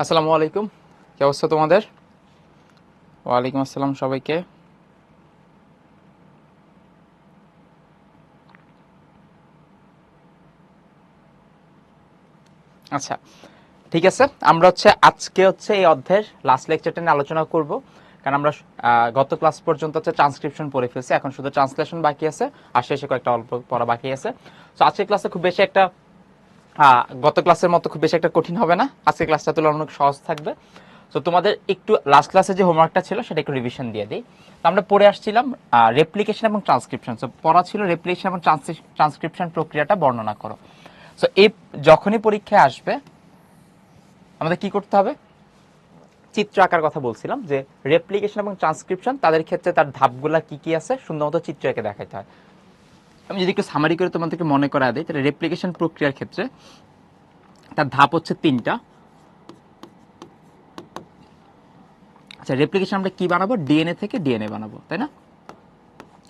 আসসালামু আলাইকুম, কি অবস্থা তোমাদের? ওয়ালাইকুম আসসালাম সবাইকে। আচ্ছা, ঠিক আছে। আমরা আজকে এই অধ্যায়ের লাস্ট লেকচারটা নিয়ে আলোচনা করব। কারণ আমরা গত ক্লাস পর্যন্ত ট্রান্সক্রিপশন পড়ে ফেলছি, এখন শুধু ট্রান্সলেশন বাকি আছে, আর শেষে কয়েকটা অল্প পড়া বাকি আছে। তো আজকের ক্লাসে খুব বেশি একটা গত ক্লাসের মতো খুব বেশি একটা কঠিন হবে না, আজকের ক্লাসটা তুলনামূলক সহজ থাকবে। তো তোমাদের একটু লাস্ট ক্লাসে যে হোমওয়ার্কটা ছিল সেটা একটু রিভিশন দিয়ে দিই। তো আমরা পড়ে আসছিলাম রেপ্লিকেশন এবং ট্রান্সক্রিপশন। তো পড়া ছিল রেপ্লিকেশন এবং ট্রান্সক্রিপশন প্রক্রিয়াটা বর্ণনা করো। সো এই যখনই পরীক্ষায় আসবে আমাদের কি করতে হবে, চিত্র আঁকার কথা বলছিলাম যে রেপ্লিকেশন এবং ট্রান্সক্রিপশন তাদের ক্ষেত্রে তার ধাপগুলা কি কি আছে সুন্দর মতো চিত্র এঁকে দেখাইতে হয়। আমি যদি একটু সামারি করে তোমাদেরকে মনে করা দিই, তাহলে রেপ্লিকেশন প্রক্রিয়ার ক্ষেত্রে তার ধাপ হচ্ছে তিনটা। আচ্ছা, রেপ্লিকেশন আমরা কি বানাবো? ডিএনএ থেকে ডিএনএ বানাবো, তাই না?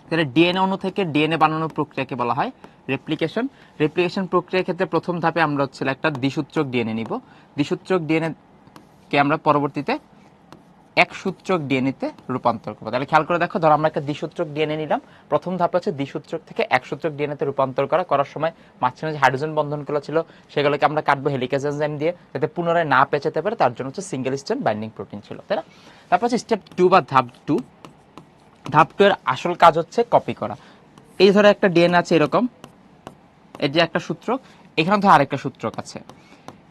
তাহলে ডিএনএ অণু থেকে ডিএনএ বানানোর প্রক্রিয়াকে বলা হয় রেপ্লিকেশন। রেপ্লিকেশন প্রক্রিয়ার ক্ষেত্রে প্রথম ধাপে আমরা একটা দ্বিসূত্রক ডিএনএ নিব। দ্বিসূত্রক ডিএনএ কে আমরা পরবর্তীতে এক সূত্রক ডিএনএতে রূপান্তর করবো। তাহলে খেয়াল করে দেখো, ধরো আমরা একটা দ্বিসূত্রক ডিএনএ নিলাম। প্রথম ধাপ হচ্ছে দ্বিসূত্রক থেকে এক সূত্রক ডিএনএতে রূপান্তর করার সময় মাঝখানে যে হাইড্রোজেন বন্ধনগুলো ছিল সেগুলোকে আমরা কাটবো হেলিকেজ এনজাইম দিয়ে, যাতে পুনরায় না পেঁচাতে পারে, তার জন্য সিঙ্গেল স্ট্র্যান্ড বাইন্ডিং প্রোটিন ছিল, তাই না? তারপর স্টেপ 2 বা ধাপ 2। ধাপ 2 এর আসল কাজ হচ্ছে কপি করা। এই ধরো একটা ডিএনএ আছে এরকম, এই যে একটা সূত্রক, এখানে ধরো আরেকটা সূত্রক আছে।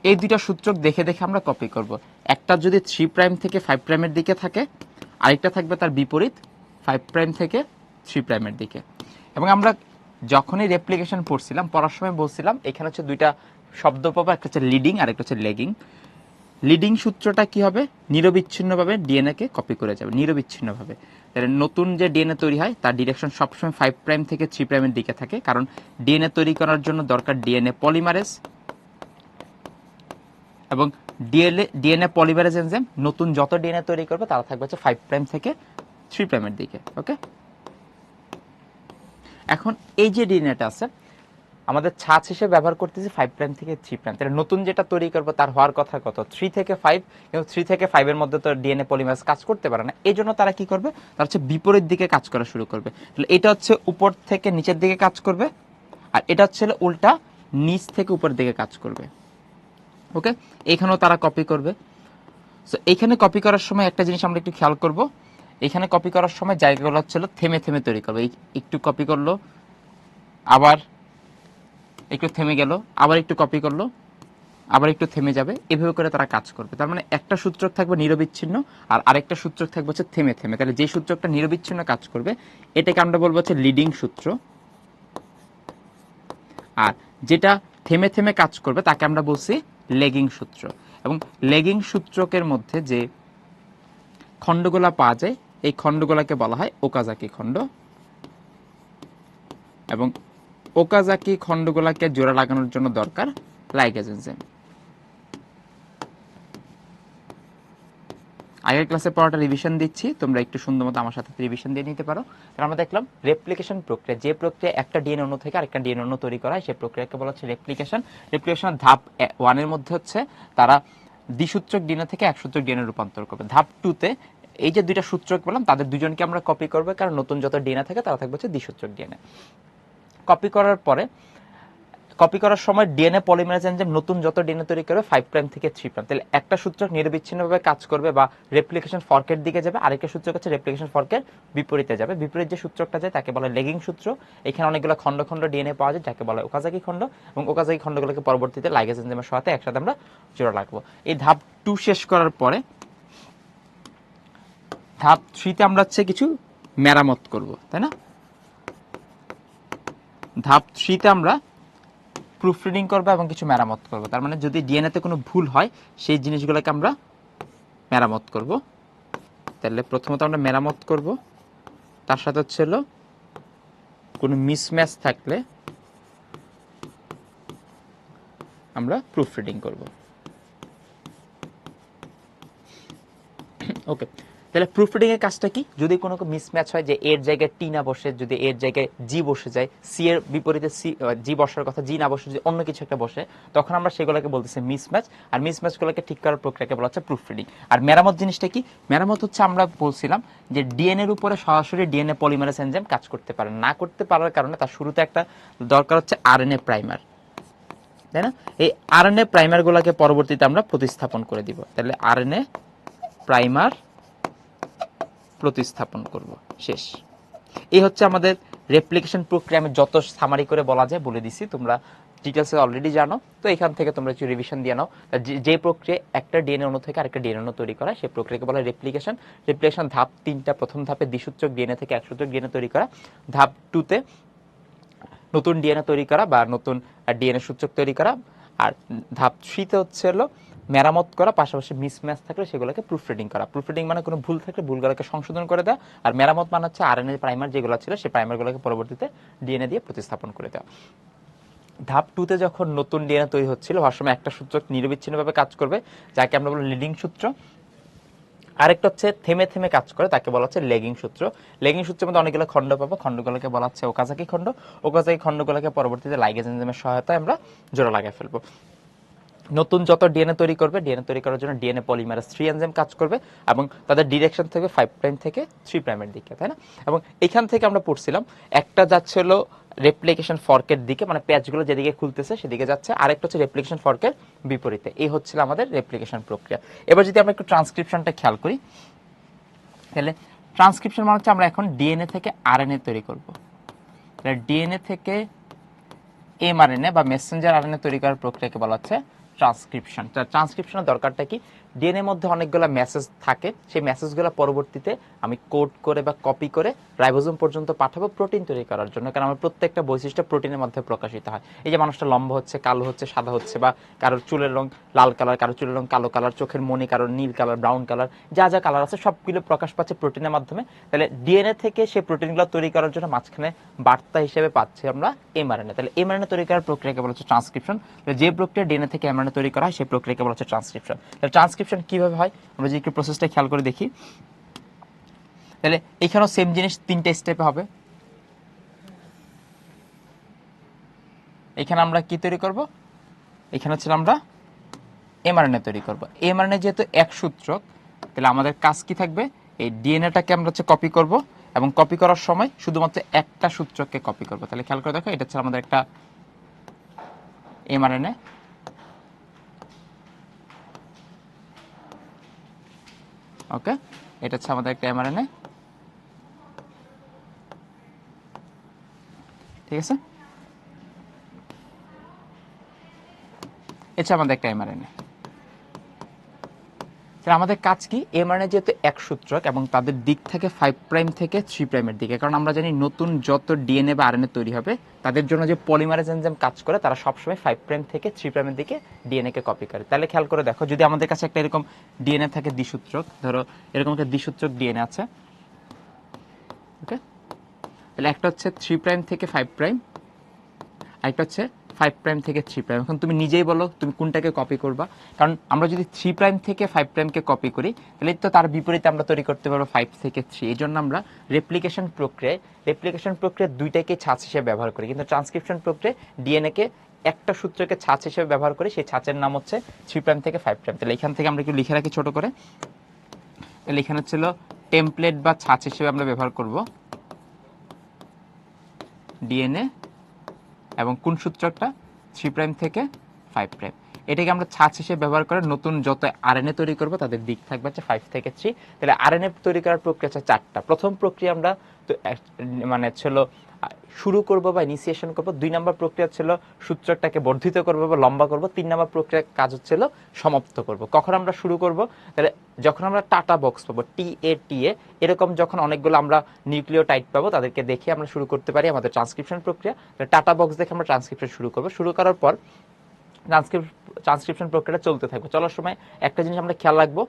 এই দুইটা সূত্রক দেখে দেখে আমরা কপি করব। একটা যদি 3 প্রাইম থেকে 5 প্রাইমের দিকে থাকে, আরেকটা থাকবে তার বিপরীত 5 প্রাইম থেকে 3 প্রাইমের দিকে। এবং আমরা যখনই রেপ্লিকেশন পড়ছিলাম, পড়ার সময় বলছিলাম এখানে দুইটা শব্দ পাবো, একটা হচ্ছে লিডিং আর একটা হচ্ছে লেগিং। লিডিং সূত্রটা কি হবে? নিরবিচ্ছিন্নভাবে ডিএনএ কে কপি করে যাবে, নিরবিচ্ছিন্নভাবে। তাহলে নতুন যে ডিএনএ তৈরি হয় তার ডিরেকশন সবসময় 5 প্রাইম থেকে 3 প্রাইমের দিকে থাকে, কারণ ডিএনএ তৈরি করার জন্য দরকার ডিএনএ পলিমারেজ, এবং ডিএনএ পলিমারেজ এনজাইম নতুন যত ডিএনএ তৈরি করবে তারা থাকবে 5 প্রাইম থেকে 3 প্রাইমের দিকে। ওকে, এখন এই যে ডিএনএটা আছে আমাদের ছাঁচ হিসেবে ব্যবহার করতেছি 5 প্রাইম থেকে 3 প্রাইম। তাহলে নতুন যেটা তৈরি করবো তার হওয়ার কথা কত? 3 থেকে 5। কিন্তু 3 থেকে 5 এর মধ্যে তো ডিএনএ পলিমারেজ কাজ করতে পারে না, এই জন্য তারা কি করবে, তারা বিপরীত দিকে কাজ করা শুরু করবে। তাহলে এটা উপর থেকে নিচের দিকে কাজ করবে, আর এটা উল্টা নিচ থেকে উপরের দিকে কাজ করবে। ওকে, এখানেও তারা কপি করবে। সো এখানে কপি করার সময় একটা জিনিস আমরা একটু খেয়াল করব, এখানে কপি করার সময় জায়গাগুলো থেমে থেমে তৈরি করবে। একটু কপি করলো, আবার একটু থেমে গেল, আবার একটু কপি করলো, আবার একটু থেমে যাবে, এভাবে করে তারা কাজ করবে। তার মানে একটা সূত্রক থাকবে নিরবিচ্ছিন্ন আর আরেকটা সূত্রক থাকবে থেমে থেমে। তাহলে যে সূত্রকটা নিরবিচ্ছিন্ন কাজ করবে এটাকে আমরা বলবো লিডিং সূত্র, আর যেটা থেমে থেমে কাজ করবে তাকে আমরা বলছি লেগিং সূত্র। এবং লেগিং সূত্রকের মধ্যে যে খণ্ডগুলা পাওয়া যায় এই খণ্ডগুলাকে বলা হয় ওকাজাকি খণ্ড, এবং ওকাজাকি খণ্ডগুলাকে জোড়া লাগানোর জন্য দরকার লাইগেজ এনজাইম। আগের ক্লাসে পড়াটা রিভিশন দিচ্ছি, তোমরা একটু সুন্দর মতো আমার সাথে রিভিশন দিয়ে নিতে পারো। তাহলে আমরা দেখলাম রেপ্লিকেশন প্রক্রিয়া, যে প্রক্রিয়া একটা ডিএনএ অণু থেকে আরেকটা ডিএনএ অণু তৈরি করা হয় সেই প্রক্রিয়াকে বলা হচ্ছে রেপ্লিকেশন। রেপ্লিকেশনের ধাপ 1 এর মধ্যে তারা দ্বিসূত্রক ডিএনএ থেকে একসূত্রক ডিএনএ রূপান্তর করবে। ধাপ 2 তে এই যে দুইটা সূত্রক বললাম তাদের দুজনকে আমরা কপি করবো, কারণ নতুন যত ডিএনএ থাকে তারা থাকবে দ্বিসূত্রক ডিএনএ। কপি করার পরে কপি করার সময় ডিএনএ পলিমারেজ এনজাইম নতুন যত ডিএনএ তৈরি করবে 5 প্রাইম থেকে 3 প্রাইম। তাহলে একটা সূত্রক নিরবিচ্ছিন্নভাবে কাজ করবে বা রেপ্লিকেশন ফর্কের দিকে যাবে, আরেকটা সূত্রক রেপ্লিকেশন ফর্কের বিপরীতে যাবে। বিপরীত যে সূত্রকটা যায় তাকে বলে লেগিং সূত্র। এখানে অনেকগুলো খণ্ড খণ্ড ডিএনএ পাওয়া যায় যাকে বলে ওকাজাকি খণ্ড, এবং ওকাজাকি খণ্ডগুলোকে পরবর্তীতে লাইগেজ এনজাইমের সাথে একসাথে আমরা জোড়া লাগবো। এই ধাপ 2 শেষ করার পরে ধাপ 3 তে আমরা কিছু মেরামত করব, তাই না? ধাপ 3 তে আমরা প্রুফ রিডিং করবো এবং কিছু মেরামত করব। তার মানে যদি ডিএনএতে কোনো ভুল হয় সেই জিনিসগুলোকে আমরা মেরামত করব। তাহলে প্রথমত আমরা মেরামত করব, তার সাথে কোনো মিসম্যাচ থাকলে আমরা প্রুফ রিডিং করব। ওকে, তাহলে প্রুফরিডিং এর কাজটা কি, যদি কোনো মিসম্যাচ হয় যে এর জায়গায় টি না বসে, যদি এর জায়গায় জি বসে যায়, সি এর বিপরীতে জি বসার কথা জি না বসে যদি অন্য কিছু একটা বসে, তখন আমরা সেগুলোকে বলতেছি মিসম্যাচ। আর মিসম্যাচগুলোকে ঠিক করার প্রক্রিয়াকে বলা হচ্ছে প্রুফরিডিং। আর মেরামত জিনিসটা কি, মেরামত হচ্ছে আমরা বলছিলাম যে ডিএনএ এর উপরে সরাসরি ডিএনএ পলিমারেজ এনজাইম কাজ করতে পারে না, করতে পারার কারণে তার শুরুতে একটা দরকার হচ্ছে আরএনএ প্রাইমার, তাই না? এই আরএনএ প্রাইমার গুলাকে পরবর্তীতে আমরা প্রতিস্থাপন করে দিব। তাহলে আরএনএ প্রাইমার প্রতিস্থাপন করব, শেষ। এই হচ্ছে আমাদের রেপ্লিকেশন প্রক্রিয়া। আমি যত সামারি করে বলা যায় বলে দিছি, তোমরা ডিটেলসে অলরেডি জানো, তো এখান থেকে তোমরা একটু রিভিশন দিয়ে নাও। যে প্রক্রিয়া একটা ডিএনএ অণু থেকে আরেকটা ডিএনএ অণু তৈরি করা, সেই প্রক্রিয়াকে বলা হয় রেপ্লিকেশন। রেপ্লিকেশন ধাপ 3টা। প্রথম ধাপে দ্বিসূচক ডিএনএ থেকে একসূচক ডিএনএ তৈরি করা, ধাপ 2তে নতুন ডিএনএ তৈরি করা বা নতুন ডিএনএ সূচক তৈরি করা, আর ধাপ 3তে হচ্ছে হলো মেরামত করা, পাশাপাশি মিসম্যাচ থাকলে সেগুলোকে প্রুফরিডিং করা। প্রুফরিডিং মানে কোনো ভুল থাকলে ভুলগুলোকে সংশোধন করে দেওয়া, আর মেরামত মানে হচ্ছে আরএনএ প্রাইমার যেগুলো ছিল সেই প্রাইমারগুলোকে পরবর্তীতে ডিএনএ দিয়ে প্রতিস্থাপন করে দেওয়া। ধাপ 2তে যখন নতুন ডিএনএ তৈরি হচ্ছিল, হওয়ার সময় একটা সূচক নিরবিচ্ছিন্নভাবে কাজ করবে, যাকে আমরা বলি লিডিং সূত্র। আরেকটা হচ্ছে থেমে থেমে কাজ করে, তাকে বলা হচ্ছে লেগিং সূত্র। লেগিং সূত্রের মধ্যে অনেকগুলো খণ্ড পাবো, খণ্ডগুলোকে বলা হচ্ছে ওকাজাকি খণ্ড। ওকাজাকি খণ্ডগুলোকে পরবর্তীতে লাইগেজ এনজাইমের সহায়তায় আমরা জোড়া লাগাই ফেলবো। নতুন যত ডিএনএ তৈরি করবে, ডিএনএ তৈরি করার জন্য ডিএনএ পলিমারেজ 3 এনজাইম কাজ করবে, এবং তাদের ডিরেকশন থেকে 5 প্রাইম থেকে 3 প্রাইমের দিকে, তাই না? এবং এখান থেকে আমরা পড়ছিলাম একটা যাচ্ছে হলো রেপ্লিকেশন ফর্কের দিকে, মানে প্যাচগুলো যেদিকে খুলতেছে সেদিকে যাচ্ছে, আরেকটা হচ্ছে রেপ্লিকেশন ফর্কের বিপরীতে। এই হচ্ছিল আমাদের রেপ্লিকেশন প্রক্রিয়া। এবার যদি আমরা একটু ট্রান্সক্রিপশনটা খেয়াল করি, তাহলে ট্রান্সক্রিপশন মানে হচ্ছে আমরা এখন ডিএনএ থেকে আরএনএ তৈরি করব। তাহলে ডিএনএ থেকে এমআরএনএ বা মেসেঞ্জার আরএনএ তৈরি করার প্রক্রিয়াকে বলা হচ্ছে ট্রান্সক্রিপশন। ট্রান্সক্রিপশনের দরকারটা কি, ডিএনএ মধ্যে অনেকগুলো মেসেজ থাকে, সেই মেসেজগুলো পরবর্তীতে আমি কোড করে বা কপি করে রাইবোজোম পর্যন্ত পাঠাবো প্রোটিন তৈরি করার জন্য, কারণ আমার প্রত্যেকটা বৈশিষ্ট্য প্রোটিনের মধ্যে প্রকাশিত হয়। এই যে মানুষটা লম্বা হচ্ছে, কালো হচ্ছে, সাদা হচ্ছে, বা কারোর চুলের রং লাল কালার, কারোর চুলের রং কালো কালার, চোখের মনি কারোর নীল কালার, ব্রাউন কালার, যা যা কালার আছে সবগুলো প্রকাশ পাচ্ছে প্রোটিনের মাধ্যমে। তাহলে ডিএনএ থেকে সেই প্রোটিনগুলো তৈরি করার জন্য মাঝখানে বার্তা হিসেবে পাচ্ছি আমরা এমআরএনএ। তাহলে এমআরএনএ তৈরি করার প্রক্রিয়াকে বলা হচ্ছে ট্রান্সক্রিপশন। যে প্রক্রিয়া ডিএনএ থেকে এমআরএনএ তৈরি করা হয় সেই প্রক্রিয়াকে বলা হচ্ছে ট্রান্সক্রিপশন। তাহলে ট্রান্সক্রিপশন কিভাবে হয় আমরা যদি একটু প্রসেসটা খেয়াল করে দেখি, তাহলে এখানেও সেম জিনিস 3টে স্টেপে হবে। এখানে আমরা কি তৈরি করব, এখানে হচ্ছে আমরা এমআরএনএ তৈরি করব। এমআরএনএ যেহেতু এক সূত্রক, তাহলে আমাদের কাজ কি থাকবে, এই ডিএনএটাকে আমরা হচ্ছে কপি করব, এবং কপি করার সময় শুধুমাত্র একটা সূত্রককে কপি করব। তাহলে খেয়াল করে দেখো, এটা হচ্ছে আমাদের একটা এমআরএনএ, ওকে, এটা হচ্ছে আমাদের একটা এমআরএনএ, ঠিক আছে, এটা আমাদের একটা এমআরএনএ। তাহলে আমাদের কাজ কি, এমআরএনএ যেহেতু এক সূত্রক এবং তাদের দিক থেকে 5 প্রাইম থেকে 3 প্রাইমের দিকে, কারণ আমরা জানি নতুন যত ডিএনএ বা আরএনএ তৈরি হবে তাদের জন্য যে পলিমারেজ এনজাইম কাজ করে তারা সবসময় 5 প্রাইম থেকে 3 প্রাইমের দিকে ডিএনএ কে কপি করে। তাহলে খেয়াল করে দেখো, যদি আমাদের কাছে একটা এরকম ডিএনএ থাকে দ্বিসূত্রক, ধরো এরকম একটা দ্বিসূত্রক ডিএনএ আছে, ওকে, তাহলে একটা হচ্ছে 3 প্রাইম থেকে 5 প্রাইম, আরেকটা হচ্ছে 5 প্রাইম থেকে 3 প্রাইম। এখন তুমি নিজেই বলো তুমি কোনটাকে কপি করবা, কারণ আমরা যদি 3 প্রাইম থেকে 5 প্রাইমকে কপি করি তাহলে তো তার বিপরীতে আমরা তৈরি করতে পারবো 5 থেকে 3। এই জন্য আমরা রেপ্লিকেশন প্রক্রিয়ায় দুইটাকে ছাঁচ হিসেবে ব্যবহার করি, কিন্তু ট্রান্সক্রিপশন প্রক্রিয়ায় ডিএনএ কে একটা সূত্রকে ছাঁচ হিসেবে ব্যবহার করি, সেই ছাঁচের নাম হচ্ছে 3 প্রাইম থেকে 5 প্রাইম। তাহলে এখান থেকে আমরা একটু লিখে রাখি ছোট করে, তাহলে এখানে ছিল টেমপ্লেট বা ছাঁচ হিসেবে আমরা ব্যবহার করব ডিএনএ, এবং কোন সূত্রকটা 3 প্রাইম থেকে 5 প্রাইম। এটাকে আমরা ছাঁচ হিসেবে ব্যবহার করে নতুন যত আরএনএ তৈরি করব তাদের দিক থাকবে হচ্ছে 5 থেকে 3। তাহলে আরএনএ তৈরি করার প্রক্রিয়া হচ্ছে 4টা। প্রথম প্রক্রিয়া আমরা মানে ছিল শুরু করব বা ইনিশিয়েশন করব, 2 নম্বর প্রক্রিয়া ছিল সূত্রকটাকে বর্ধিত করব বা লম্বা করব, 3 নম্বর প্রক্রিয়ার কাজ হচ্ছিল সমাপ্ত করব। কখন আমরা শুরু করব, তাহলে যখন আমরা টাটা বক্স পাবো টিএ এরকম, যখন অনেকগুলো আমরা নিউক্লিওটাইড পাবো তাদেরকে দেখে আমরা শুরু করতে পারি আমাদের ট্রান্সক্রিপশন প্রক্রিয়া। টাটা বক্স দেখে আমরা ট্রান্সক্রিপশন শুরু করব। শুরু করার পর ট্রান্সক্রিপশন প্রক্রিয়াটা চলতে থাকবে। চলার সময় একটা জিনিস আমরা খেয়াল রাখবো,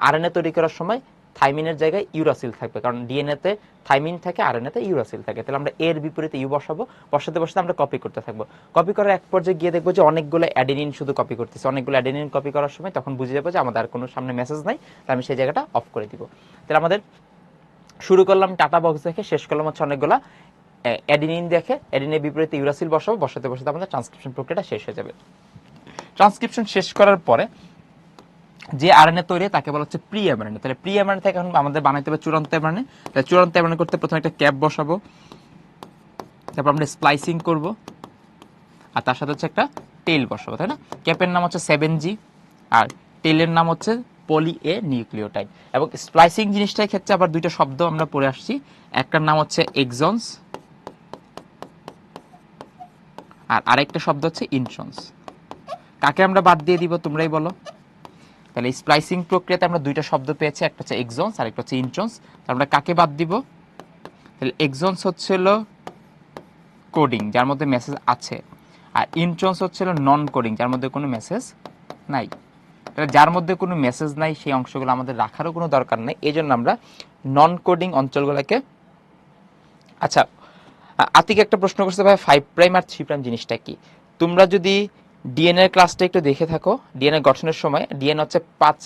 আরএনএ তৈরি করার সময় থাইমিনের জায়গায় ইউরাসিল থাকবে, কারণ ডিএনএতে থাইমিন থাকে, আরএনএতে ইউরাসিল থাকে। তাহলে আমরা এর বিপরীতে ইউ বসাবো, বসাতে বসাতে আমরা কপি করতে থাকবো। কপি করার এক পর্যায়ে গিয়ে দেখবো যে অনেকগুলো অ্যাডেনিন শুধু কপি করতেছে। অনেকগুলো অ্যাডেনিন কপি করার সময় তখন বুঝে যাবো যে আমাদের আর কোনো সামনে মেসেজ নাই, তাহলে আমি সেই জায়গাটা অফ করে দিব। তাহলে আমাদের শুরু করলাম টাটা বক্স দেখে, শেষ করলাম হচ্ছে অনেকগুলো অ্যাডেনিন দেখে, অ্যাডেনিনের বিপরীতে ইউরাসিল বসাবো, বসাতে বসাতে আমাদের ট্রান্সক্রিপশন প্রক্রিয়াটা শেষ হয়ে যাবে। ট্রান্সক্রিপশন শেষ করার পরে যে আরএনএ তৈরি তাকে বলা হচ্ছে প্রি এমআরএনএ। তাহলে প্রি এমআরএনএ থেকে এখন আমাদের বানাইতে হবে চূড়ান্ত এমআরএনএ। তাহলে চূড়ান্ত এমআরএনএ করতে প্রথমে একটা ক্যাপ বসাবো, তারপর আমরা স্প্লাইসিং করব, আর তার সাথে হচ্ছে একটা টেল বসাবো, তাই না? ক্যাপের নাম হচ্ছে 7G আর টেলের নাম হচ্ছে পলি এ নিউক্লিওটাইড। এবং স্প্লাইসিং জিনিসটার ক্ষেত্রে আবার দুইটা শব্দ আমরা পড়ে আসছি, একটার নাম হচ্ছে এক্সনস আর আরেকটা শব্দ হচ্ছে ইন্ট্রনস। কাকে আমরা বাদ দিয়ে দিব তোমরাই বলো? তাহলে স্প্লাইসিং প্রক্রিয়াতে আমরা দুইটা শব্দ পেয়েছি, একটা হচ্ছে এক্সনস আর একটা হচ্ছে ইন্ট্রনস। তাহলে আমরা কাকে বাদ দিব? তাহলে এক্সনস হচ্ছে হলো কোডিং, যার মধ্যে মেসেজ আছে, আর ইন্ট্রনস হচ্ছে হলো নন কোডিং, যার মধ্যে কোনো মেসেজ নাই। তাহলে যার মধ্যে কোনো মেসেজ নাই সেই অংশগুলো আমাদের রাখারও কোনো দরকার নেই, এই জন্য আমরা নন কোডিং অঞ্চলগুলোকে। আচ্ছা, আতিক একটা প্রশ্ন করছে, ভাই 5 প্রাইম আর 3 প্রাইম জিনিসটা কি? তোমরা যদি ডিএনএ ক্লাসটা একটু দেখে থাকো, ডিএনএ গঠনের সময় ডিএনএ হচ্ছে 5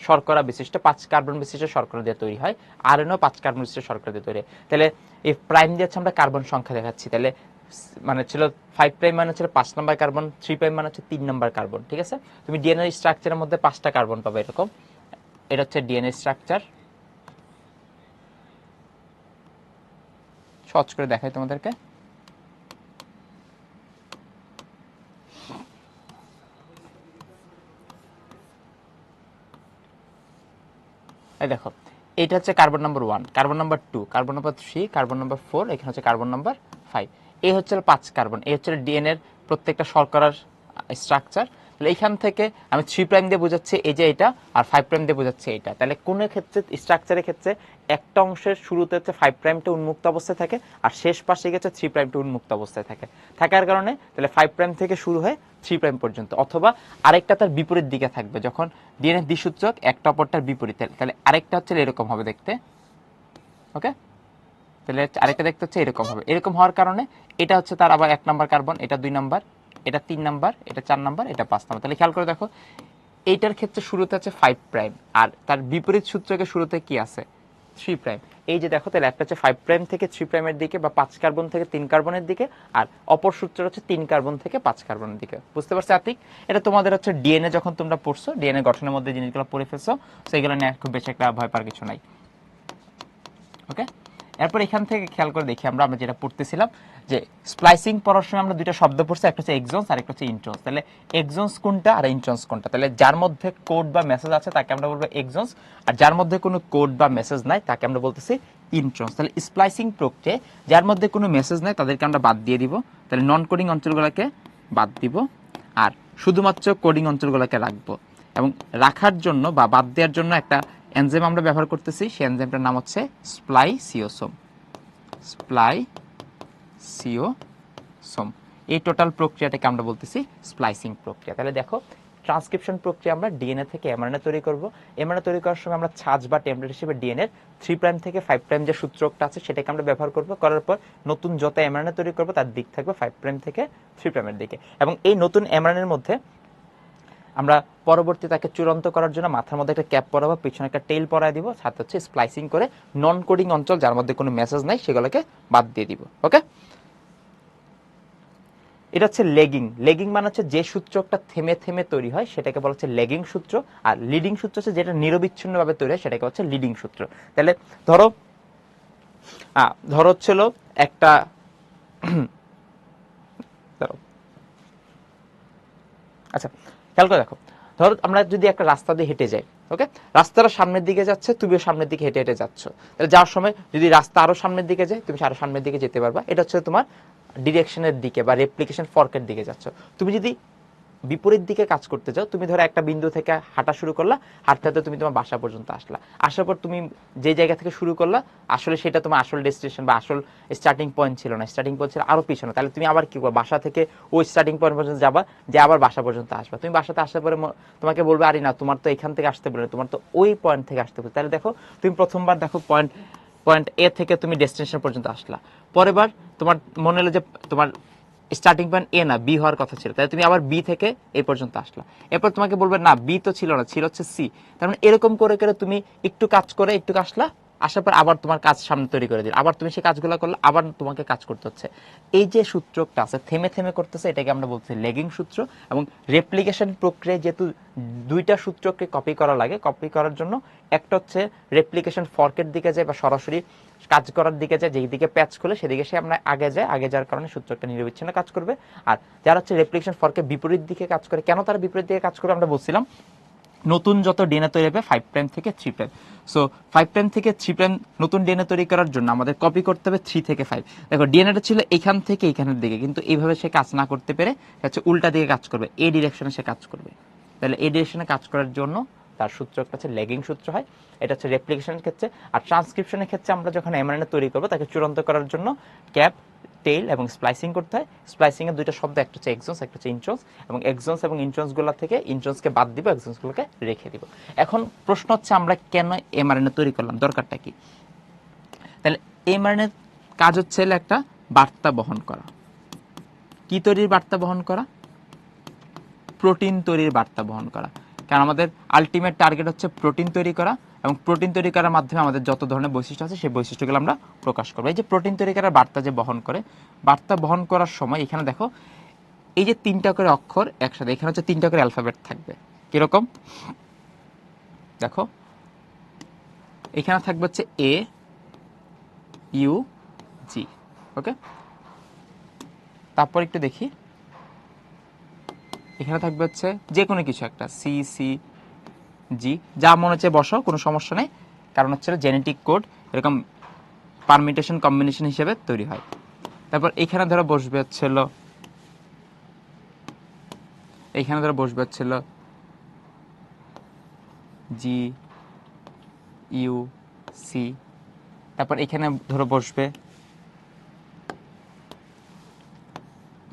শর্করা বিশিষ্ট, 5 কার্বন বিশিষ্ট শর্করা দিয়ে তৈরি হয়, আরএনএও 5 কার্বন বিশিষ্ট শর্করা দিয়ে তৈরি হয়। তাহলে এই প্রাইম দিয়ে হচ্ছে আমরা কার্বন সংখ্যা দেখাচ্ছি, তাহলে মানে ছিল 5 প্রাইম মানে হচ্ছে 5 নাম্বার কার্বন, 3 প্রাইম মানে হচ্ছে 3 নাম্বার কার্বন, ঠিক আছে? তুমি ডিএনএ স্ট্রাকচারের মধ্যে 5টা কার্বন পাবে এরকম। এটা হচ্ছে ডিএনএ স্ট্রাকচার, সহজ করে দেখাই তোমাদেরকে। এই দেখো, এটা হচ্ছে carbon number 1, carbon number 2, carbon number 3, carbon number 4, এখানে হচ্ছে কার্বন নাম্বার 5। এই হচ্ছে 5 কার্বন, এই হচ্ছে ডিএনএ এর প্রত্যেকটা শর্করার স্ট্রাকচার। তাহলে এইখান থেকে আমি 3 প্রাইম দিয়ে বোঝাচ্ছি এই যে এটা, আর 5 প্রাইম দিয়ে বোঝাচ্ছি এটা। তাহলে কোন ক্ষেত্রে স্ট্রাকচারের ক্ষেত্রে একটা অংশের শুরুতে হচ্ছে 5 প্রাইমটা উন্মুক্ত অবস্থায় থাকে, আর শেষ পাশে গেছে 3 প্রাইমটা উন্মুক্ত অবস্থায় থাকে। থাকার কারণে তাহলে 5 প্রাইম থেকে শুরু হয় 3 প্রাইম পর্যন্ত, অথবা আরেকটা তার বিপরীত দিকে থাকবে, যখন ডিএনএ দ্বিসূচক একটা অপরটার বিপরীতে, তাহলে আরেকটা হচ্ছে এরকম হবে দেখতে। ওকে, তাহলে আরেকটা দেখতে হচ্ছে এরকম হবে। এরকম হওয়ার কারণে এটা হচ্ছে তার আবার 1 নাম্বার কার্বন, এটা 2 নাম্বার, এটা 3 নাম্বার, এটা 4 নাম্বার, এটা 5 নাম্বার। তাহলে খেয়াল করে দেখো, এইটার ক্ষেত্রে শুরুতে আছে 5 প্রাইম, আর তার বিপরীত সূত্রকে শুরুতে কি আছে? 3 প্রাইম। এই যে দেখো, তাহলে একটা হচ্ছে 5 প্রাইম থেকে 3 প্রাইমের দিকে, বা 5 কার্বন থেকে 3 কার্বনের দিকে, আর অপর সূত্র হচ্ছে 3 কার্বন থেকে 5 কার্বনের দিকে। বুঝতে পারছো আতিক? এটা তোমাদের হচ্ছে ডিএনএ যখন তোমরা পড়ছো, ডিএনএ গঠনের মধ্যে জিনিসগুলো পড়ে ফেলছো, সেইগুলো নিয়ে খুব বেশি একটা ভয় পাওয়ার কিছু নাই। ওকে, এরপর এখান থেকে খেয়াল করে দেখি আমরা যেটা পড়তেছিলাম, যে স্প্লাইসিং পড়ার সময় আমরা দুইটা শব্দ পড়ছি, একটা হচ্ছে এক্সনস আর একটা হচ্ছে ইন্ট্রনস। তাহলে এক্সনস কোনটা আর ইন্ট্রনস কোনটা? তাহলে যার মধ্যে কোড বা মেসেজ আছে তাকে আমরা বলবো এক্সনস, আর যার মধ্যে কোনো কোড বা মেসেজ নাই তাকে আমরা বলতেছি ইন্ট্রনস। তাহলে স্প্লাইসিং প্রক্রিয়ায় যার মধ্যে কোনো মেসেজ নাই তাদেরকে আমরা বাদ দিয়ে দিব, তাহলে নন কোডিং অঞ্চলগুলোকে বাদ দিব, আর শুধুমাত্র কোডিং অঞ্চলগুলোকে রাখবো। এবং রাখার জন্য বা বাদ দেওয়ার জন্য একটা এনজাইম আমরা ব্যবহার করতেছি, সেই এনজাইমটার নাম হচ্ছে স্প্লাইসিওসোম। স্প্লাইসিওসোম, এই টোটাল প্রক্রিয়াটাকে আমরা বলতেছি স্প্লাইসিং প্রক্রিয়া। তাহলে দেখো, ট্রান্সক্রিপশন প্রক্রিয়া আমরা ডিএনএ থেকে এমআরএনএ তৈরি করব। এমআরএনএ তৈরি করার সময় আমরা ছাঁচ বা টেমপ্লেট হিসেবে ডিএনএ 3 প্রাইম থেকে 5 প্রাইম যে সূত্রকটা আছে সেটাকে আমরা ব্যবহার করব। করার পর নতুন যত এমআরএনএ তৈরি করব তার দিক থাকবে 5 প্রাইম থেকে 3 প্রাইমের দিকে, এবং এই নতুন এমআরএনএর মধ্যে আমরা পরবর্তী তাকে চূড়ান্ত করার জন্য মাথার মধ্যে একটা ক্যাপ পরাবো, পিছনে একটা টেইল পরায় দিব, সাথে হচ্ছে স্প্লাইসিং করে নন কোডিং অঞ্চল যার মধ্যে কোনো মেসেজ নাই সেগুলোকে বাদ দিয়ে দিব। ওকে, এটা হচ্ছে লেগিং। লেগিং মানে হচ্ছে যে সূত্রকটা থেমে থেমে তৈরি হয় সেটাকে বলা হচ্ছে লেগিং সূত্র, আর লিডিং সূত্র হচ্ছে যেটা নিরবিচ্ছিন্নভাবে তৈরি হয় সেটাকে হচ্ছে লিডিং সূত্র। তাহলে ধরো হচ্ছিল একটা ধরো, আচ্ছা খেয়াল করে দেখো, ধরো আমরা যদি একটা রাস্তা দিয়ে হেঁটে যাই, ওকে, রাস্তাটা সামনের দিকে যাচ্ছে, তুমিও সামনের দিকে হেঁটে হেঁটে যাচ্ছ, তাহলে যাওয়ার সময় যদি রাস্তা আরো সামনের দিকে যায় তুমি আরো সামনের দিকে যেতে পারবা। এটা হচ্ছে তোমার ডিরেকশনের দিকে বা রেপ্লিকেশন ফর্কের দিকে যাচ্ছ। তুমি যদি বিপরীত দিকে কাজ করতে চাও, তুমি ধরো একটা বিন্দু থেকে হাঁটা শুরু করলা, হাঁটতে হাঁটতে তুমি তোমার বাসা পর্যন্ত আসলা, আসার পর তুমি যে জায়গা থেকে শুরু করলা আসলে সেটা তোমার আসল ডেস্টিনেশন বা আসল স্টার্টিং পয়েন্ট ছিল না, স্টার্টিং পয়েন্ট ছিল আরো পিছনে, তাহলে তুমি আবার কি করবে, বাসা থেকে ওই স্টার্টিং পয়েন্ট পর্যন্ত যাবা, যে আবার বাসা পর্যন্ত আসবা। তুমি বাসাতে আসার পরে তোমাকে বলবে আরে না তোমার তো এখান থেকে আসতে বলে, তোমার তো ওই পয়েন্ট থেকে আসতে বলে। তাহলে দেখো তুমি প্রথমবার দেখো পয়েন্ট এ থেকে তুমি ডেস্টিনেশন পর্যন্ত আসলা, পরের বার তোমার মনে হলো যে তোমার স্টার্টিং পয়েন্ট এ না বি হওয়ার কথা ছিল, তাহলে তুমি আবার বি থেকে এ পর্যন্ত আসলা, এরপর তোমাকে বলবে না বি তো ছিল না, ছিল হচ্ছে সি। তার মানে এরকম করে করে তুমি একটু কাজ করে একটু আসলা, আসার পর আবার তোমার কাজ সামনে তৈরি করে দিল, আবার তুমি সেই কাজগুলো করলে, আবার তোমাকে কাজ করতে হচ্ছে। এই যে সূত্রটা আছে থেমে থেমে করতেছে, এটাকে আমরা বলছি লেগিং সূত্র। এবং রেপ্লিকেশন প্রক্রিয়ায় যেহেতু দুইটা সূত্রকে কপি করা লাগে, কপি করার জন্য একটা হচ্ছে রেপ্লিকেশন ফর্কের দিকে যায় বা সরাসরি কাজ করার দিকে যায়, যেই দিকে প্যাচ খুলে সেদিকে সে আমরা আগে যায়, আগে যাওয়ার কারণে সূত্রটা নিরবিচ্ছিন্ন কাজ করবে। আর যারা হচ্ছে রেপ্লিকেশন ফর্কের বিপরীত দিকে কাজ করে, কেন তারা বিপরীত দিকে কাজ করবে আমরা বলছিলাম, নতুন যত ডিএনএ তৈরি হবে 5 প্রাইম থেকে 3 প্রাইম, সো 5 প্রাইম থেকে 3 প্রাইম নতুন ডিএনএ তৈরি করার জন্য আমাদের কপি করতে হবে 3 থেকে 5। দেখো ডিএনএটা ছিল এখান থেকে এখানের দিকে, কিন্তু এইভাবে সে কাজ না করতে পেরে হচ্ছে উল্টা দিকে কাজ করবে, এই ডিরেকশনে সে কাজ করবে। তাহলে এই ডিরেকশনে কাজ করার জন্য তার সূত্র হচ্ছে লেগিং সূত্র হয়। এটা হচ্ছে রেপ্লিকেশনের ক্ষেত্রে। আর ট্রান্সক্রিপশনের ক্ষেত্রে আমরা যখন এমআরএনএ তৈরি করবো তাকে চূড়ান্ত করার জন্য ক্যাপ, টেইল এবং স্প্লাইসিং করতে হয়। স্প্লাইসিং এর দুইটা শব্দ, একটা হচ্ছে এক্সন্স, একটা হচ্ছে ইন্ট্রন্স, এবং এক্সন্স এবং ইন্ট্রন্সগুলো থেকে ইন্ট্রন্সকে বাদ দিব, এক্সন্সগুলোকে রেখে দিব। এখন প্রশ্ন হচ্ছে আমরা কেন এমআরএনএ তৈরি করলাম, দরকারটা কি? তাহলে এমআরএনএ কাজ হচ্ছে একটা বার্তা বহন করা। কি তৈরির বার্তা বহন করা? প্রোটিন তৈরির বার্তা বহন করা। কারণ আমাদের আলটিমেট টার্গেট হচ্ছে প্রোটিন তৈরি করা, এবং প্রোটিন তৈরি করার মাধ্যমে আমাদের যত ধরনের বৈশিষ্ট্য আছে সেই বৈশিষ্ট্যগুলো আমরা প্রকাশ করবো। এই যে প্রোটিন তৈরি করার বার্তা যে বহন করে, বার্তা বহন করার সময় এখানে দেখো এই যে 3টা করে অক্ষর একসাথে, এখানে হচ্ছে 3টা করে অ্যালফাবেট থাকবে। কিরকম দেখো, এখানে থাকবে হচ্ছে এ ইউ জি, ওকে। তারপর একটু দেখি, এখানে থাকবে হচ্ছে যে কোনো কিছু একটা সি সি জি, যা মনে হচ্ছে বসাও, কোনো সমস্যা নেই, কারণ হচ্ছে জেনেটিক কোড এরকম পারমিটেশন কম্বিনেশন হিসেবে তৈরি হয়। তারপর এখানে ধরো বসবে হচ্ছিল, এখানে ধরো বসবে হচ্ছিল জি ইউ সি, তারপর এখানে ধরো বসবে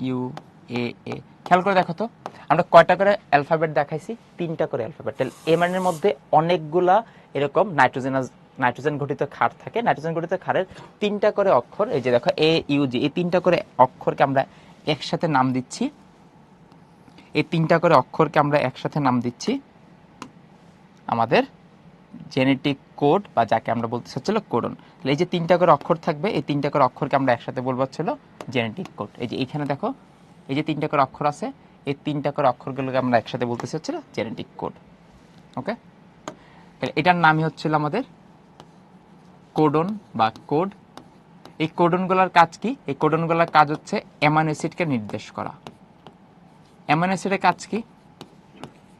ইউ এ এ। খেয়াল করে দেখো তো আমরা কয়টা করে অ্যালফাবেট দেখাইছি? 3টা করে অ্যালফাবেট। তাহলে এমআরএনএর মধ্যে অনেকগুলা এরকম নাইট্রোজেন ঘটিত ক্ষার থাকে। নাইট্রোজেন ঘটিত ক্ষারের 3টা করে অক্ষর, এই যে দেখো এ ইউ জি, এই 3টা করে অক্ষরকে আমরা একসাথে নাম দিচ্ছি, এই 3টা করে অক্ষরকে আমরা একসাথে নাম দিচ্ছি আমাদের জেনেটিক কোড, বা যাকে আমরা বলতে চাচ্ছিল কোডন। তাহলে এই যে 3টা করে অক্ষর থাকবে, এই 3টা করে অক্ষরকে আমরা একসাথে বলবো হচ্ছিল জেনেটিক কোড। এই যে এইখানে দেখো এই যে 3টা করে অক্ষর আছে, এই 3টা করে অক্ষরগুলোকে আমরা একসাথে বলতে চাচ্ছিল জেনেটিক কোড, ওকে। তাহলে এটার নামই হচ্ছিল আমাদের কোডন বা কোড। এই কোডনগুলোর কাজ কি? এই কোডনগুলোর কাজ হচ্ছে অ্যামাইনো অ্যাসিডকে নির্দেশ করা। অ্যামাইনো অ্যাসিডের কাজ কি?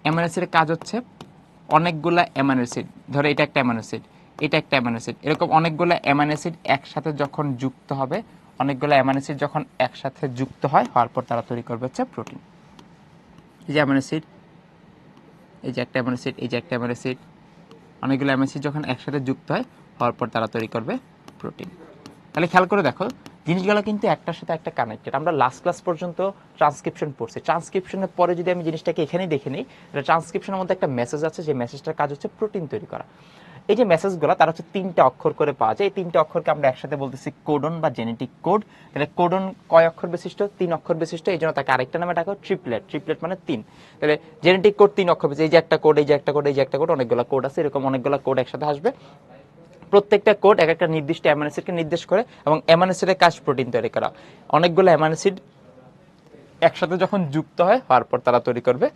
অ্যামাইনো অ্যাসিডের কাজ হচ্ছে অনেকগুলা অ্যামাইনো অ্যাসিড, ধরো এটা একটা অ্যামাইনো অ্যাসিড, এটা একটা অ্যামাইনো অ্যাসিড, এরকম অনেকগুলো অ্যামাইনো অ্যাসিড একসাথে যখন যুক্ত হবে, অনেকগুলো অ্যামাইনো অ্যাসিড যখন একসাথে যুক্ত হয়, হওয়ার পর তারা তৈরি করবে হচ্ছে প্রোটিন। এই যে অ্যামাইনো অ্যাসিড, এই যে একটা অ্যামাইনো অ্যাসিড, এই যে একটা অ্যামাইনো অ্যাসিড, অনেকগুলো অ্যামাইনো অ্যাসিড যখন একসাথে যুক্ত হয়, হওয়ার পর তারা তৈরি করবে প্রোটিন। তাহলে খেয়াল করে দেখো জিনিসগুলো কিন্তু একটার সাথে একটা কানেক্টেড। আমরা লাস্ট ক্লাস পর্যন্ত ট্রান্সক্রিপশন পড়ছি, ট্রান্সক্রিপশনের পরে যদি আমি জিনিসটাকে এখানেই দেখে নিই, ট্রান্সক্রিপশনের মধ্যে একটা মেসেজ আছে, যে মেসেজটার কাজ হচ্ছে প্রোটিন তৈরি করা। এই যে মেসেজগুলো তার হচ্ছে 3টা অক্ষর করে পাওয়া যায়, এই 3টা অক্ষরকে আমরা একসাথে বলতেছি কোডন বা জেনেটিক কোড। তাহলে কোডন কয় অক্ষর বিশিষ্ট? 3 অক্ষর বিশিষ্ট, এই জন্য তাকে আরেকটা নামে ডাকা হয় ট্রিপলেট। ট্রিপলেট মানে 3। তাহলে জেনেটিক কোড 3 অক্ষর বিশিষ্ট, এই যে একটা কোড, এই যে একটা কোড, এই যে একটা কোড, অনেকগুলো কোড আছে, এরকম অনেকগুলো কোড একসাথে আসবে। প্রত্যেকটা কোড এক একটা নির্দিষ্ট অ্যামাইনো অ্যাসিডকে নির্দেশ করে, এবং অ্যামাইনো অ্যাসিডের কাজ প্রোটিন তৈরি করা। অনেকগুলো অ্যামাইনো অ্যাসিড একসাথে যখন যুক্ত হয়, হওয়ার পর তারা তৈরি করবে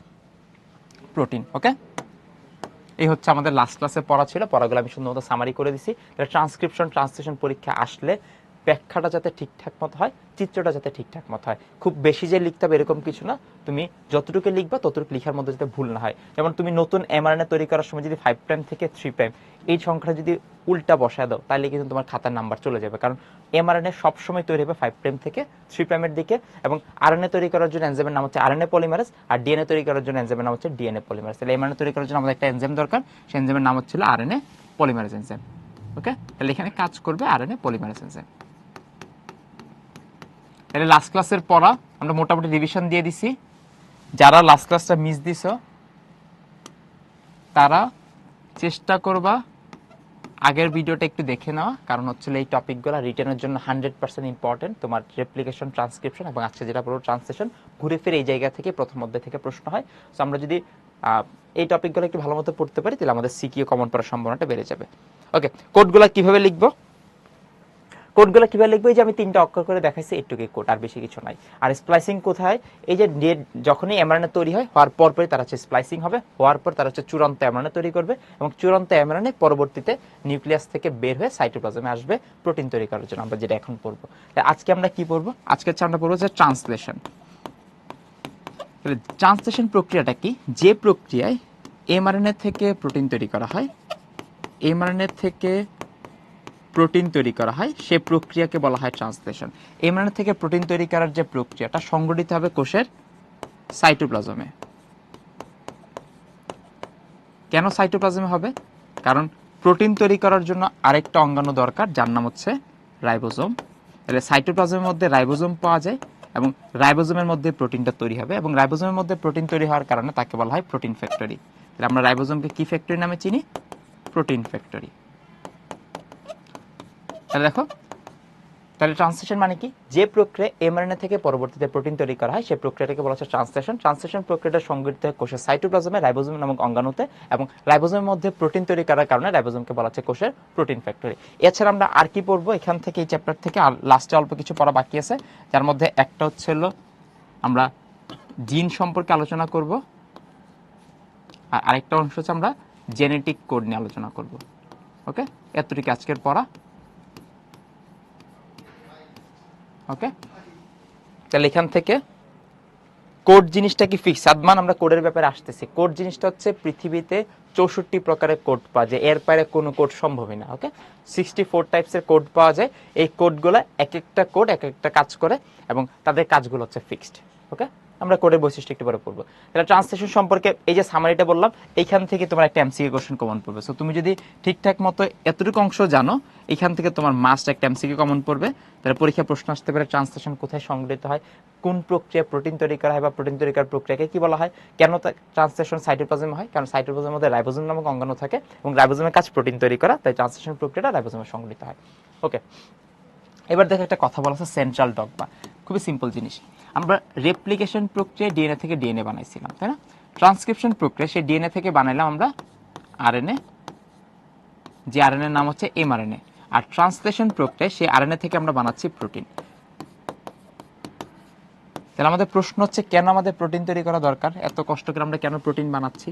প্রোটিন, ওকে। এই হচ্ছে আমাদের লাস্ট ক্লাসে পড়া ছিল, পড়াগুলো আমি সুন্দর মতো সামারি করে দিছি। ট্রান্সক্রিপশন ট্রান্সলেশন পরীক্ষা আসলে ব্যাখ্যাটা যাতে ঠিকঠাক মতো হয়, চিত্রটা যাতে ঠিকঠাক মতো হয়। খুব বেশি যে লিখতে হবে এরকম কিছু না, তুমি যতটুকু লিখবা ততটুকু লেখার মধ্যে যাতে ভুল না হয়। যেমন তুমি নতুন mRNA তৈরি করার সময় যদি 5' থেকে 3' এই সংখ্যাটা যদি উল্টা বসায় দাও, তাহলে কিন্তু তোমার খাতার নাম্বার চলে যাবে। কারণ mRNA সবসময় তৈরি হবে 5' থেকে 3' এর দিকে, এবং RNA তৈরি করার জন্য এনজাইমের নাম হচ্ছে RNA পলিমারেজ, আর DNA তৈরি করার জন্য এনজাইমের নাম হচ্ছে DNA পলিমারেজ। তাহলে mRNA তৈরি করার জন্য আমাদের একটা এনজাইম দরকার, সেই এনজাইমের নাম হচ্ছিল RNA পলিমারেজ এনজাইম। ওকে, তাহলে এখানে কাজ করবে RNA পলিমারেজ এনজাইম। তাহলে লাস্ট ক্লাসের পড়া আমরা মোটামুটি রিভিশন দিয়ে দিছি। যারা লাস্ট ক্লাসটা মিস দিছো তারা চেষ্টা করবা আগের ভিডিওটা একটু দেখে নেওয়া, কারণ হচ্ছে এই টপিকগুলো রিটেনের জন্য 100% ইম্পর্টেন্ট। তোমার রেপ্লিকেশন, ট্রান্সক্রিপশন এবং আজকে যেটা পড়ো ট্রান্সলেশন, ঘুরে ফিরে এই জায়গা থেকে প্রথম অধ্যায় থেকে প্রশ্ন হয়। সো আমরা যদি এই টপিকগুলো একটু ভালো মতো পড়তে পারি, তাহলে আমাদের সিকিউ কমন পড়ার সম্ভাবনাটা বেড়ে যাবে। ওকে, কোডগুলো কিভাবে লিখবো? কোডগুলো কিভাবে লিখবো? এই যে আমি 3টা অক্ষর করে দেখাইছি, এটুকুই কোড, আর বেশি কিছু নাই। আর স্প্লাইসিং কোথায়? এই যে যখনই mRNA তৈরি হয়, হওয়ার পরপরই তার হচ্ছে স্প্লাইসিং হবে, হওয়ার পর তার হচ্ছে চূড়ান্ত mRNA তৈরি করবে, এবং চূড়ান্ত mRNA পরবর্তীতে নিউক্লিয়াস থেকে বের হয়ে সাইটোপ্লাজমে আসবে প্রোটিন তৈরি করার জন্য, আমরা যেটা এখন পড়বো। আজকে আমরা কি পড়বো? আজকে আমরা পড়বো যে ট্রান্সলেশন। ট্রান্সলেশন প্রক্রিয়াটা কি? যে প্রক্রিয়ায় mRNA থেকে প্রোটিন তৈরি করা হয়, mRNA থেকে প্রোটিন তৈরি করা হয়, সে প্রক্রিয়াকে বলা হয় ট্রান্সলেশন। mRNA থেকে প্রোটিন তৈরি করার যে প্রক্রিয়াটা সংঘটিত হবে কোষের সাইটোপ্লাজমে। কেন সাইটোপ্লাজমে হবে? কারণ প্রোটিন তৈরি করার জন্য আরেকটা অঙ্গাণু দরকার, যার নাম হচ্ছে রাইবোজোম। তাহলে সাইটোপ্লাজমের মধ্যে রাইবোজোম পাওয়া যায়, এবং রাইবোজোমের মধ্যে প্রোটিনটা তৈরি হবে, এবং রাইবোজোমের মধ্যে প্রোটিন তৈরি হওয়ার কারণে তাকে বলা হয় প্রোটিন ফ্যাক্টরি। তাহলে আমরা রাইবোজোমকে কি ফ্যাক্টরি নামে চিনি? Protein factory. তাহলে দেখো, তাহলে ট্রান্সলেশন মানে কি? যে প্রক্রিয়া mRNA থেকে পরবর্তীতে প্রোটিন তৈরি করা হয়, সেই প্রক্রিয়াটাকে বলা হচ্ছে ট্রান্সলেশন। ট্রান্সলেশন প্রক্রিয়াটা সংঘটিত হয় কোষের সাইটোপ্লাজমে, রাইবোজোম নামক অঙ্গাণুতে, এবং রাইবোজোমের মধ্যে প্রোটিন তৈরি করার কারণে রাইবোজোমকে বলা হচ্ছে কোষের প্রোটিন ফ্যাক্টরি। এছাড়া আমরা আর কি পড়বো এখান থেকে, এই চ্যাপ্টার থেকে? আর লাস্টে অল্প কিছু পড়া বাকি আছে, যার মধ্যে একটা হচ্ছে হলো আমরা জিন সম্পর্কে আলোচনা করব, আর আরেকটা অংশ হচ্ছে আমরা জেনেটিক কোড নিয়ে আলোচনা করব। ওকে, এতটুকু আজকের পড়া। ওকে, তাহলে এখান থেকে কোড জিনিসটা কি ফিক্স? সাদমান, আমরা কোডের ব্যাপারে আসতেছি। কোড জিনিসটা হচ্ছে পৃথিবীতে 64 প্রকারের কোড পাওয়া যায়, এর বাইরে কোনো কোড সম্ভবই না। ওকে, 64 টাইপসের কোড পাওয়া যায়। এই কোডগুলো এক একটা কোড এক একটা কাজ করে, এবং তাদের কাজগুলো হচ্ছে ফিক্সড। ওকে, আমরা কোডের বৈশিষ্ট্য একটু পরে পড়বো। তাহলে ট্রান্সলেশন সম্পর্কে এই যে সামারিটা বললাম, এইখান থেকে তোমার একটা এমসিকিউ কোশ্চেন কমন পড়বে। সো তুমি যদি ঠিকঠাক মতো এতটুকু অংশ জানো, এখান থেকে তোমার মাস্ট একটা এমসিকিউ কমন পড়বে। তাহলে পরীক্ষা প্রশ্ন আসতে পারে ট্রান্সলেশন কোথায় সংঘটিত হয়, কোন প্রক্রিয়া প্রোটিন তৈরি করা হয়, বা প্রোটিন তৈরি করার প্রক্রিয়াকে কি বলা হয়, কেন ট্রান্সলেশন সাইটোপ্লাজমে হয়? কারণ সাইটোপ্লাজমের মধ্যে রাইবোজোম নামক অঙ্গাণু থাকে, এবং রাইবোজোমের কাজ প্রোটিন তৈরি করা, তাই ট্রান্সলেশন প্রক্রিয়াটা রাইবোজোমে সংঘটিত হয়। ওকে, এবার দেখো একটা কথা বলা আছে সেন্ট্রাল ডগমা। খুবই সিম্পল জিনিস। আমরা রেপ্লিকেশন প্রক্রিয়ায় ডিএনএ থেকে ডিএনএ বানাইছিলাম, তাই না? ট্রান্সক্রিপশন প্রক্রিয়া সেই ডিএনএ থেকে বানাইলাম আমরা আরএনএ, যে আরএনএ নাম হচ্ছে এমআরএনএ। আর ট্রান্সলেশন প্রক্রিয়ায় সেই আরএনএ থেকে আমরা বানাচ্ছি প্রোটিন। তাহলে আমাদের প্রশ্ন হচ্ছে, কেন আমাদের প্রোটিন তৈরি করা দরকার? এত কষ্ট করে আমরা কেন প্রোটিন বানাচ্ছি?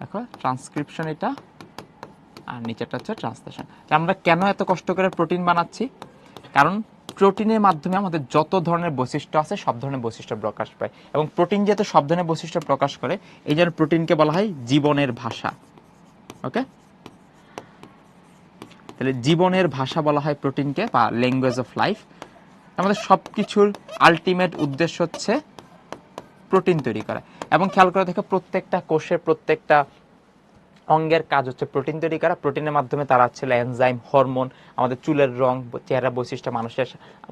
দেখো, ট্রান্সক্রিপশন এটা, আর নিচেটা হচ্ছে ট্রান্সলেশন। আমরা কেন এত কষ্ট করে প্রোটিন বানাচ্ছি? কারণ প্রোটিনের মাধ্যমে আমাদের যত ধরনের বৈশিষ্ট্য আছে সব ধরনের বৈশিষ্ট্য প্রকাশ পায়, এবং প্রোটিন যেহেতু সব ধরনের বৈশিষ্ট্য প্রকাশ করে, এই জন্য প্রোটিনকে বলা হয় জীবনের ভাষা। ওকে, তাহলে জীবনের ভাষা বলা হয় প্রোটিনকে, বা ল্যাঙ্গুয়েজ অফ লাইফ। আমাদের সব কিছুর আলটিমেট উদ্দেশ্য হচ্ছে প্রোটিন তৈরি করা। এবং খেয়াল করে দেখো, প্রত্যেকটা কোষের প্রত্যেকটা অঙ্গের কাজ হচ্ছে প্রোটিন তৈরি করা। প্রোটিনের মাধ্যমে তারা হচ্ছে এনজাইম, হরমোন, আমাদের চুলের রং, চেহারা বৈশিষ্ট্য, মানুষের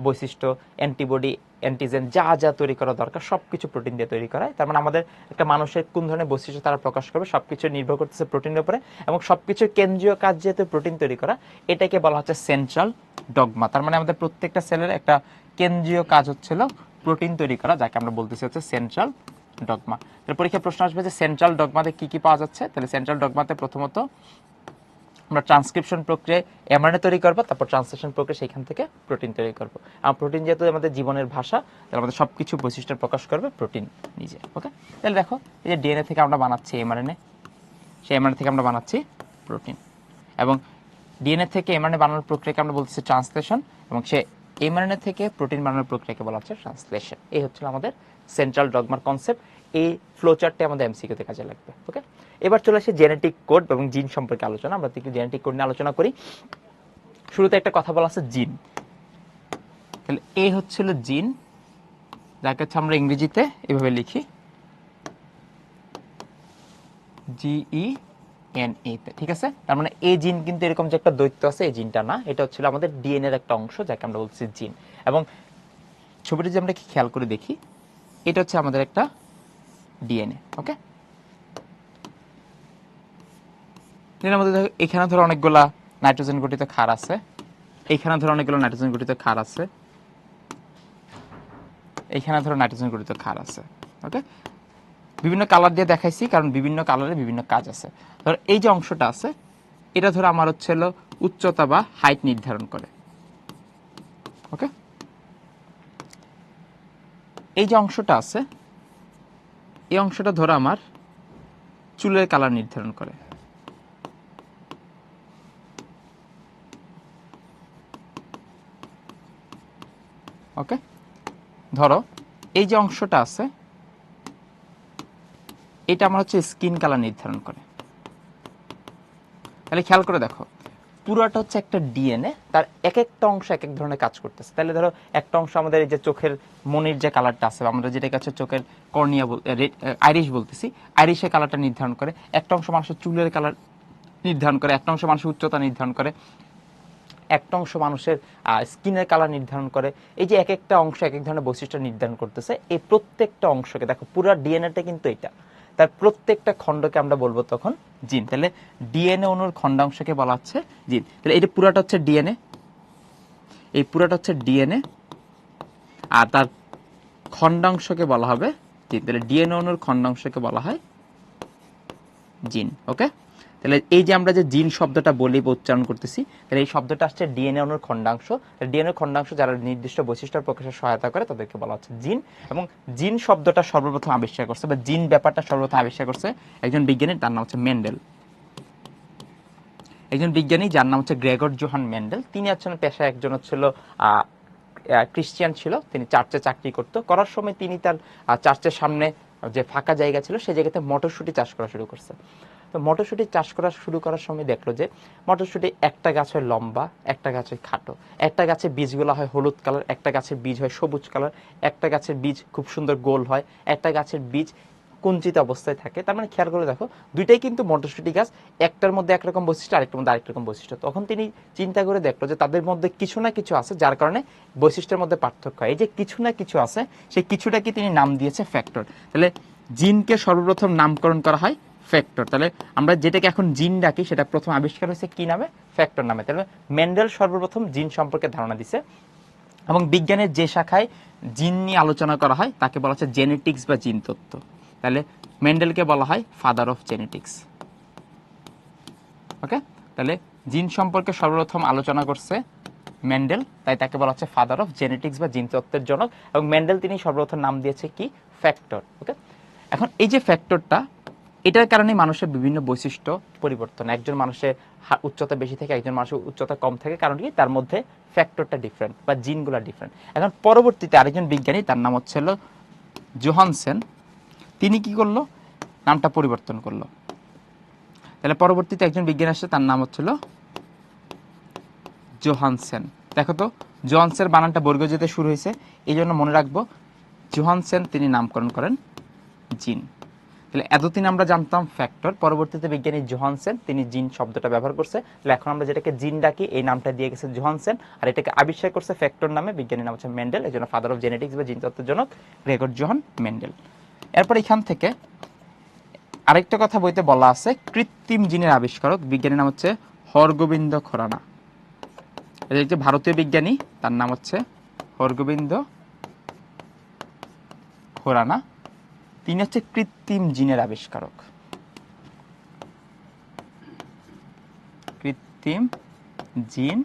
বৈশিষ্ট্য, অ্যান্টিবডি, অ্যান্টিজেন, যা যা তৈরি করা দরকার সবকিছু প্রোটিন দিয়ে তৈরি করা হয়। তার মানে আমাদের একটা মানুষের কোন ধরনের বৈশিষ্ট্য তারা প্রকাশ করবে সবকিছু নির্ভর করতেছে প্রোটিনের উপরে, এবং সবকিছুর কেন্দ্রীয় কাজ যেহেতু প্রোটিন তৈরি করা, এটাকে বলা হচ্ছে সেন্ট্রাল ডগমা। তার মানে আমাদের প্রত্যেকটা সেলের একটা কেন্দ্রীয় কাজ হচ্ছিল প্রোটিন তৈরি করা, যাকে আমরা বলতেছি হচ্ছে সেন্ট্রাল ডগমা। তাহলে পরীক্ষা প্রশ্ন আসবে যে সেন্ট্রাল ডগমাতে কি কি পাওয়া যাচ্ছে? তাহলে সেন্ট্রাল ডগমাতে প্রথমত আমরা ট্রান্সক্রিপশন প্রক্রিয়ায় এমআরএনএ তৈরি করবো, তারপর ট্রান্সলেশন প্রক্রিয়া সেখান থেকে প্রোটিন তৈরি করবো। আর প্রোটিন যেহেতু আমাদের জীবনের ভাষা, তাহলে আমাদের সবকিছু বৈশিষ্ট্য প্রকাশ করবে প্রোটিন নিজে। ওকে, তাহলে দেখো, এই যে ডিএনএ থেকে আমরা বানাচ্ছি এমআরএনএ, সেই এমআরএনএ থেকে আমরা বানাচ্ছি প্রোটিন, এবং ডিএনএ থেকে এমআরএনএ বানানোর প্রক্রিয়াকে আমরা বলতেছি ট্রান্সলেশন, এবং সে এমআরএনএ থেকে প্রোটিন বানানোর প্রক্রিয়াকে বলা হচ্ছে ট্রান্সলেশন। এই হচ্ছে আমাদের সেন্ট্রাল ডগমার কনসেপ্ট। এই ফ্লোচার্টে আমাদের এমসিকিউতে কাজে লাগবে। ওকে, এবার চলে আসে জেনেটিক কোড এবং জিন সম্পর্কে আলোচনা। আমরা জেনেটিক কোড নিয়ে আলোচনা করি। শুরুতে একটা কথা বলা আছে জিন। তাহলে এ হচ্ছিল জিন, যাকে হচ্ছে আমরা ইংরেজিতে এভাবে লিখি GENA, ঠিক আছে। তার মানে এই জিন কিন্তু এরকম যে একটা দৈত্য আছে, এই জিনটা না, এটা হচ্ছিল আমাদের ডিএনএ এর একটা অংশ, যাকে আমরা বলছি জিন। এবং ছবিটি যদি আমরা খেয়াল করে দেখি, এটা হচ্ছে আমাদের একটা ডিএনএ। ওকে, এর মধ্যে এখানে ধরো অনেকগুলা নাইট্রোজেন গঠিত ক্ষার আছে, এইখানে ধরো অনেকগুলো নাইট্রোজেন গঠিত ক্ষার আছে, এইখানে ধরো নাইট্রোজেন গঠিত ক্ষার আছে। ওকে, বিভিন্ন কালার দিয়ে দেখাইছি কারণ বিভিন্ন কালারে বিভিন্ন কাজ আছে। ধরো এই যে অংশটা আছে, এটা ধরো আমার হচ্ছে উচ্চতা বা হাইট নির্ধারণ করে। ওকে, এই যে অংশটা আছে, এই অংশটা ধরো আমার চুলের কালার নির্ধারণ করে। ওকে, ধরো এই যে অংশটা আছে, এটা আমার হচ্ছে স্কিন কালার নির্ধারণ করে। তাহলে খেয়াল করে দেখো, পুরোটা হচ্ছে একটা ডিএনএ, তার এক একটা অংশ এক এক ধরনের কাজ করতেছে। তাহলে ধরো একটা অংশ আমাদের এই যে চোখের মনির যে কালারটা আছে, আমরা যেটাকে হচ্ছে চোখের কর্নিয়া আইরিশ বলতেছি, আইরিশের কালারটা নির্ধারণ করে। একটা অংশ মানুষের চুলের কালার নির্ধারণ করে, একটা অংশ মানুষের উচ্চতা নির্ধারণ করে, একটা অংশ মানুষের স্কিনের কালার নির্ধারণ করে। এই যে এক একটা অংশ এক এক ধরনের বৈশিষ্ট্য নির্ধারণ করতেছে। এই প্রত্যেকটা অংশকে দেখো, পুরো ডিএনএটা কিন্তু এটা, তার প্রত্যেকটা খণ্ডকে আমরা বলবো তখন জিন। তাহলে ডিএনএ অণুর খণ্ডাংশকে বলা হচ্ছে জিন। তাহলে এটা পুরাটা হচ্ছে ডিএনএ, এই পুরাটা হচ্ছে ডিএনএ, আর তার খণ্ডাংশকে বলা হবে জিন। তাহলে ডিএনএ অণুর খণ্ডাংশকে বলা হয় জিন। ওকে, তাহলে এই যে আমরা যে জিন শব্দটা বলি বা উচ্চারণ করতেছি, তাহলে এই শব্দটা আসছে ডিএনএ অণুর খণ্ডাংশ। ডিএনএ খণ্ডাংশ যারা নির্দিষ্ট বৈশিষ্ট্য প্রকাশে সহায়তা করে তাদেরকে বলা হচ্ছে জিন। এবং জিন শব্দটা সর্বপ্রথম আবিষ্কার করছে, বা জিন ব্যাপারটা সর্বপ্রথম আবিষ্কার করছে একজন বিজ্ঞানী, তার নাম হচ্ছে মেন্ডেল। একজন বিজ্ঞানী যার নাম হচ্ছে গ্রেগর জোহান মেন্ডেল। তিনি হচ্ছেন পেশায় একজন হচ্ছিল খ্রিস্টিয়ান ছিল। তিনি চার্চে চাকরি করতো, করার সময় তিনি তার চার্চের সামনে যে ফাঁকা জায়গা ছিল সেই জায়গাতে মটরশুঁটি চাষ করা শুরু করছে। তো মটরশুঁটি চাষ করা শুরু করার সময় দেখলো যে মটরশুঁটি একটা গাছ হয় লম্বা, একটা গাছ হয় খাটো, একটা গাছের বীজগুলো হয় হলুদ কালার, একটা গাছের বীজ হয় সবুজ কালার, একটা গাছের বীজ খুব সুন্দর গোল হয়, একটা গাছের বীজ কুঞ্চিত অবস্থায় থাকে। তার মানে খেয়াল করে দেখো, দুইটাই কিন্তু মটরশুঁটি গাছ, একটার মধ্যে একরকম বৈশিষ্ট্য, আরেকটার মধ্যে আরেক রকম বৈশিষ্ট্য। তখন তিনি চিন্তা করে দেখলো যে তাদের মধ্যে কিছু না কিছু আছে যার কারণে বৈশিষ্ট্যের মধ্যে পার্থক্য হয়। এই যে কিছু না কিছু আছে, সেই কিছুটাকে তিনি নাম দিয়েছে ফ্যাক্টর। তাহলে জিনকে সর্বপ্রথম নামকরণ করা হয় ফ্যাক্টর। তাহলে আমরা যেটাকে এখন জিন ডাকি, সেটা প্রথম আবিষ্কার হয়েছে কি নামে? ফ্যাক্টর নামে। তাহলে মেন্ডেল সর্বপ্রথম জিন সম্পর্কে ধারণা দিছে। এবং বিজ্ঞানের যে শাখায় জিন নিয়ে আলোচনা করা হয় তাকে বলা হচ্ছে জেনেটিক্স বা জিন তত্ত্ব। তাহলে মেন্ডেলকে বলা হয় ফাদার অফ জেনেটিক্স। ওকে, তাহলে জিন সম্পর্কে সর্বপ্রথম আলোচনা করছে মেন্ডেল, তাই তাকে বলা হচ্ছে ফাদার অফ জেনেটিক্স বা জিন তত্ত্বের জনক। এবং মেন্ডেল তিনি সর্বপ্রথম নাম দিয়েছে কি? ফ্যাক্টর। ওকে, এখন এই যে ফ্যাক্টরটা, এটার কারণে মানুষের বিভিন্ন বৈশিষ্ট্য পরিবর্তন। একজন মানুষের উচ্চতা বেশি থাকে, একজন মানুষের উচ্চতা কম থাকে, কারণ কি? তার মধ্যে ফ্যাক্টরটা ডিফারেন্ট বা জিনগুলো ডিফারেন্ট। এখন পরবর্তীতে আরেকজন বিজ্ঞানী, তার নাম হচ্ছিল জোহানসেন, তিনি কি করলো? নামটা পরিবর্তন করলো। তাহলে পরবর্তীতে একজন বিজ্ঞানী আসছে, তার নাম হচ্ছিল জোহানসেন। দেখো তো, জোহানসেন বানানটা বর্গীয় যেতে শুরু হয়েছে, এই জন্য মনে রাখবো জোহানসেন তিনি নামকরণ করেন জিন। তাহলে এতদিন আমরা জানতাম ফ্যাক্টর, পরবর্তীতে বিজ্ঞানী জোহানসেন তিনি জিন শব্দটা ব্যবহার করছে। তাহলে এখন আমরা যেটাকে জিন ডাকি, এই নামটা দিয়ে গেছে জোহানসেন, আর এটাকে আবিষ্কার করছে ফ্যাক্টর নামে, বিজ্ঞানীর নাম হচ্ছে মেন্ডেল। এই জন্য ফাদার অফ জেনেটিক্স বা জিন তত্ত্বের জনক গ্রেগর জোহান মেন্ডেল। এরপর এখান থেকে আরেকটা কথা বইতে বলা আছে, কৃত্রিম জিনের আবিষ্কারক বিজ্ঞানীর নাম হচ্ছে হরগোবিন্দ খোরানা। এটা একটি ভারতীয় বিজ্ঞানী, তার নাম হচ্ছে হরগোবিন্দ খোরানা। তিনি হচ্ছে কৃত্রিম জিনের আবিষ্কারক। কৃত্রিম জিন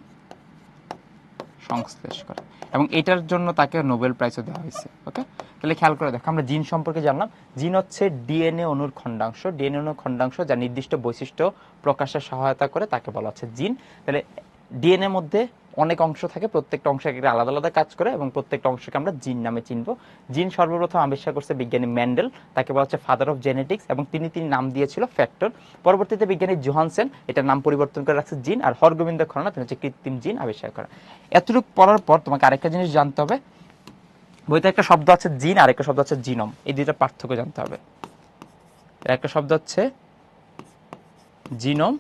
সংশ্লেষ করে, এবং এটার জন্য তাকে নোবেল প্রাইজও দেওয়া হয়েছে। ওকে, তাহলে খেয়াল করে দেখো, আমরা জিন সম্পর্কে জানলাম। জিন হচ্ছে ডিএনএ অণুর খণ্ডাংশ, ডিএনএ অণুর খণ্ডাংশ যা নির্দিষ্ট বৈশিষ্ট্য প্রকাশে সহায়তা করে তাকে বলা হচ্ছে জিন। তাহলে ডিএনএ মধ্যে অনেক অংশ থাকে, প্রত্যেকটা অংশ একটা আলাদা আলাদা কাজ করে, এবং প্রত্যেকটা অংশকে আমরা জিন নামে চিনবো। জিন সর্বপ্রথম আবিষ্কার করছে বিজ্ঞানী মেন্ডেল, তাকে বলা হচ্ছে ফাদার অফ জেনেটিক্স, এবং তিনি নাম দিয়েছিল ফ্যাক্টর। পরবর্তীতে বিজ্ঞানী জোহানসেন এটার নাম পরিবর্তন করে রাখছে জিন, আর হরগোবিন্দ খরনা তিনি হচ্ছে কৃত্রিম জিন আবিষ্কার করেন। এতটুকু পড়ার পর তোমাকে আরেকটা জিনিস জানতে হবে, বইতে একটা শব্দ আছে জিন, আর একটা শব্দ আছে জিনোম, এই দুইটা পার্থক্য জানতে হবে। একটা শব্দ হচ্ছে জিনোম,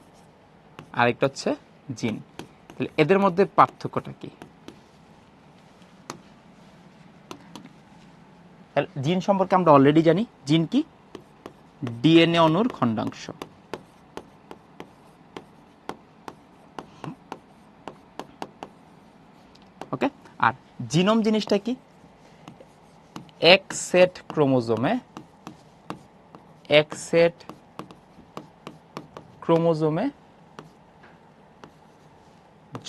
আরেকটা হচ্ছে জিন। তাহলে এদের মধ্যে পার্থক্যটা কি? জিন সম্পর্কে আমরা অলরেডি জানি, জিন কি? ডিএনএ অণুর খণ্ডাংশ। ওকে, আর জিনোম জিনিসটা কি? এক সেট ক্রোমোজোমে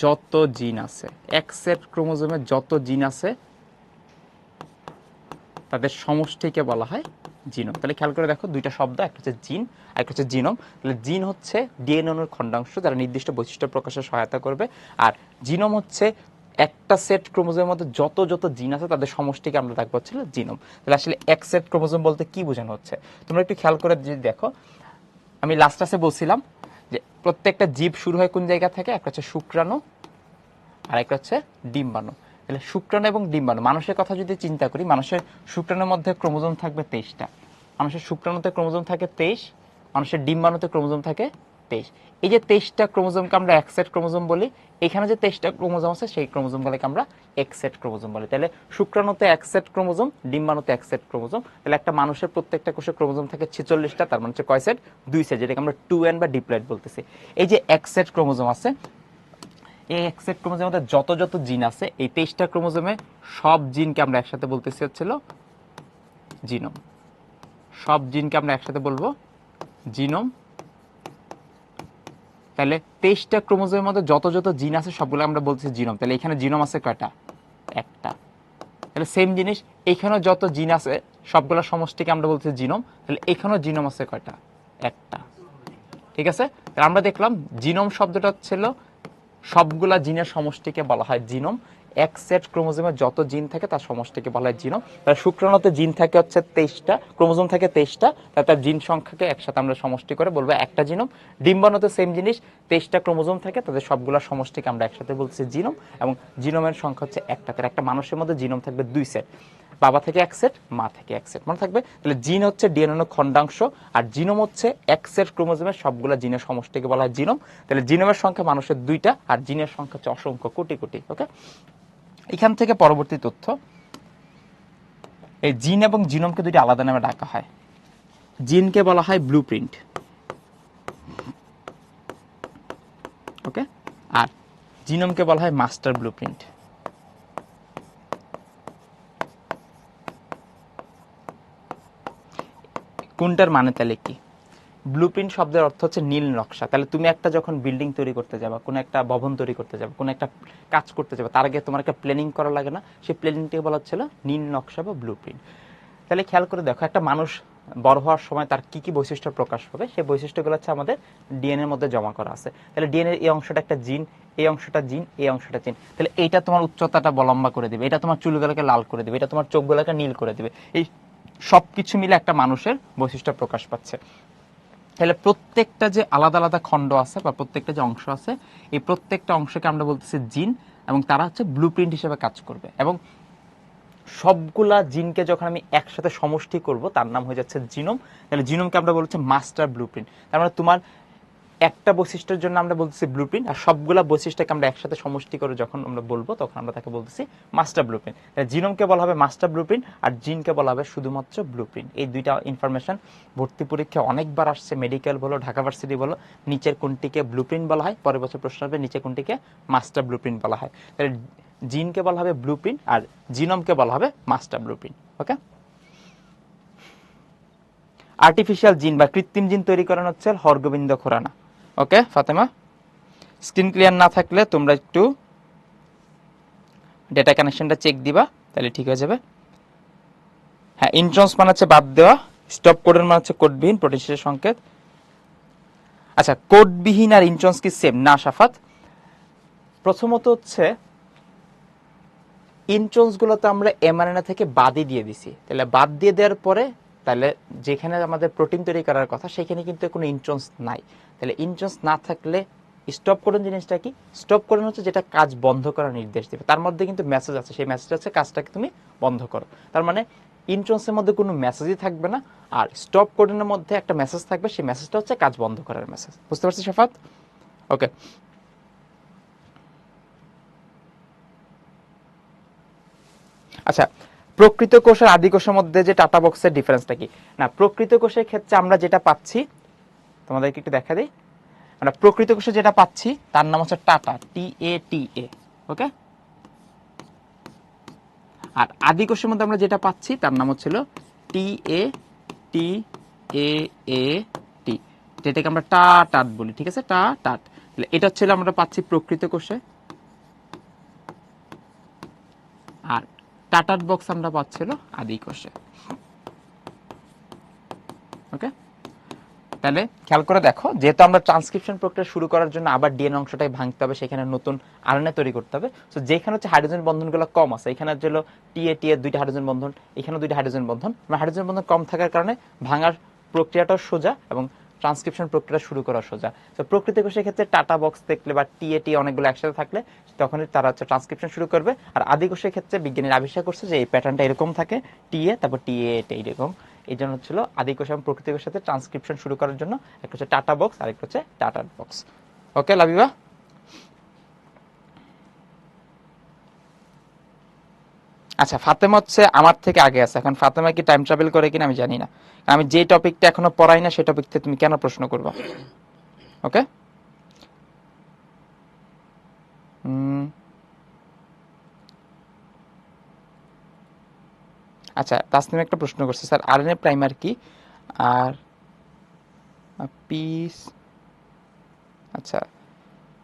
যত জিন আছে, এক সেট ক্রোমোজোমে যত জিন আছে তাদের সমষ্টিকে বলা হয় জিনোম। তাহলে খেয়াল করে দেখো, দুইটা শব্দ, একটা হচ্ছে জিন আর একটা হচ্ছে জিনোম। তাহলে জিন হচ্ছে ডিএনএ অণুর খণ্ডাংশ যারা নির্দিষ্ট বৈশিষ্ট্য প্রকাশে সহায়তা করবে, আর জিনোম হচ্ছে একটা সেট ক্রোমোজোমের মধ্যে যত যত জিন আছে তাদের সমষ্টিকে আমরা ডাকবো হচ্ছে জিনোম। তাহলে আসলে এক সেট ক্রোমোজোম বলতে কি বোঝানো হচ্ছে তোমরা একটু খেয়াল করে যদি দেখো, আমি লাস্ট ক্লাসে বলছিলাম যে প্রত্যেকটা জীব শুরু হয় কোন জায়গা থেকে, একটা হচ্ছে শুক্রাণু আর একটা হচ্ছে ডিম্বাণু। তাহলে শুক্রাণু এবং ডিম্বাণু, মানুষের কথা যদি চিন্তা করি, মানুষের শুক্রাণুর মধ্যে ক্রোমোজোম থাকবে 23টা, মানুষের শুক্রাণুতে ক্রোমোজোম থাকে 23, মানুষের ডিম্বাণুতে ক্রোমোজোম থাকে 23। এই যে 23টা ক্রোমোজোমকে আমরা এক সেট ক্রোমোজোম বলি, এখানে যে 23টা ক্রোমোজোম আছে সেই ক্রোমোজোমগুলোকে আমরা এক সেট ক্রোমোজোম বলি। তাহলে শুক্রাণুতে এক সেট ক্রোমোজোম, ডিম্বাণুতে এক সেট ক্রোমোজোম। তাহলে একটা মানুষের প্রত্যেকটা কোষে ক্রোমোজোম থাকে 46টা, তার মানে হচ্ছে কয় সেট? 2 সেট, যেটাকে আমরা 2n বা ডিপ্লয়েড বলতেছি। এই যে এক সেট ক্রোমোজোম আছে, এই এক সেট ক্রোমোজোমের মধ্যে যত যত জিন আছে, এই 23টা ক্রোমোজোমে সব জিনকে আমরা একসাথে বলতেছি হচ্ছিল জিনোম। সব জিনকে আমরা একসাথে বলবো জিনোম। তাহলে 23টা ক্রোমোজোমের মধ্যে যত যত জিন আছে সবগুলো আমরা বলতেছি জিনোম। তাহলে এখানে জিনোম আছে কয়টা? একটা। তাহলে সেম জিনিস, এখানেও যত জিন আছে সবগুলো সমষ্টিকে আমরা বলতেছি জিনোম। তাহলে এখানেও জিনোম আছে কয়টা? একটা। ঠিক আছে, তাহলে আমরা দেখলাম জিনোম শব্দটা ছিল সবগুলা জিনের সমষ্টিকে বলা হয় জিনোম। এক সেট ক্রোমোজোমে যত জিন থাকে তার সমষ্টিকে বলা হয় জিনোম। তার শুক্রাণুতে জিন থাকে হচ্ছে 23টা, ক্রোমোজোম থাকে 23টা, তার জিন সংখ্যাকে একসাথে আমরা সমষ্টি করে বলবো একটা জিনোম। ডিম্বাণুতে সেম জিনিস, 23টা ক্রোমোজোম থাকে, তাদের সবগুলা সমষ্টিকে আমরা একসাথে বলছি জিনোম, এবং জিনোমের সংখ্যা হচ্ছে একটা। তার একটা মানুষের মধ্যে জিনোম থাকবে 2 সেট, বাবা থেকে এক সেট, মা থেকে এক সেট, মনে থাকবে। তাহলে জিন হচ্ছে ডিএনএ খণ্ডাংশ, আর জিনোম হচ্ছে এক সেট ক্রোমোজোমের সবগুলা জিনের সমষ্টিকে বলা হয় জিনোম। তাহলে জিনোমের সংখ্যা মানুষের 2টা, আর জিনের সংখ্যা হচ্ছে অসংখ্য, কোটি কোটি। ওকে, এখান থেকে পরবর্তী তথ্য, এই জিন এবং জিনোমকে দুইটা আলাদা নামে ডাকা হয়। জিনকে বলা হয় ব্লুপ্রিন্ট, ওকে, আর জিনোমকে বলা হয় মাস্টার ব্লুপ্রিন্ট। কোনটার মানে তাহলে কি? ব্লুপ্রিন্ট শব্দের অর্থ হচ্ছে নীল নকশা। তাহলে তুমি একটা যখন বিল্ডিং তৈরি করতে যাবা, কোনো একটা ভবন তৈরি করতে যাবা, কোনো একটা কাজ করতে যাবা, তার আগে তোমার একটা প্ল্যানিং করা লাগে না? সেই প্ল্যানিংটাকে বলা হচ্ছিল নীল নকশা বা ব্লুপ্রিন্ট। তাহলে খেয়াল করে দেখো, একটা মানুষ বড় হওয়ার সময় তার কি কি বৈশিষ্ট্য প্রকাশ পাবে, সেই বৈশিষ্ট্যগুলো হচ্ছে আমাদের ডিএনএর মধ্যে জমা করা আছে। তাহলে ডিএনএর এই অংশটা একটা জিন, এই অংশটা জিন, এই অংশটা জিন। তাহলে এইটা তোমার উচ্চতাটা লম্বা করে দেবে, এটা তোমার চুলগুলোকে লাল করে দেবে, এটা তোমার চোখগুলোকে নীল করে দেবে। এই সব কিছু মিলে একটা মানুষের বৈশিষ্ট্য প্রকাশ পাচ্ছে। তাহলে প্রত্যেকটা যে আলাদা আলাদা খণ্ড আছে বা প্রত্যেকটা যে অংশ আছে, এই প্রত্যেকটা অংশকে আমরা বলতেছি জিন, এবং তারা হচ্ছে ব্লুপ্রিন্ট হিসেবে কাজ করবে। এবং সবগুলা জিনকে যখন আমি একসাথে সমষ্টি করব তার নাম হয়ে যাচ্ছে জিনোম। তাহলে জিনোমকে আমরা বলছি মাস্টার ব্লুপ্রিন্ট। তার মানে তোমার একটা বৈশিষ্ট্যের জন্য আমরা বলতেছি ব্লুপ্রিন্ট, আর সবগুলা বৈশিষ্ট্যকে আমরা একসাথে সমষ্টি করে যখন আমরা বলবো তখন আমরা তাকে বলতেছি মাস্টার ব্লুপ্রিন্ট। জিনোমকে বলা হবে মাস্টার ব্লুপ্রিন্ট, আর জিনকে বলা হবে শুধুমাত্র ব্লুপ্রিন্ট। এই দুইটা ইনফরমেশন ভর্তি পরীক্ষা অনেকবার আসছে, মেডিকেল বলো, ঢাকা ভার্সিটি বলো। নিচের কোনটিকে ব্লুপ্রিন্ট বলা হয়, পরের বছর প্রশ্ন হবে নিচে কোনটিকে মাস্টার ব্লুপ্রিন্ট বলা হয়। তাহলে জিনকে বলা হবে ব্লুপ্রিন্ট, আর জিনোমকে বলা হবে মাস্টার ব্লুপ্রিন্ট। ওকে, আর্টিফিশিয়াল জিন বা কৃত্রিম জিন তৈরি করানো হচ্ছে হরগোবিন্দ খোরানা। ওকে ফাতেমা, স্ক্রিন ক্লিয়ার না থাকলে তোমরা একটু ডেটা কানেকশনটা চেক দিবা, তাহলে ঠিক হয়ে যাবে। হ্যাঁ, ইন্ট্রন্স মানে হচ্ছে বাদ দেওয়া, স্টপ কোডের মানে হচ্ছে কোডবিহীন প্রোটিন শেষের সংকেত। আচ্ছা, কোডবিহীন আর ইন্ট্রন্স কি সেম না সাফাত? প্রথমত হচ্ছে ইন্ট্রন্স গুলোতে আমরা এমআরএনএ থেকে বাদই দিয়ে দিছি, তাহলে বাদ দিয়ে দেওয়ার পরে তাহলে যেখানে আমাদের প্রোটিন তৈরি করার কথা সেখানে কিন্তু কোনো ইন্ট্রন্স নাই। তাহলে ইন্ট্রন্স না থাকলে স্টপ কোডন জিনিসটা কি? স্টপ কোডন হচ্ছে যেটা কাজ বন্ধ করার নির্দেশ দেবে, তার মধ্যে কিন্তু মেসেজ আছে, সেই মেসেজ হচ্ছে কাজটাকে তুমি বন্ধ করো। তার মানে ইন্ট্রন্সের মধ্যে কোনো মেসেজই থাকবে না, আর স্টপ কোডনের মধ্যে একটা মেসেজ থাকবে, সেই মেসেজটা হচ্ছে কাজ বন্ধ করার মেসেজ। বুঝতে পারছি সাফাত? ওকে। আচ্ছা, প্রকৃত কোষ আর আদি কোষের মধ্যে যে টাটা বক্সের ডিফারেন্সটা কি? না, প্রকৃত কোষের ক্ষেত্রে আমরা যেটা পাচ্ছি তোমাদেরকে একটু দেখা দিই, আমরা প্রকৃত কোষে যেটা পাচ্ছি তার নাম হচ্ছে টাটা, TATA। ওকে। আর আদি কোষের মধ্যে আমরা যেটা পাচ্ছি তার নাম হচ্ছিল TATAAT, যেটাকে আমরা টাট বলি। ঠিক আছে, টাট। এটা হচ্ছে আমরা পাচ্ছি প্রকৃত কোষে, আর টাটার বক্স আমরা পাচ্ছিল আদি কোষে। ওকে, তাহলে খেয়াল করে দেখো, যেহেতু আমরা ট্রান্সক্রিপশন প্রক্রিয়া শুরু করার জন্য আবার ডিএনএ অংশটাই ভাঙতে হবে, সেখানে নতুন আরএনএ তৈরি করতে হবে। সো যেখানে হচ্ছে হাইড্রোজেন বন্ধনগুলো কম আছে, এখানে হচ্ছে টি এর দুইটা হাইড্রোজেন বন্ধন, এখানে দুইটা হাইড্রোজেন বন্ধন, হাইড্রোজেন বন্ধন কম থাকার কারণে ভাঙার প্রক্রিয়াটাও সোজা এবং ট্রান্সক্রিপশন প্রক্রিয়া শুরু করা সোজা। তো প্রকৃত কোষের ক্ষেত্রে টাটা বক্স দেখলে বা টি অনেকগুলো একসাথে থাকলে তখনই তারা হচ্ছে ট্রান্সক্রিপশন শুরু করবে। আর আদি কোষের ক্ষেত্রে বিজ্ঞানীরা আবিষ্কার করছে যে এই প্যাটার্নটা এরকম থাকে, তারপর এরকম। এই জন্য হচ্ছিল আদি কোষ এবং প্রকৃত কোষের সাথে ট্রান্সক্রিপশন শুরু করার জন্য একটা হচ্ছে টাটা বক্স আর একটা হচ্ছে টাটার বক্স। ওকে লাবিবা? আচ্ছা, ফাতেমা হচ্ছে আমার থেকে আগে আছে। এখন ফাতেমা কি টাইম ট্রাভেল করে কিনা আমি জানি না, আমি যে টপিকটা এখনো পড়াই না সেই টপিক থেকে তুমি কেন প্রশ্ন করবা? ওকে। আচ্ছা, তাসনিম একটা প্রশ্ন করছে, স্যার আরএনএ প্রাইমার কি আর পিস আচ্ছা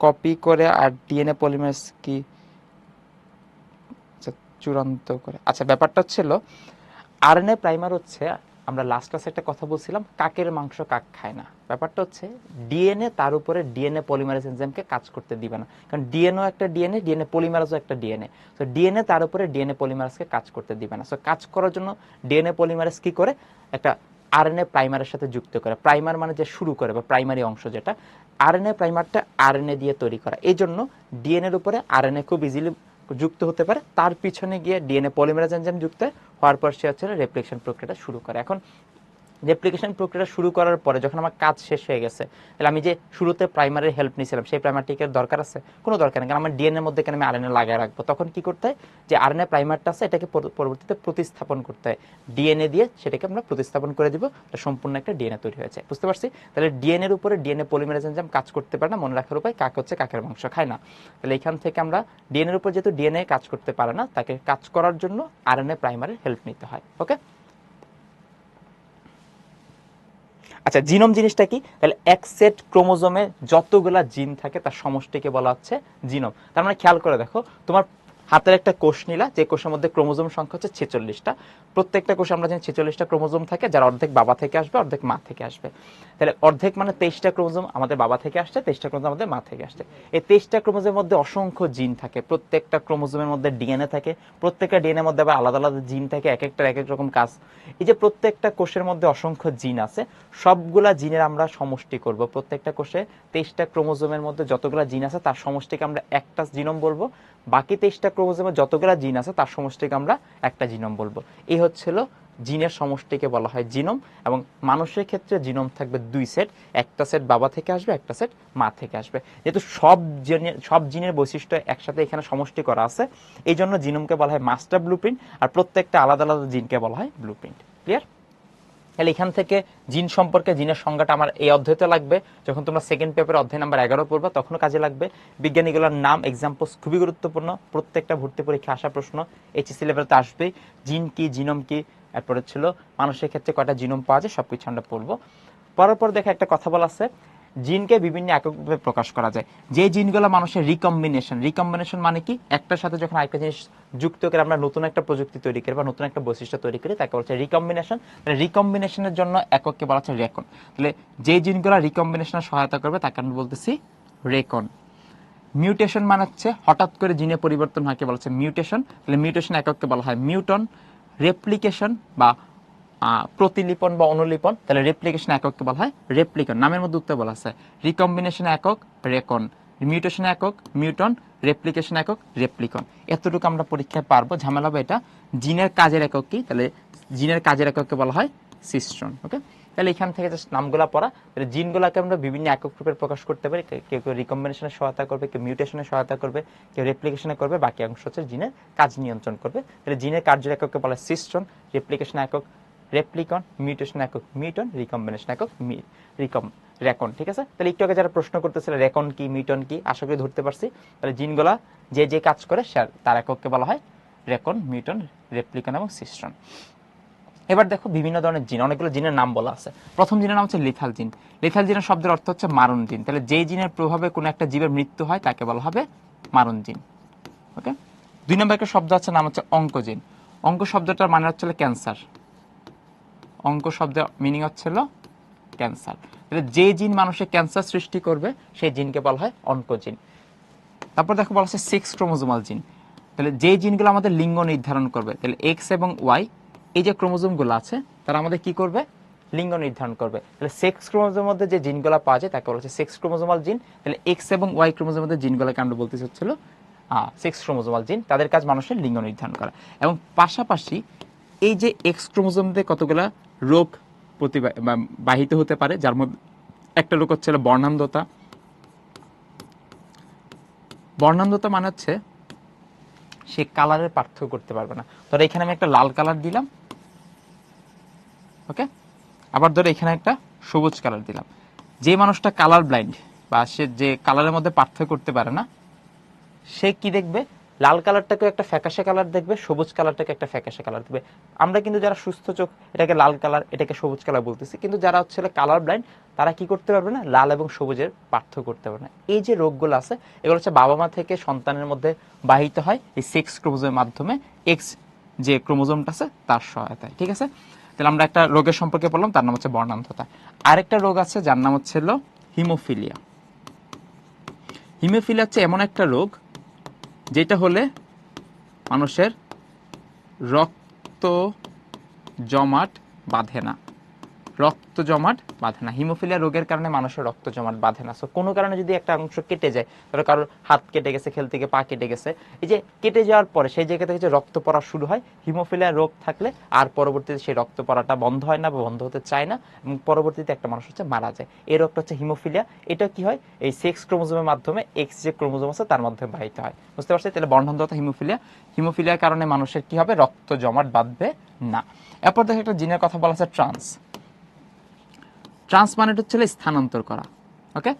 কপি করে আর ডিএনএ পলিমারেজ কি চূড়ান্ত করে? আচ্ছা, ব্যাপারটা ছিল আরএনএ প্রাইমার হচ্ছে, আমরা লাস্ট ক্লাসে একটা কথা বলছিলাম, কাকের মাংস কাক খায় না। ব্যাপারটা হচ্ছে ডিএনএ, তার উপরে ডিএনএ পলিমারেজ এনজাইমকে কাজ করতে দিবে না, কারণ ডিএনএও একটা ডিএনএ পলিমারেজও একটা ডিএনএ। তো ডিএনএ তার উপরে ডিএনএ পলিমারেজকে কাজ করতে দিবে না। সো কাজ করার জন্য ডিএনএ পলিমারেজ কি করে? একটা আরএনএ প্রাইমারের সাথে যুক্ত করে। প্রাইমার মানে যে শুরু করে বা প্রাইমারি অংশ যেটা, আরএনএ প্রাইমারটা আরএনএ দিয়ে তৈরি করা। এই জন্য ডিএনএর উপরে আরএনএ খুব ইজিলি যুক্ত হতে পারে, তার পিছনে গিয়ে ডিএনএ পলিমারেজ এনজাইম যুক্ত হওয়ার পর সে হচ্ছে রেপ্লিকেশন প্রক্রিয়াটা শুরু করে। এখন রেপ্লিকেশন প্রক্রিয়া শুরু করার পরে যখন আমার কাজ শেষ হয়ে গেছে, তাহলে আমি যে শুরুতে প্রাইমারের হেল্প নিয়েছিলাম সেই প্রাইমারটিকে দরকার আছে? কোনো দরকার নেই, কারণ আমার ডিএনএর মধ্যে কেন আমি আরএনএ লাগায় রাখবো? তখন কি করতে হয়, যে আরএনএ প্রাইমারটা আছে এটাকে পরবর্তীতে প্রতিস্থাপন করতে হয় ডিএনএ দিয়ে, সেটাকে আমরা প্রতিস্থাপন করে দিব, এটা সম্পূর্ণ একটা ডিএনএ তৈরি হয়েছে। বুঝতে পারছি? তাহলে ডিএনএর উপরে ডিএনএ পলিমারেজ এনজাইম কাজ করতে পারে না। মনে রাখার উপায়, কাক হচ্ছে কাকের মাংস খায় না। তাহলে এখান থেকে আমরা ডিএনএর উপর যেহেতু ডিএনএ কাজ করতে পারে না, তাকে কাজ করার জন্য আরএনএ প্রাইমারের হেল্প নিতে হয়। ওকে। আচ্ছা, জিনোম জিনিসটা কি? তাহলে এক সেট ক্রোমোজোমে যতগুলা জিন থাকে তার সমষ্টিকে বলা হচ্ছে জিনোম। তার মানে খেয়াল করে দেখো, তোমার হাতের একটা কোষ নিলা, যে কোষের মধ্যে ক্রোমোজোম সংখ্যা হচ্ছে 46টা। প্রত্যেকটা কোষে আমরা জানি 46টা ক্রোমোজোম থাকে, যার অর্ধেক বাবা থেকে আসবে, অর্ধেক মা থেকে আসবে। তাহলে অর্ধেক মানে 23টা ক্রোমোজোম আমাদের বাবা থেকে আসছে, 23টা ক্রোমোজোম আমাদের মা থেকে আসছে। এই 23টা ক্রোমোজোমের মধ্যে অসংখ্য জিন থাকে, প্রত্যেকটা ক্রোমোজোমের মধ্যে ডিএনএ থাকে, প্রত্যেকটা ডিএনএর মধ্যে আবার আলাদা আলাদা জিন থাকে, এক একটার এক এক রকম কাজ। এই যে প্রত্যেকটা কোষের মধ্যে অসংখ্য জিন আছে, সবগুলা জিনের আমরা সমষ্টি করব। প্রত্যেকটা কোষে 23টা ক্রোমোজোমের মধ্যে যতগুলা জিন আছে তার সমষ্টিকে আমরা একটা জিনোম বলবো, বাকি 23টা ক্রোমোজোমে যতগুলা জিন আছে তার সমষ্টিকে আমরা একটা জিনোম বলবো। এই হচ্ছিল জিনের সমষ্টিকে বলা হয় জিনোম। এবং মানুষের ক্ষেত্রে জিনোম থাকবে দুই সেট, একটা সেট বাবা থেকে আসবে, একটা সেট মা থেকে আসবে। যেহেতু সব জিনের বৈশিষ্ট্য একসাথে এখানে সমষ্টি করা আছে, এই জন্য জিনোমকে বলা হয় মাস্টার ব্লুপ্রিন্ট, আর প্রত্যেকটা আলাদা আলাদা জিনকে বলা হয় ব্লুপ্রিন্ট। ক্লিয়ার? তাহলে এখান থেকে জিন সম্পর্কে, জিনের সংজ্ঞাটা আমার এই অধ্যায়তে লাগবে, যখন তোমরা সেকেন্ড পেপারে অধ্যায় নাম্বার 11 পড়বা তখনও কাজে লাগবে। বিজ্ঞানীগুলোর নাম, এক্সাম্পলস খুবই গুরুত্বপূর্ণ, প্রত্যেকটা ভর্তি পরীক্ষা আসা প্রশ্ন, এইচএসসি লেভেলতে আসবেই। জিন কি, জিনোম কি, এরপরে ছিল মানুষের ক্ষেত্রে কয়টা জিনোম পাওয়া যায়, সবকিছু আমরা পড়বো। পড়ার পর দেখা একটা কথা বলা আছে, জিনকে বিভিন্ন এককভাবে প্রকাশ করা যায়। যে জিনগুলো মানুষের রিকম্বিনেশন মানে কি, একটার সাথে যখন আরেকটা জিনিস যুক্ত করে আমরা নতুন একটা প্রযুক্তি তৈরি করি বা নতুন একটা বৈশিষ্ট্য তৈরি করি, তাকে বলছে রিকম্বিনেশন। রিকম্বিনেশনের জন্য একককে বলা হচ্ছে রেকন। তাহলে যে জিনগুলো রিকম্বিনেশনে সহায়তা করবে তাকে আমি বলতেছি রেকন। মিউটেশন মানে হচ্ছে হঠাৎ করে জিনে পরিবর্তন হয়, কে বলা হচ্ছে মিউটেশন। তাহলে মিউটেশন একককে বলা হয় মিউটন। রেপ্লিকেশন বা প্রতিলিপন বা অনুলিপন, তাহলে রেপ্লিকেশন একককে বলা হয় রেপ্লিকন। নামের মধ্যে উত্তর বলা আছে। রিকম্বিনেশন একক রেকন, মিউটেশন একক মিউটন, রেপ্লিকেশন একক রেপ্লিকন। এতটুকু আমরা পরীক্ষায় পারবো, ঝামেলা হবে এটা। জিনের কাজের একক কি, তাহলে জিনের কাজের একককে বলা হয় সিস্ট্রন। ওকে, তাহলে এখান থেকে জাস্ট নামগুলা পড়া। তাহলে জিনগুলোকে আমরা বিভিন্ন একক রূপে প্রকাশ করতে পারি। কেউ কেউ রিকম্বিনেশনের সহায়তা করবে, কেউ মিউটেশনের সহায়তা করবে, কেউ রেপ্লিকেশনে করবে, বাকি অংশ হচ্ছে জিনের কাজ নিয়ন্ত্রণ করবে। তাহলে জিনের কার্যের একককে বলা হয় সিস্ট্রন, রেপ্লিকেশন একক রেপ্লিকন, মিউটেশন একক মিউটন, রিকম্বিনেশন একক রেকন। ঠিক আছে, তাহলে একটু আগে যারা প্রশ্ন করতেছিল রেকন কি মিউটন কি, আশা করি ধরতে পারছি। তাহলে জিনগুলা যে যে কাজ করে তার একককে বলা হয় রেকন, মিউটন, রেপ্লিকন এবং সিস্ট্রন। এবার দেখো বিভিন্ন ধরনের জিন, অনেকগুলো জিনের নাম বলা আছে। প্রথম জিনের নাম হচ্ছে লিথাল জিন। লিথাল জিনের শব্দের অর্থ হচ্ছে মারণ জিন। তাহলে যেই জিনের প্রভাবে কোনো একটা জীবের মৃত্যু হয় তাকে বলা হবে মারণ জিন। ওকে, 2 নম্বর একটা শব্দ আছে, নাম হচ্ছে অঙ্কজিন। অঙ্ক শব্দটার মানে হচ্ছে ক্যান্সার। অঙ্ক শব্দের মিনিং হচ্ছিল ক্যান্সার। তাহলে যে জিন মানুষের ক্যান্সার সৃষ্টি করবে সেই জিনকে বলা হয় অঙ্কজিন। তারপর দেখো বলা হচ্ছে 6 ক্রোমোজোমাল জিন। তাহলে যে জিনগুলো আমাদের লিঙ্গ নির্ধারণ করবে, তাহলে এক্স এবং ওয়াই, এই যে ক্রোমোজোমগুলো আছে তারা আমাদের কি করবে, লিঙ্গ নির্ধারণ করবে। তাহলে সেক্স ক্রোমোজোমের মধ্যে যে জিনগুলো পাওয়া যায় তাকে বলা হচ্ছে সেক্স ক্রোমোজোমাল জিন। তাহলে এক্স এবং ওয়াই ক্রোমোজোমের মধ্যে জিনগুলোকে আমরা বলতে চাচ্ছিল সেক্স ক্রোমোজোমাল জিন। তাদের কাজ মানুষের লিঙ্গ নির্ধারণ করা। এবং পাশাপাশি এই যে এক্স ক্রোমোজোমে কতগুলা রোগ বাহিত হতে পারে, যার মধ্যে একটা রোগ হচ্ছে বর্ণান্ধতা। বর্ণান্ধতা মানে হচ্ছে সে কালারের পার্থক্য করতে পারবে না। ধরো এখানে আমি একটা লাল কালার দিলাম, ওকে, আবার ধরো এখানে একটা সবুজ কালার দিলাম। যে মানুষটা কালার ব্লাইন্ড বা সে যে কালারের মধ্যে পার্থক্য করতে পারে না, সে কি দেখবে, লাল কালারটাকে একটা ফ্যাকাশে কালার দেখবে, সবুজ কালারটাকে একটা ফ্যাকাশে কালার দেখবে। আমরা কিন্তু যারা সুস্থ চোখ এটাকে লাল কালার, এটাকে সবুজ কালার বলতেছি, কিন্তু যারা হচ্ছে কালার ব্লাইন্ড তারা কি করতে পারবে না, লাল এবং সবুজের পার্থক্য করতে পারবে না। এই যে রোগগুলো আছে এগুলো হচ্ছে বাবা মা থেকে সন্তানের মধ্যে বাহিত হয় এই সেক্স ক্রোমোজোমের মাধ্যমে, এক্স যে ক্রোমোজোমটা আছে তার সহায়তায়। ঠিক আছে, তাহলে আমরা একটা রোগের সম্পর্কে বললাম, তার নাম হচ্ছে বর্ণান্ধতা। আরেকটা রোগ আছে যার নাম হচ্ছে হিমোফিলিয়া। হিমোফিলিয়া হচ্ছে এমন একটা রোগ যেটা হলে মানুষের রক্ত জমাট বাঁধে না। রক্ত জমাট বাঁধে না। হিমোফিলিয়া রোগের কারণে মানুষের রক্ত জমাট বাঁধে না। সো কোনো কারণে যদি একটা অংশ কেটে যায়, ধরো কারোর হাত কেটে গেছে, খেলতে গিয়ে পা কেটে গেছে, এই যে কেটে যাওয়ার পরে সেই জায়গা থেকে যে রক্ত পড়া শুরু হয়, হিমোফিলিয়া রোগ থাকলে আর পরবর্তীতে সেই রক্ত পড়াটা বন্ধ হয় না বা বন্ধ হতে চায় না, এবং পরবর্তীতে একটা মানুষ হচ্ছে মারা যায়। এই রোগটা হচ্ছে হিমোফিলিয়া। এটা কি হয়, এই সেক্স ক্রোমোজোমের মাধ্যমে, এক্স যে ক্রোমোজোম আছে তার মাধ্যমে বাহিত হয়। বুঝতে পারছি? তাহলে বর্ণান্ধতা হিমোফিলিয়া। হিমোফিলিয়ার কারণে মানুষের কি হবে, রক্ত জমাট বাঁধবে না। এরপর দেখো একটা জিনের কথা বলা আছে, ট্রান্স। ট্রান্স মানে হচ্ছে স্থানান্তর করা। ওকে,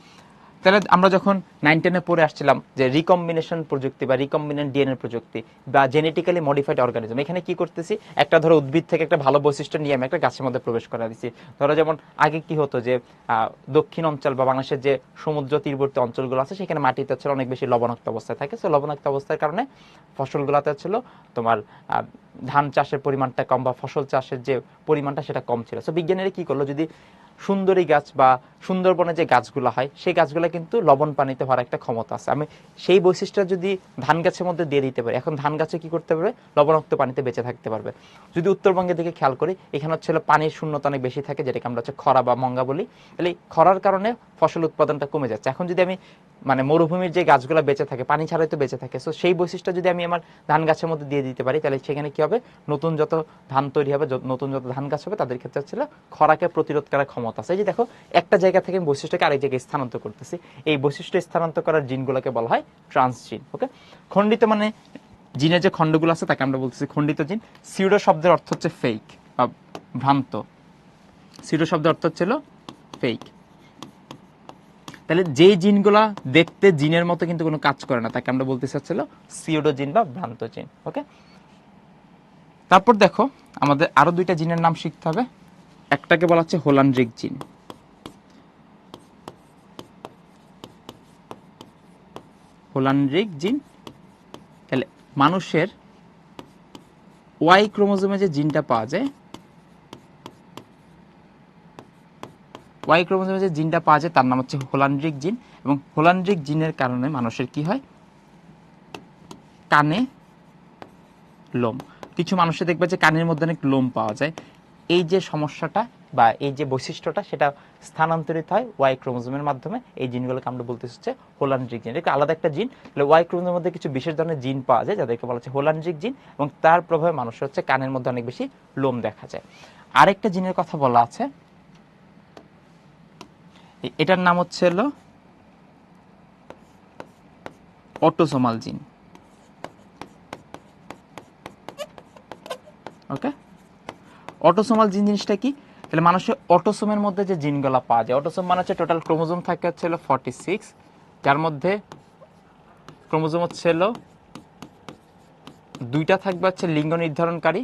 তাহলে আমরা যখন 9-10-এ পড়ে আসছিলাম যে রিকম্বিনেশন প্রযুক্তি বা রিকম্বিনেন্ট ডিএনএ প্রযুক্তি বা জেনেটিক্যালি মডিফাইড অর্গানিজম, এখানে কি করতেছি, একটা ধরো উদ্ভিদ থেকে একটা ভালো বৈশিষ্ট্য নিয়ে আমি একটা গাছের মধ্যে প্রবেশ করা দিচ্ছি। ধরো যেমন আগে কি হতো যে দক্ষিণ অঞ্চল বা বাংলাদেশের যে সমুদ্র তীরবর্তী অঞ্চলগুলো আছে সেখানে মাটিতে ছিল অনেক বেশি লবণাক্ত অবস্থায় থাকে। সো লবণাক্ত অবস্থার কারণে ফসলগুলোতে ছিল তোমার ধান চাষের পরিমাণটা কম বা ফসল চাষের যে পরিমাণটা সেটা কম ছিল। সো বিজ্ঞানীরা কি করলো, যদি সুন্দরী গাছ বা সুন্দরবনে যে গাছগুলো হয় সেই গাছগুলো কিন্তু লবণ পানিতে হওয়ার একটা ক্ষমতা আছে, আমি সেই বৈশিষ্ট্য যদি ধান গাছের মধ্যে দিয়ে দিতে পারি, এখন ধান গাছে কি করতে পারবে, লবণাক্ত পানিতে বেঁচে থাকতে পারবে। যদি উত্তরবঙ্গের দিকে খেয়াল করি, এখানে হচ্ছে পানির শূন্যতা অনেক বেশি থাকে, যেটাকে আমরা হচ্ছে খরা বা মঙ্গা বলি। তাহলে খরার কারণে ফসল উৎপাদনটা কমে যাচ্ছে। এখন যদি আমি মানে মরুভূমির যে গাছগুলো বেঁচে থাকে, পানি ছাড়াই তো বেঁচে থাকে, সো সেই বৈশিষ্ট্য যদি আমি আমার ধান গাছের মধ্যে দিয়ে দিতে পারি, তাহলে সেখানে কি হবে, নতুন যত ধান তৈরি হবে, নতুন যত ধান গাছ হবে, তাদের ক্ষেত্রে ছিল খরাকে প্রতিরোধ করার ক্ষমতা আছে। এই যে দেখো, একটা জায়গা থেকে বৈশিষ্ট্যকে আরেক জায়গায় স্থানান্তর করতেছি, এই বৈশিষ্ট্য স্থানান্তর করার জিনগুলোকে বলা হয় ট্রান্সজিন। ওকে, খণ্ডিত মানে জিনের যে খণ্ডগুলো আছে তাকে আমরা বলতেছি খণ্ডিত জিন। সিউডো শব্দের অর্থ হচ্ছে ফেক বা ভ্রান্ত। সিউডো শব্দের অর্থ হচ্ছিল ফেক। তাহলে যে জিনগুলা দেখতে জিনের মতো কিন্তু কোনো কাজ করে না তাকে আমরা বলতে চাচ্ছিল সিউডো জিন বা ভ্রান্ত জিন। ওকে, তারপর দেখো আমাদের আরো 2টা জিনের নাম শিখতে হবে। একটাকে বলা হচ্ছে হোলান্ড্রিক জিন। হোলান্ড্রিক জিন। তাহলে মানুষের ওয়াই ক্রোমোজোমে যে জিনটা পাওয়া যায়, ওয়াই ক্রোমোজোমে যে জিনটা পাওয়া যায় তার নাম হচ্ছে হোলান্ড্রিক জিন। এবং হোলান্ড্রিক জিনের কারণে মানুষের কি হয়, কানে লোম। কিছু মানুষের দেখবে যে কানের মধ্যে অনেক লোম পাওয়া যায়। এই যে সমস্যাটা বা এই যে বৈশিষ্ট্যটা সেটা স্থানান্তরিত হয় ওয়াই ক্রোমোজোমের মাধ্যমে। এই জিনগুলোকে আমরা বলতে হচ্ছে হোলান্ড্রিক জিন। এটা আলাদা একটা জিন। ওয়াই ক্রোমোজোমের মধ্যে কিছু বিশেষ ধরনের জিন পাওয়া যায় যাদেরকে বলা হচ্ছে হোলান্ড্রিক জিন, এবং তার প্রভাবে মানুষের হচ্ছে কানের মধ্যে অনেক বেশি লোম দেখা যায়। আরেকটা জিনের কথা বলা আছে, এটার নাম হচ্ছে হলো অটোসোমাল জিন। ওকে, অটোসোমাল জিন জিনিসটা কি? তাহলে মানুষের অটোসোমের মধ্যে যে জিনগুলো পাওয়া যায়, অটোসোম মানে হচ্ছে টোটাল ক্রোমোজোম থাকে হচ্ছে হলো 46, যার মধ্যে ক্রোমোজোম হচ্ছে হলো 2টা থাকবে হচ্ছে লিঙ্গ নির্ধারণকারী,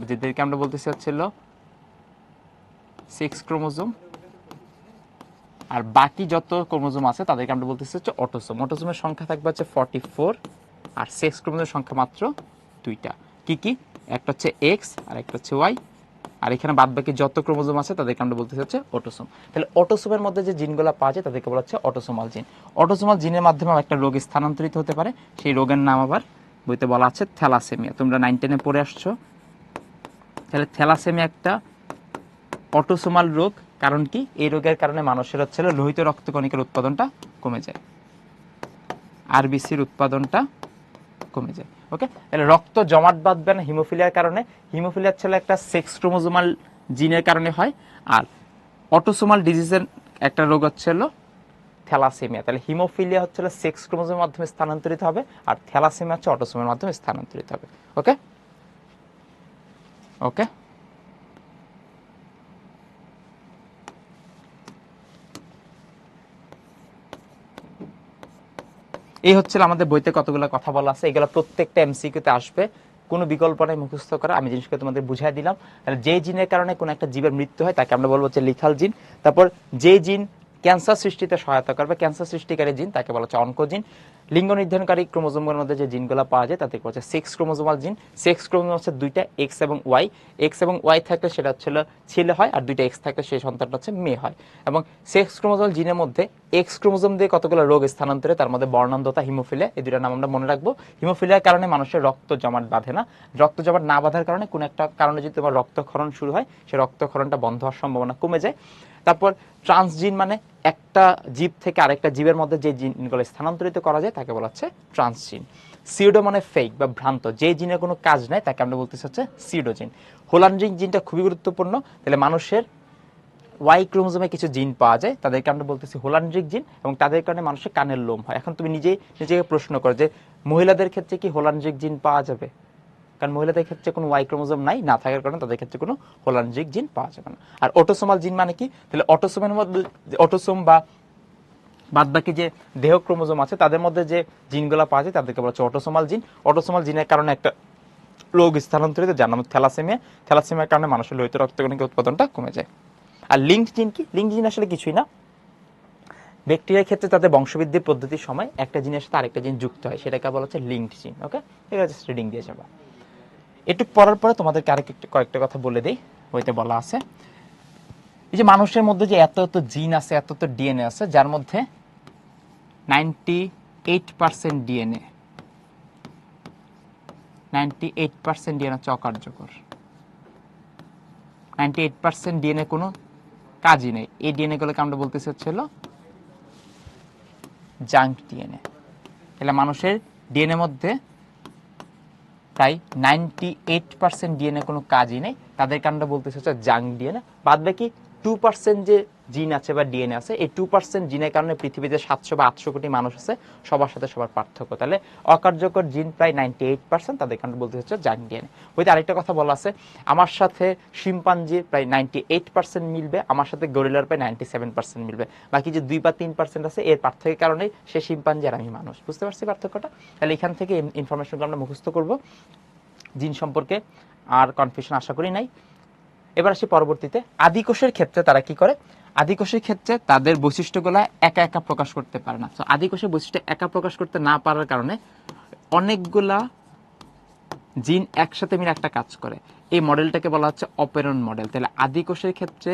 যেদেরকে আমরা বলতেছি হচ্ছে হলো সেক্স ক্রোমোজোম, আর বাকি যত ক্রোমোজোম আছে তাদেরকে আমরা বলতেছি হচ্ছে অটোসোম। অটোসোমের সংখ্যা থাকবে হচ্ছে 44, আর সেক্স ক্রোমোজোমের সংখ্যা মাত্র 2টা। কি কি? একটা হচ্ছে এক্স আর একটা হচ্ছে ওয়াই, আর এখানে বাদ বাকি যত ক্রোমোজোম আছে তাদেরকে আমরা বলতেছি হচ্ছে অটোসোম। তাহলে অটোসোমের মধ্যে যে জিনগুলো পাওয়া যায় তাদেরকে বলা হচ্ছে অটোসোমাল জিন। অটোসোমাল জিনের মাধ্যমে একটা রোগ স্থানান্তরিত হতে পারে, সেই রোগের নাম আবার বইতে বলা আছে থ্যালাসেমিয়া। তোমরা 9-10-এ পড়ে আসছো। তাহলে থ্যালাসেমিয়া একটা অটোসোমাল রোগ। কারণ কি? এই রোগের কারণে মানুষের হচ্ছে লোহিত রক্তকণিকার উৎপাদনটা কমে যায়, আরবিসির উৎপাদনটা কমে যায়। ওকে, তাহলে রক্ত জমাট বাঁধবে না হিমোফিলিয়ার কারণে। হিমোফিলিয়া ছিল একটা সেক্স ক্রোমোজোমাল জিনের কারণে হয়, আর অটোসোমাল ডিজিজের একটা রোগ হচ্ছে থ্যালাসেমিয়া। তাহলে হিমোফিলিয়া হচ্ছে সেক্স ক্রোমোজোমের মাধ্যমে স্থানান্তরিত হবে, আর থ্যালাসেমিয়া হচ্ছে অটোসোমের মাধ্যমে স্থানান্তরিত হবে। ওকে ওকে, এই হচ্ছিল আমাদের বইতে কতগুলো কথা বলা আছে। এগুলো প্রত্যেকটা এমসিকিউতে আসবে, কোনো বিকল্প নাই মুখস্থ করা। আমি জিনিসকে তোমাদের বুঝাই দিলাম। তাহলে যে জিনের কারণে কোনো একটা জীবের মৃত্যু হয় তাকে আমরা বলবো হচ্ছে লিথাল জিন। তারপর যে জিন ক্যান্সার সৃষ্টিতে সহায়তা করবে, ক্যান্সার সৃষ্টিকারী জিন, তাকে বলা হচ্ছে অনকোজিন। লিঙ্গ নির্ধারণকারী ক্রোমোজোমের মধ্যে যে জিনগুলো পাওয়া যায় তাদেরকে বলা হচ্ছে সেক্স ক্রোমোজোমাল জিন। সেক্স ক্রোমোজোম হচ্ছে 2টা, এক্স এবং ওয়াই। এক্স এবং ওয়াই থাকলে সেটা হচ্ছে ছেলে হয়, আর 2টা এক্স থাকলে সেই সন্তানটা হচ্ছে মেয়ে হয়। এবং সেক্স ক্রোমোজোমাল জিনের মধ্যে এক্স ক্রোমোজোম দিয়ে কতগুলো রোগ স্থানান্তরে, তার মধ্যে বর্ণান্ধতা, হিমোফিলিয়া, এই দুইটার নাম আমরা মনে রাখবো। হিমোফিলিয়ার কারণে মানুষের রক্ত জমাট বাঁধে না। রক্ত জমাট না বাঁধার কারণে কোনো একটা কারণে যদি তোমার রক্তক্ষরণ শুরু হয়, সেই রক্তক্ষরণটা বন্ধ হওয়ার সম্ভাবনা কমে যায়। তারপর ট্রান্সজিন মানে একটা জীব থেকে আরেকটা জীবের মধ্যে যে জিনগুলো স্থানান্তরিত করা যায় তাকে বলা হচ্ছে ট্রান্সজিন। সিউডো মানে ফেক বা ভ্রান্ত, যে জিনের কোনো কাজ নাই তাকে আমরা বলতেছি হচ্ছে সিউডোজিন। হোলান্ড্রিক জিনটা খুবই গুরুত্বপূর্ণ। তাহলে মানুষের ওয়াই ক্রোমোজোমে কিছু জিন পাওয়া যায়, তাদেরকে আমরা বলতেছি হোলান্ড্রিক জিন, এবং তাদের কারণে মানুষের কানের লোম হয়। এখন তুমি নিজেকে প্রশ্ন করো যে মহিলাদের ক্ষেত্রে কি হোলান্ড্রিক জিন পাওয়া যাবে? কারণ মহিলাদের ক্ষেত্রে কোনো ওয়াই ক্রোমোজোম নাই, না থাকার কারণে তাদের ক্ষেত্রে কোনো হোলান্ড্রিক জিন পাওয়া যাবে না। আর অটোসোমাল জিন মানে কি? তাহলে অটোসোমের মধ্যে অটোসোম বা বাদবাকি যে দেহ ক্রোমোজোম আছে তাদের মধ্যে যে জিনগুলো পাওয়া যায় তাদেরকে বলা হচ্ছে অটোসোমাল জিন। অটোসোমাল জিনের কারণে একটা রোগ স্থানান্তরিত, যার নাম থ্যালাসেমিয়া। থ্যালাসেমিয়ার কারণে মানুষের লোহিত রক্তকণিকার উৎপাদনটা কমে যায়। আর লিঙ্কড জিন কি? লিঙ্কড জিন আসলে কিছুই না। ব্যাকটেরিয়ার ক্ষেত্রে তাদের বংশবৃদ্ধির পদ্ধতির সময় একটা জিনের সাথে আরেকটা জিন যুক্ত হয়, সেটাকে বলা হচ্ছে লিঙ্কড জিন। ওকে, এটা জাস্ট রিডিং দিয়ে যাবা। একটু পড়ার পরে তোমাদেরকে কয়েকটা কথা বলে দিই। বইতে বলা আছে এই যে মানুষের মধ্যে যে এত এত জিন আছে, এত এত ডিএনএ আছে, যার মধ্যে 98% ডিএনএ 98% ডিএনএ হচ্ছে অকার্যকর। 98% ডিএনএ কোনো কাজই নেই। এই ডিএনএ গুলোকে আমরা বলতেছি হচ্ছে জাঙ্ক ডিএনএ। তাহলে মানুষের ডিএনএ মধ্যে প্রায় 98% ডিএনএ কোনো কাজই নেই, তাদেরকে আমরা বলতেছি হচ্ছে জাঙ্ক ডিএনএ। বাদ বাকি 2% যে জিন আছে বা ডিএনএ আছে, এই 2% জিনের কারণে পৃথিবীতে 700 বা 800 কোটি মানুষ আছে, সবার সাথে সবার পার্থক্য। তাহলে অকার্যকর জিন প্রায় 98%, তাদেরকে আমরা বলতে হচ্ছে জাঙ্ক ডিএনএ। ওইতে আরেকটা কথা বলা আছে, আমার সাথে শিম্পাঞ্জির প্রায় 98% মিলবে, আমার সাথে গরিলার প্রায় 97% মিলবে। বাকি যে 2 বা 3% আছে, এর পার্থক্যের কারণে সে শিম্পাঞ্জি আর আমি মানুষ। বুঝতে পারছি পার্থক্যটা? তাহলে এখান থেকে ইনফরমেশনগুলো আমরা মুখস্থ করবো জিন সম্পর্কে। আর কনফিউশন আশা করি নাই। এবার আসি পরবর্তীতে আদিকোষের ক্ষেত্রে তারা কি করে। আদিকোষের ক্ষেত্রে তাদের বৈশিষ্ট্যগুলো একা একা প্রকাশ করতে পারে না। তো আদিকোষের বৈশিষ্ট্য একা প্রকাশ করতে না পারার কারণে অনেকগুলা জিন একসাথে মিলে একটা কাজ করে। এই মডেলটাকে বলা হচ্ছে অপেরন মডেল। তাহলে আদিকোষের ক্ষেত্রে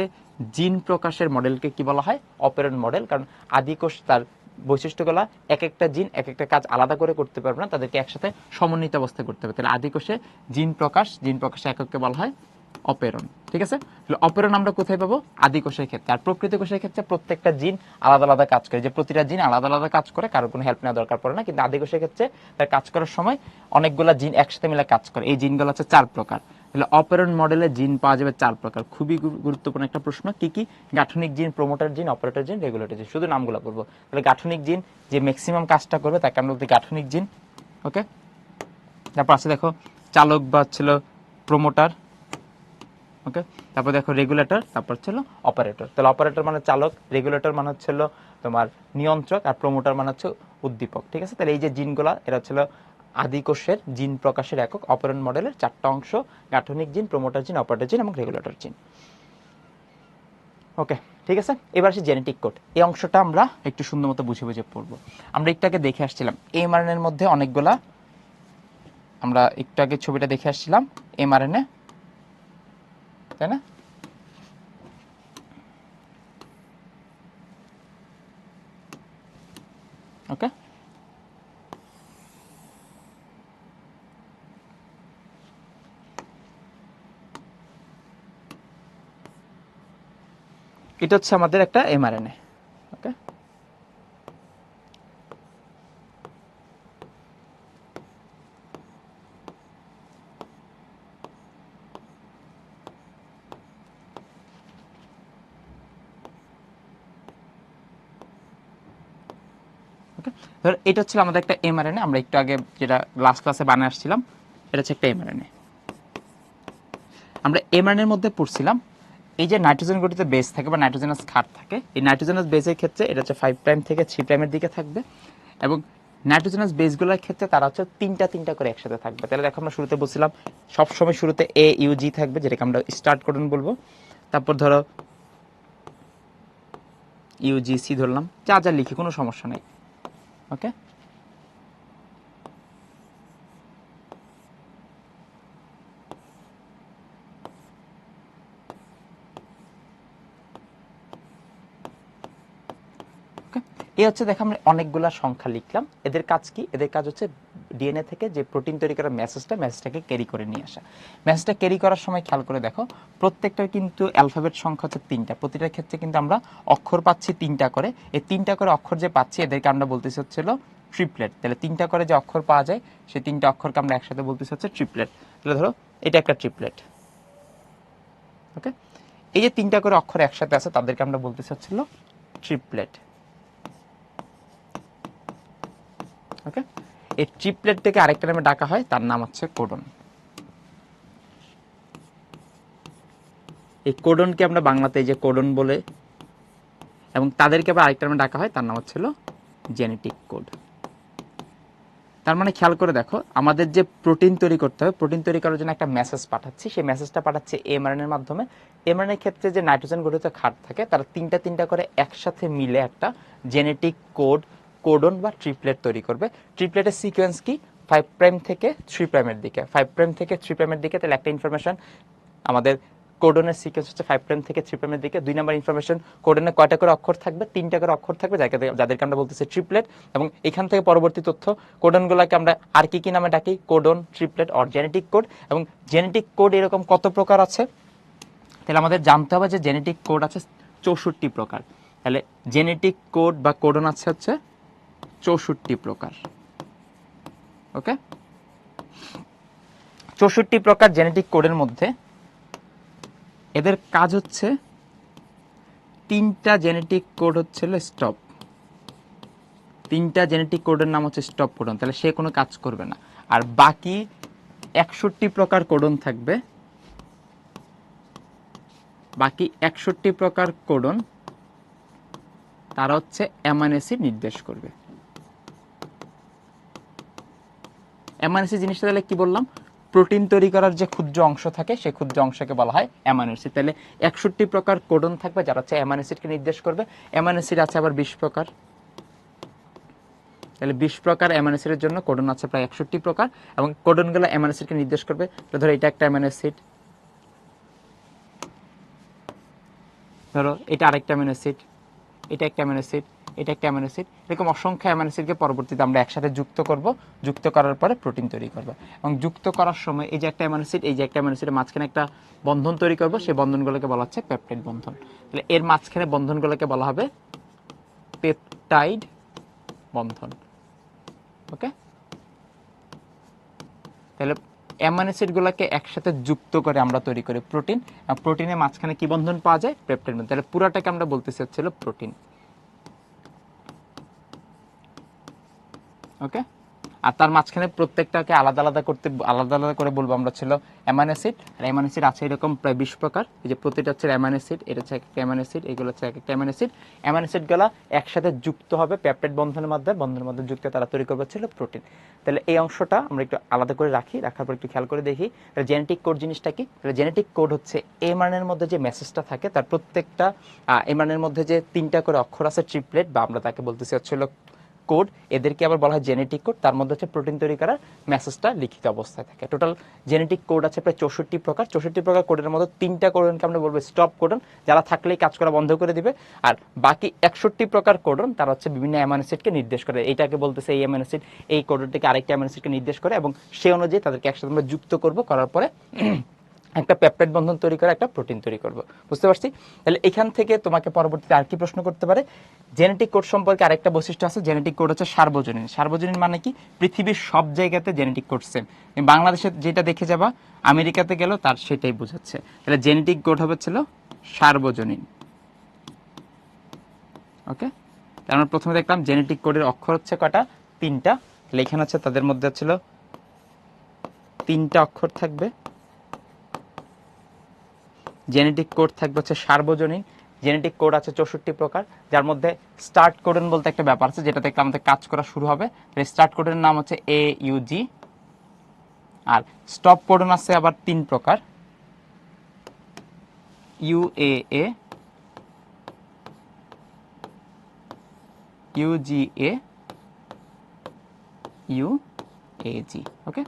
জিন প্রকাশের মডেলকে কি বলা হয়? Operon model. কারণ আদিকোষ তার বৈশিষ্ট্যগুলো এক একটা জিন এক একটা কাজ আলাদা করে করতে পারবে না, তাদেরকে একসাথে সমন্বিত অবস্থায় করতে হবে। তাহলে আদিকোষে জিন প্রকাশের একককে বলা হয় অপেরন। ঠিক আছে, তাহলে অপেরন আমরা কোথায় পাবো? আদিকোষের ক্ষেত্রে। আর প্রকৃতি কোষের ক্ষেত্রে প্রত্যেকটা জিন আলাদা আলাদা কাজ করে, যে প্রতিটা জিন আলাদা আলাদা কাজ করে, কারোর কোনো হেল্প নেওয়া দরকার পড়ে না। কিন্তু আদিকোষের ক্ষেত্রে তার কাজ করার সময় অনেকগুলা জিন একসাথে মিলে কাজ করে। এই জিনগুলো হচ্ছে 4 প্রকার। তাহলে অপেরন মডেলে জিন পাওয়া যাবে 4 প্রকার। খুবই গুরুত্বপূর্ণ একটা প্রশ্ন। কি কি? গাঠনিক জিন, প্রমোটার জিন, অপারেটর জিন, রেগুলেটর জিন। শুধু নামগুলো করবো। তাহলে গাঠনিক জিন যে ম্যাক্সিমাম কাজটা করবে তাকে আমরা বলতে গাঠনিক জিন। ওকে, তারপর আছে দেখো চালক বা ছিল প্রমোটার। ওকে, তারপর দেখো রেগুলেটর, তারপর ছিল অপারেটর। তাহলে অপারেটর মানে চালক, রেগুলেটর মানে হচ্ছিল তোমার নিয়ন্ত্রক, আর প্রমোটার মানে হচ্ছে উদ্দীপক। ঠিক আছে, তাহলে এই যে জিনগুলা এরা ছিল আদিকোষের জিন প্রকাশের একক অপারেন্ট মডেলের 4টা অংশ: গাঠনিক জিন, প্রমোটার জিন, অপারেটর জিন এবং রেগুলেটর জিন। ওকে, ঠিক আছে, এবার আসি জেনেটিক কোড। এই অংশটা আমরা একটু সুন্দর মতো বুঝে বুঝে পড়বো। আমরা একটু আগে দেখে আসছিলাম এমআরএনএ এর মধ্যে অনেকগুলা, আমরা একটু আগে ছবিটা দেখে আসছিলাম এমআরএনএ, তাই না? ওকে, এটা হচ্ছে আমাদের একটা এমআরএনএ। ওকে, ধর এটা হচ্ছে আমাদের একটা এমআরএনএ। আমরা একটু আগে যেটা লাস্ট ক্লাসে বানিয়ে আসছিলাম, এটা হচ্ছে একটা এমআরএনএ। আমরা এমআরএনএ এর মধ্যে পড়ছিলাম এই যে নাইট্রোজেন গঠিত বেস থাকে বা নাইট্রোজেনাস ক্ষার থাকে, এই নাইট্রোজেনাস বেসের ক্ষেত্রে এটা হচ্ছে 5 প্রাইম থেকে 3 প্রাইমের দিকে থাকবে, এবং নাইট্রোজেনাস বেসগুলোর ক্ষেত্রে তারা হচ্ছে তিনটা করে একসাথে থাকবে। তাহলে দেখো আমরা শুরুতে বলছিলাম সবসময় শুরুতে এ ইউ জি থাকবে, যেটাকে আমরা স্টার্ট কোডন বলবো। তারপর ধরো ইউজিসি ধরলাম, যা যা লিখি কোনো সমস্যা নেই। ওকে, এই হচ্ছে দেখো আমরা অনেকগুলা সংখ্যা লিখলাম। এদের কাজ কি? এদের কাজ হচ্ছে ডিএনএ থেকে যে প্রোটিন তৈরি করার মেসেজটাকে ক্যারি করে নিয়ে আসা। মেসেজটা ক্যারি করার সময় খেয়াল করে দেখো প্রত্যেকটার কিন্তু অ্যালফাবেট সংখ্যা হচ্ছে 3টা। প্রতিটার ক্ষেত্রে কিন্তু আমরা অক্ষর পাচ্ছি 3টা করে। এই 3টা করে অক্ষর যে পাচ্ছি এদেরকে আমরা বলতেছি হচ্ছিল ট্রিপলেট। তাহলে 3টা করে যে অক্ষর পাওয়া যায় সেই 3টা অক্ষরকে আমরা একসাথে বলতেছি হচ্ছে ট্রিপলেট। তাহলে ধরো এটা একটা ট্রিপলেট। ওকে, এই যে 3টা করে অক্ষর একসাথে আছে তাদেরকে আমরা বলতেছি হচ্ছিল ট্রিপলেট। ওকে, এই ট্রিপলেটটাকে আরেকটা নামে ডাকা হয়, তার নাম হচ্ছে কোডন। এই কোডনকে আমরা বাংলাতে এই যে কোডন বলে, এবং তাদেরকে আবার আরেকটা নামে ডাকা হয়, তার নাম হচ্ছিল জেনেটিক কোড। তার মানে খেয়াল করে দেখো আমাদের যে প্রোটিন তৈরি করতে হবে, প্রোটিন তৈরি করার জন্য একটা মেসেজ পাঠাচ্ছি, সেই মেসেজটা পাঠাচ্ছে এমআরএনএ এর মাধ্যমে। এমআরএনএ এর ক্ষেত্রে যে নাইট্রোজেন গঠিত ক্ষার থাকে তারা তিনটা করে একসাথে মিলে একটা জেনেটিক কোড, কোডন বা ট্রিপলেট তৈরি করবে। ট্রিপলেটের সিকোয়েন্স কি? 5 প্রাইম থেকে 3 প্রাইমের দিকে, 5 প্রাইম থেকে 3 প্রাইমের দিকে। তাহলে একটা ইনফরমেশন আমাদের কোডনের সিকোয়েন্স হচ্ছে 5 প্রাইম থেকে 3 প্রাইমের দিকে। 2 নাম্বার ইনফরমেশন কোডনে কয়টা করে অক্ষর থাকবে? 3টা করে অক্ষর থাকবে, যাদেরকে আমরা বলতেছি ট্রিপলেট। এবং এখান থেকে পরবর্তী তথ্য কোডনগুলোকে আমরা আর কি নামে ডাকি? Codon, triplet or genetic code. এবং জেনেটিক কোড এরকম কত প্রকার আছে? তাহলে আমাদের জানতে হবে যে জেনেটিক কোড আছে 64 প্রকার। তাহলে জেনেটিক কোড বা কোডন আছে হচ্ছে 64 প্রকার। ওকে, 64 প্রকার জেনেটিক কোডের মধ্যে এদের কাজ হচ্ছে 3টা জেনেটিক কোড হচ্ছিল স্টপ। 3টা জেনেটিক কোডের নাম হচ্ছে স্টপ কোডন, তাহলে সে কোনো কাজ করবে না। আর বাকি 61 প্রকার কোডন থাকবে, বাকি 61 প্রকার কোডন তারা হচ্ছে অ্যামাইনো অ্যাসিড নির্দেশ করবে। অ্যামাইনো অ্যাসিড জিনিসটা তাহলে কি বললাম? প্রোটিন তৈরি করার যে ক্ষুদ্র অংশ থাকে সেই ক্ষুদ্র অংশকে বলা হয় অ্যামাইনো অ্যাসিড। তাহলে 61 প্রকার কোডন থাকবে যারা হচ্ছে অ্যামাইনো অ্যাসিডকে নির্দেশ করবে। অ্যামাইনো অ্যাসিড আছে আবার 20 প্রকার। তাহলে 20 প্রকার অ্যামাইনো অ্যাসিডের জন্য কোডন আছে প্রায় 61 প্রকার, এবং কোডনগুলো অ্যামাইনো অ্যাসিডকে নির্দেশ করবে। তো ধরো এটা একটা অ্যামাইনো অ্যাসিড, ধরো এটা আরেকটা অ্যামাইনো অ্যাসিড, এটা একটা অ্যামাইনো অ্যাসিড, এটা একটা অ্যামাইনো অ্যাসিড, এরকম অসংখ্য অ্যামাইনো অ্যাসিডকে পরবর্তীতে আমরা একসাথে যুক্ত করব। যুক্ত করার পরে প্রোটিন তৈরি করব, এবং যুক্ত করার সময় এই যে একটা অ্যামাইনো অ্যাসিড, এই যে একটা অ্যামাইনো অ্যাসিডের মাঝখানে একটা বন্ধন তৈরি করব, সেই বন্ধনগুলোকে বলা হচ্ছে পেপটাইড বন্ধন। তাহলে এর মাঝখানে বন্ধনগুলোকে বলা হবে পেপটাইড বন্ধন। ওকে, তাহলে অ্যামাইনো অ্যাসিডগুলোকে একসাথে যুক্ত করে আমরা তৈরি করি প্রোটিন। প্রোটিনের মাঝখানে কি বন্ধন পাওয়া যায়? পেপটাইড বন্ধন। তাহলে পুরাটাকে আমরা বলতেছি হচ্ছিল প্রোটিন। ওকে, আর তার মাঝখানে প্রত্যেকটাকে আলাদা আলাদা করে বলবো আমরা ছিল অ্যামাইনো অ্যাসিড। আর অ্যামাইনো অ্যাসিড আছে এরকম প্রায় 20 প্রকার। এই যে প্রতিটা হচ্ছে অ্যামাইনো অ্যাসিড, এটা হচ্ছে একটা অ্যামাইনো অ্যাসিড, এগুলো হচ্ছে একটা অ্যামাইনো অ্যাসিড। অ্যামাইনো অ্যাসিডগুলো একসাথে যুক্ত হবে পেপটাইড বন্ধনের মধ্যে যুক্ত তারা তৈরি করবে ছিল প্রোটিন। তাহলে এই অংশটা আমরা একটু আলাদা করে রাখি, রাখার পর একটু খেয়াল করে দেখি তাহলে জেনেটিক কোড জিনিসটা কি। তাহলে জেনেটিক কোড হচ্ছে এমআরএনএর মধ্যে যে মেসেজটা থাকে তার প্রত্যেকটা এমআরএনএর মধ্যে যে 3টা করে অক্ষর আছে ট্রিপলেট, বা আমরা তাকে বলতেছি হচ্ছিল কোড, এদেরকে আবার বলা হয় জেনেটিক কোড। তার মধ্যে হচ্ছে প্রোটিন তৈরি করার মেসেজটা লিখিত অবস্থায় থাকে। টোটাল জেনেটিক কোড আছে প্রায় 64 প্রকার। 64 প্রকার কোডের মধ্যে 3টা কোডনকে আমরা বলবো স্টপ কোডন, যারা থাকলেই কাজ করা বন্ধ করে দিবে। আর বাকি 61 প্রকার কোডন তারা হচ্ছে বিভিন্ন অ্যামাইনো অ্যাসিডকে নির্দেশ করে। এইটাকে বলতেছে এই অ্যামাইনো অ্যাসিড, এই কোডনটিকে আরেকটা অ্যামাইনো অ্যাসিডকে নির্দেশ করে, এবং সেই অনুযায়ী তাদেরকে একসাথে আমরা যুক্ত করব, করার পরে একটা পেপটাইড বন্ধন তৈরি করে একটা প্রোটিন তৈরি করব। বুঝতে পারছি? তাহলে এখান থেকে তোমাকে পরবর্তীতে আর কি প্রশ্ন করতে পারে? জেনেটিক কোড সম্পর্কে আরেকটা বৈশিষ্ট্য আছে, জেনেটিক কোড হচ্ছে সার্বজনীন। সার্বজনীন মানে কি? পৃথিবীর সব জায়গাতে জেনেটিক কোড সেম। বাংলাদেশে যেটা দেখে যাবা আমেরিকাতে গেলেও তার সেটাই বোঝাচ্ছে। তাহলে জেনেটিক কোড হবে ছিল সার্বজনীন। ওকে, আমরা প্রথমে দেখলাম জেনেটিক কোডের অক্ষর হচ্ছে কটা? 3টা। তাহলে এখানে হচ্ছে তাদের মধ্যে ছিল 3টা অক্ষর থাকবে। জেনেটিক কোড থাকবে হচ্ছে সার্বজনীন। জেনেটিক কোড আছে 64 প্রকার, যার মধ্যে স্টার্ট কোডন বলতে একটা ব্যাপার আছে, যেটা দেখলে আমাদের কাজ করা শুরু হবে। স্টার্ট কোডের নাম হচ্ছে AUG। আর স্টপ কোডন আছে আবার 3 প্রকার, UAA, UGA, UAG। ওকে,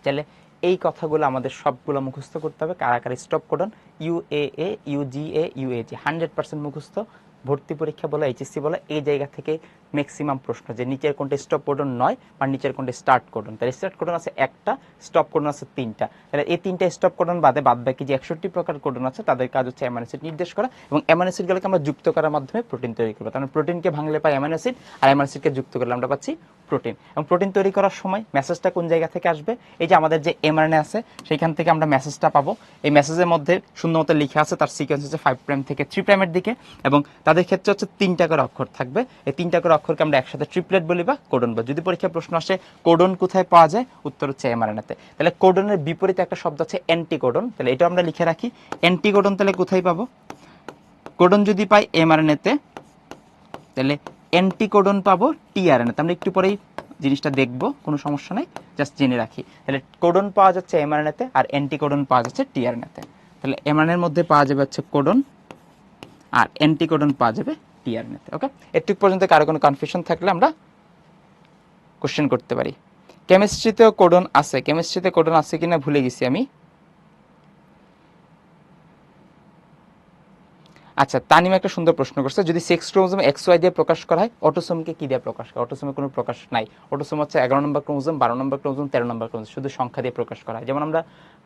তাহলে এই কথাগুলো আমাদের সবগুলো মুখস্থ করতে হবে। কারাকারি stop codon UAA, UGA, UAG 100% মুখস্থ। ভর্তি পরীক্ষা বলো, এইচএসসি বলো, এই জায়গা থেকে ম্যাক্সিমাম প্রশ্ন যে নিচের কোনটা স্টপ কোডন নয় বা নিচের কোনটা স্টার্ট কোডন। তাহলে স্টার্ট কোডন আছে একটা, স্টপ কোডন আছে 3টা। তাহলে এই 3টা স্টপ কোডন বাদে বাদ বাকি যে 61 প্রকার কোডন আছে তাদের কাজ হচ্ছে অ্যামাইনো অ্যাসিড নির্দেশ করা, এবং অ্যামাইনো অ্যাসিডগুলোকে আমরা যুক্ত করার মাধ্যমে প্রোটিন তৈরি করবো। তাহলে প্রোটিনকে ভাঙলে পাই অ্যামাইনো অ্যাসিড, আর অ্যামাইনো অ্যাসিডকে যুক্ত করলে আমরা পাচ্ছি প্রোটিন। এবং প্রোটিন তৈরি করার সময় মেসেজটা কোন জায়গা থেকে আসবে? এই যে আমাদের যে এমআরএনএ আছে সেইখান থেকে আমরা মেসেজটা পাবো। এই মেসেজের মধ্যে সুন্দরমতো লেখা আছে তার সিকোয়েন্স হচ্ছে 5 প্রাইম থেকে 3 প্রাইমের দিকে, এবং তাদের ক্ষেত্রে হচ্ছে 3টা করে অক্ষর থাকবে। এই 3টা করে অক্ষরকে আমরা একসাথে ট্রিপলেট বলি বা কোডন বলি। যদি পরীক্ষায় প্রশ্ন আসে কোডন কোথায় পাওয়া যায়, উত্তর হচ্ছে এমআরএনএতে। তাহলে কোডনের বিপরীতে একটা শব্দ আছে অ্যান্টিকোডন। তাহলে এটা আমরা লিখে রাখি, অ্যান্টিকোডন তাহলে কোথায় পাবো? কোডন যদি পাই এমআরএনএতে, তাহলে অ্যান্টিকোডন পাবো টিআরএনএতে। আমরা একটু পরেই জিনিসটা দেখবো, কোনো সমস্যা নেই, জাস্ট জেনে রাখি। তাহলে কোডন পাওয়া যাচ্ছে এমআরএনএতে আর অ্যান্টিকোডন পাওয়া যাচ্ছে টিআরএনএতে। তাহলে এমআরএনএর মধ্যে পাওয়া যাবে হচ্ছে কোডন, আর অ্যান্টিকোডন পাওয়া যাবে টিআরএনএতে। ওকে, এটুক পর্যন্ত কারো কোনো কনফিউশন থাকলে আমরা কোশ্চেন করতে পারি। কেমিস্ট্রিতেও কোডন আছে, কেমিস্ট্রিতে কোডন আছে কিনা ভুলে গেছি আমি। আচ্ছা, তানিম একটা সুন্দর প্রশ্ন করছে, যদি সেক্স ক্রোমোজোম XY দিয়ে প্রকাশ করা হয়, অটোসোমকে কি দিয়ে প্রকাশ করা? অটোসোমে কোনো প্রকাশ নাই। অটোসোম হচ্ছে 11 নম্বর ক্রোমোজোম, 12 নম্বর ক্রোমোজোম, 13 নম্বর ক্রোমোজোম, শুধু সংখ্যা দিয়ে প্রকাশ করা হয়। যেমন আমরা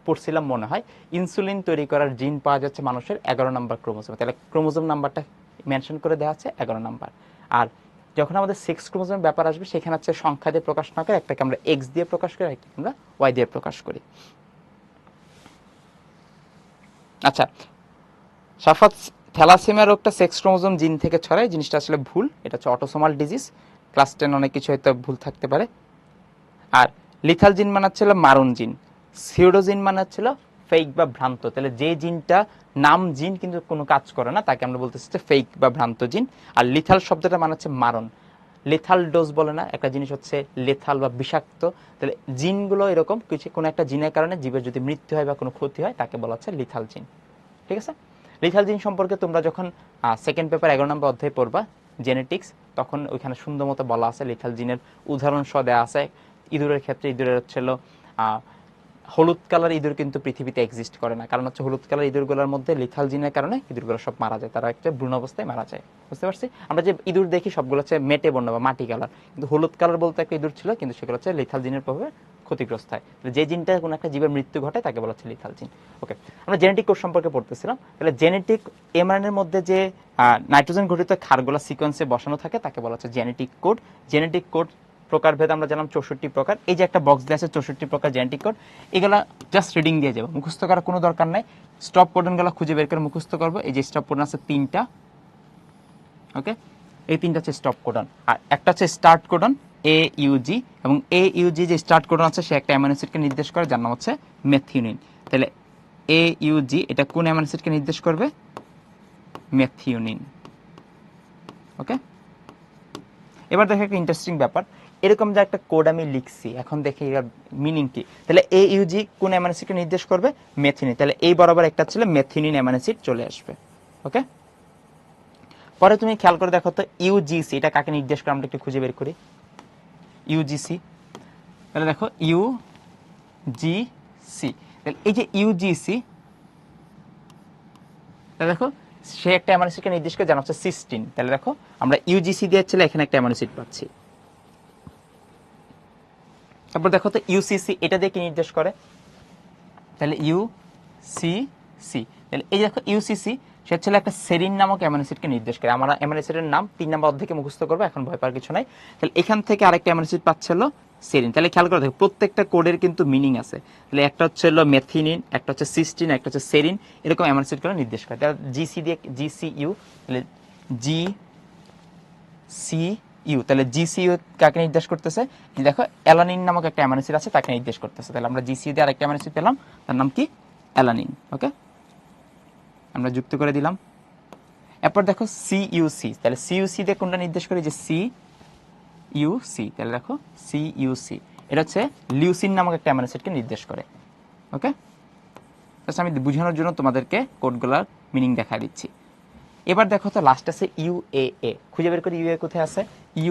পড়ছিলাম মনে হয়, ইনসুলিন তৈরি করার জিন পাওয়া যাচ্ছে মানুষের 11 নম্বর ক্রোমোজোমে। তাহলে ক্রোমোজোম নাম্বারটা মেনশন করে দেওয়া আছে 11 নাম্বার। আর যখন আমাদের সেক্স ক্রোমোজোমের ব্যাপার আসবে, সেখানে হচ্ছে সংখ্যা দিয়ে প্রকাশ না করে একটাকে আমরা X দিয়ে প্রকাশ করি, একটাকে আমরা Y দিয়ে প্রকাশ করি। আচ্ছা, সাফাত, থ্যালাসেমিয়া রোগটা সেক্স ক্রোমোজোম জিন থেকে ছড়ায়, জিনিসটা আসলে ভুল। এটা হচ্ছে অটোসোমাল ডিজিজ। ক্লাস 10 অনেক কিছু হয়তো ভুল থাকতে পারে। আর লিথাল জিন মানে হচ্ছিল মারণ জিন, সিউডোজিন মানে হচ্ছিল ফেক বা ভ্রান্ত। তাহলে যে জিনটা নাম জিন কিন্তু কোনো কাজ করে না, তাকে আমরা বলতেছি ফেক বা ভ্রান্ত জিন। আর লিথাল শব্দটা মানে হচ্ছে মারণ। লেথাল ডোজ বলে না, একটা জিনিস হচ্ছে লেথাল বা বিষাক্ত। তাহলে জিনগুলো এরকম কিছু, কোনো একটা জিনের কারণে জীবের যদি মৃত্যু হয় বা কোনো ক্ষতি হয় তাকে বলা হচ্ছে লিথাল জিন। ঠিক আছে, লিথাল জিন সম্পর্কে তোমরা যখন সেকেন্ড পেপার 11 নম্বর অধ্যায় পড়বা জেনেটিক্স, তখন ওইখানে সুন্দর মতো বলা আছে, লিথাল জিনের উদাহরণ সহ দেওয়া আছে। ইঁদুরের ক্ষেত্রে ইঁদুরের হচ্ছিল হলুদ কালার ইঁদুর কিন্তু পৃথিবীতে এক্সিস্ট করে না, কারণ হচ্ছে হলুদ কালার ইঁদুরগুলোর মধ্যে লিথাল জিনের কারণে ইঁদুরগুলো সব মারা যায়, তারা একটা ভ্রূণ অবস্থায় মারা যায়। বুঝতে পারছি, আমরা যে ইঁদুর দেখি সবগুলো হচ্ছে মেটে বর্ণ বা মাটি কালার, কিন্তু হলুদ কালার বলতে একটা ইঁদুর ছিল, কিন্তু সেগুলো হচ্ছে লিথাল জিনের প্রভাবে ক্ষতিগ্রস্ত হয়। যে জিনটা কোনো একটা জীবের মৃত্যু ঘটে তাকে বলা হচ্ছে লিথাল জিন। ওকে, আমরা জেনেটিক কোড সম্পর্কে পড়তেছিলাম। তাহলে জেনেটিক এমআরএনএর মধ্যে যে নাইট্রোজেন ঘটিত ক্ষারগুলো সিকোয়েন্সে বসানো থাকে তাকে বলা হচ্ছে জেনেটিক কোড। জেনেটিক কোড প্রকারভেদ আমরা জানলাম 64 প্রকার। এই যে একটা বক্স দিয়ে আছে 64 প্রকার জেনেটিক কোড, এগুলা জাস্ট রিডিং দিয়ে যাবো, মুখস্থ করার কোনো দরকার নাই। স্টপ কোডনগুলো খুঁজে বের করে মুখস্থ করবো। এই যে স্টপ কোডন আছে 3টা, ওকে, এই 3টা হচ্ছে স্টপ কোডন, আর একটা হচ্ছে স্টার্ট কোডন AUG, এবং AUG যে স্টার্ট কোডন আছে সে একটা অ্যামাইনো অ্যাসিডকে নির্দেশ করে যার নাম হচ্ছে মেথিওনিন। তাহলে AUG এটা কোন অ্যামাইনো অ্যাসিডকে নির্দেশ করবে? মেথিওনিন। ওকে, এবার দেখো একটা ইন্টারেস্টিং ব্যাপার, এরকম যে একটা কোড আমি লিখছি, এখন দেখি এর মিনিং কি। তাহলে AUG কোন অ্যামাইনো অ্যাসিডকে নির্দেশ করবে? মেথিওনিন। তাহলে এই বরাবর একটা ছিল মেথিওনিন অ্যামাইনো অ্যাসিড চলে আসবে। ওকে, পরে তুমি খেয়াল করে দেখো তো UGC এটা কাকে নির্দেশ করে, আমরা একটু খুঁজে বের করি। UGC, তাহলে দেখো UGC, তাহলে এই যে UGC, তাহলে দেখো সে একটা অ্যামাইনো অ্যাসিডকে নির্দেশ করে জানা হচ্ছে সিস্টিন। তাহলে দেখো আমরা UGC দিয়েছিল, এখানে একটা অ্যামাইনো অ্যাসিড পাচ্ছি। তারপর দেখো তো UCC এটা দিয়ে কি নির্দেশ করে? তাহলে UCC, তাহলে এই দেখো UCC সে হচ্ছে একটা সেরিন নামক অ্যামাইনো অ্যাসিডকে নির্দেশ করে। আমরা অ্যামাইনো অ্যাসিডের নাম 3 নম্বর অধ্যায়ে মুখস্থ করবো, এখন ভয় পাওয়ার কিছু নাই। তাহলে এখান থেকে আরেকটা অ্যামাইনো অ্যাসিড পাচ্ছিল সেরিন। তাহলে খেয়াল করে দেখো প্রত্যেকটা কোডের কিন্তু মিনিং আছে। তাহলে একটা হচ্ছে মেথিনিন, একটা হচ্ছে সিস্টিন, একটা হচ্ছে সেরিন, এরকম অ্যামাইনো অ্যাসিডগুলো নির্দেশ করে। তাহলে GC দিয়ে GCU, তাহলে GCU, তাহলে GCU কাকে নির্দেশ করতেছে? দেখো অ্যালানিন নামক একটা অ্যামাইনো অ্যাসিড আছে তাকে নির্দেশ করতেছে। তাহলে আমরা GCU দিয়ে আরেকটা অ্যামাইনো অ্যাসিড পেলাম, তার নাম কি? অ্যালানিন। ওকে, আমরা যুক্ত করে দিলাম। এরপর দেখো CUC, তাহলে CUC দিয়ে কোনটা নির্দেশ করে? যে CUC, তাহলে দেখো CUC এটা হচ্ছে লিউসিন নামক একটা অ্যামাইনো অ্যাসিডকে নির্দেশ করে। ওকে, জাস্ট আমি বোঝানোর জন্য তোমাদেরকে কোডগুলোর মিনিং দেখা দিচ্ছি। এবার দেখো তো লাস্ট আছে UAA, খুঁজে বের করি UAA কোথায় আছে।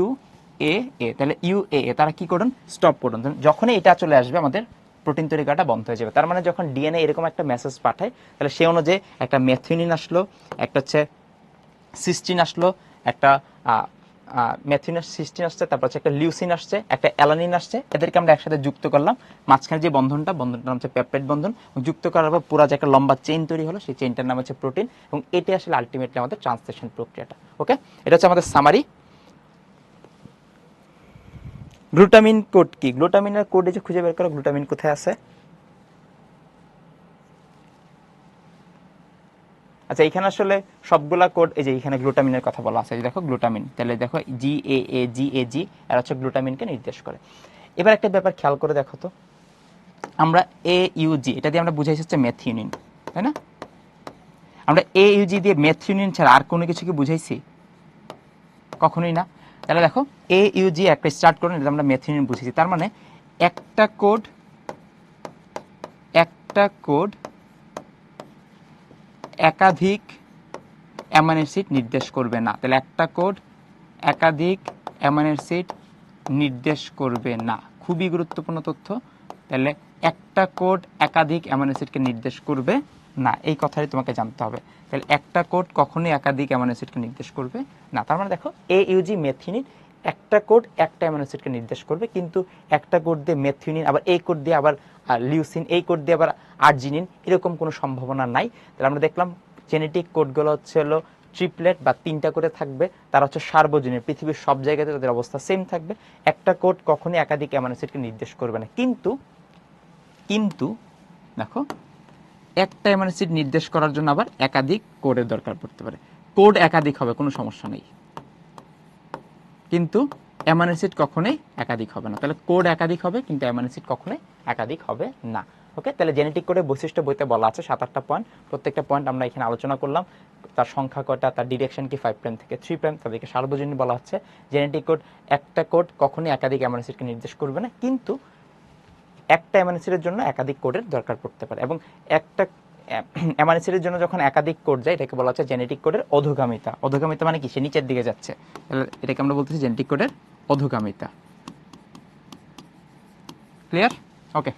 UAA, তাহলে UAA তারা কি করুন? স্টপ করুন। যখনই এটা চলে আসবে আমাদের প্রোটিন তৈরি করাটা বন্ধ হয়ে যাবে। তার মানে যখন DNA এরকম একটা মেসেজ পাঠায়, তাহলে সে অনুযায়ী একটা মেথিওনিন আসলো, একটা হচ্ছে সিস্টিন আসলো, একটা মেথিওনিন সিস্টিন আসছে, তারপর হচ্ছে একটা লিউসিন আসছে, একটা অ্যালানিন আসছে, এদেরকে আমরা একসাথে যুক্ত করলাম। মাঝখানে যে বন্ধনটার নাম হচ্ছে পেপটাইড বন্ধন। যুক্ত করার পর পুরো যে একটা লম্বা চেইন তৈরি হলো, সেই চেইনটার নাম হচ্ছে প্রোটিন, এবং এটি আসলে আলটিমেটলি আমাদের ট্রান্সলেশন প্রক্রিয়াটা। ওকে, এটা হচ্ছে আমাদের সামারি। গ্লুটামিন কোড কি? গ্লুটামিনের কোড যে খুঁজে বের করো, গ্লুটামিন কোথায় আছে। আচ্ছা, এখানে আসলে সবগুলা কোড, এই যে এখানে গ্লুটামিনের কথা বলা আছে, দেখো গ্লুটামিন, তাহলে দেখো GAG এর হচ্ছে গ্লুটামিনকে নির্দেশ করে। এবার একটা ব্যাপার খেয়াল করে দেখো তো, আমরা AUG এটা দিয়ে আমরা বুঝাইছি হচ্ছে মেথিওনিন, তাই না? আমরা AUG দিয়ে মেথিওনিন ছাড়া আর কোনো কিছু কি বুঝাইছি? কখনোই না। তাহলে দেখো AUG একটা স্টার্ট করে এটা আমরা মেথিওনিন বুঝেছি। তার মানে একটা কোড একাধিক অ্যামাইনো অ্যাসিড নির্দেশ করবে না। তাহলে একটা কোড একাধিক অ্যামাইনো অ্যাসিড নির্দেশ করবে না, খুবই গুরুত্বপূর্ণ তথ্য। তাহলে একটা কোড একাধিক অ্যামাইনো অ্যাসিডকে নির্দেশ করবে না, এই কথাই তোমাকে জানতে হবে। তাহলে একটা কোড কখনোই একাধিক অ্যামাইনো অ্যাসিডকে নির্দেশ করবে না। তার মানে দেখো AUG মেথিওনিন একটা কোড একটা অ্যামাইনো অ্যাসিডকে নির্দেশ করবে, কিন্তু একটা কোড দিয়ে মেথিওনিন, আবার এই কোড দিয়ে আবার লিউসিন, এই কোড দিয়ে আবার আর্জিনিন, এরকম কোনো সম্ভাবনা নাই। তাহলে আমরা দেখলাম জেনেটিক কোডগুলো হচ্ছে হলো ট্রিপলেট বা 3টা করে থাকবে, তারা হচ্ছে সার্বজনীন, পৃথিবীর সব জায়গাতে তাদের অবস্থা সেম থাকবে। একটা কোড কখনোই একাধিক অ্যামাইনো অ্যাসিডকে নির্দেশ করবে না। কিন্তু দেখো একটা অ্যামাইনো অ্যাসিড নির্দেশ করার জন্য আবার একাধিক কোডের দরকার পড়তে পারে। কোড একাধিক হবে, কোনো সমস্যা নেই, কিন্তু অ্যামাইনো অ্যাসিড কখনোই একাধিক হবে না। তাহলে কোড একাধিক হবে, কিন্তু অ্যামাইনো অ্যাসিড কখনোই একাধিক হবে না। ওকে, তাহলে জেনেটিক কোডের বৈশিষ্ট্য বইতে বলা আছে 7-8টা পয়েন্ট, প্রত্যেকটা পয়েন্ট আমরা এখানে আলোচনা করলাম। তার সংখ্যা কয়টা, তার ডিরেকশন কি 5 প্রাইম থেকে 3 প্রাইম, তাদেরকে সার্বজনীন বলা হচ্ছে। জেনেটিক কোড, একটা কোড কখনোই একাধিক অ্যামাইনো অ্যাসিডকে নির্দেশ করবে না, কিন্তু একটা অ্যামাইনো অ্যাসিডের জন্য একাধিক কোডের দরকার পড়তে পারে, এবং একটা অ্যামাইনো অ্যাসিডের জন্য যখন একাধিক কোড যায় এটাকে বলা হচ্ছে জেনেটিক কোডের অধোগামিতা। অধোগামিতা মানে কি, সে নিচের দিকে যাচ্ছে, এটাকে আমরা বলতেছি জেনেটিক কোডের অধোগামিতা। ক্লিয়ার? ওকে।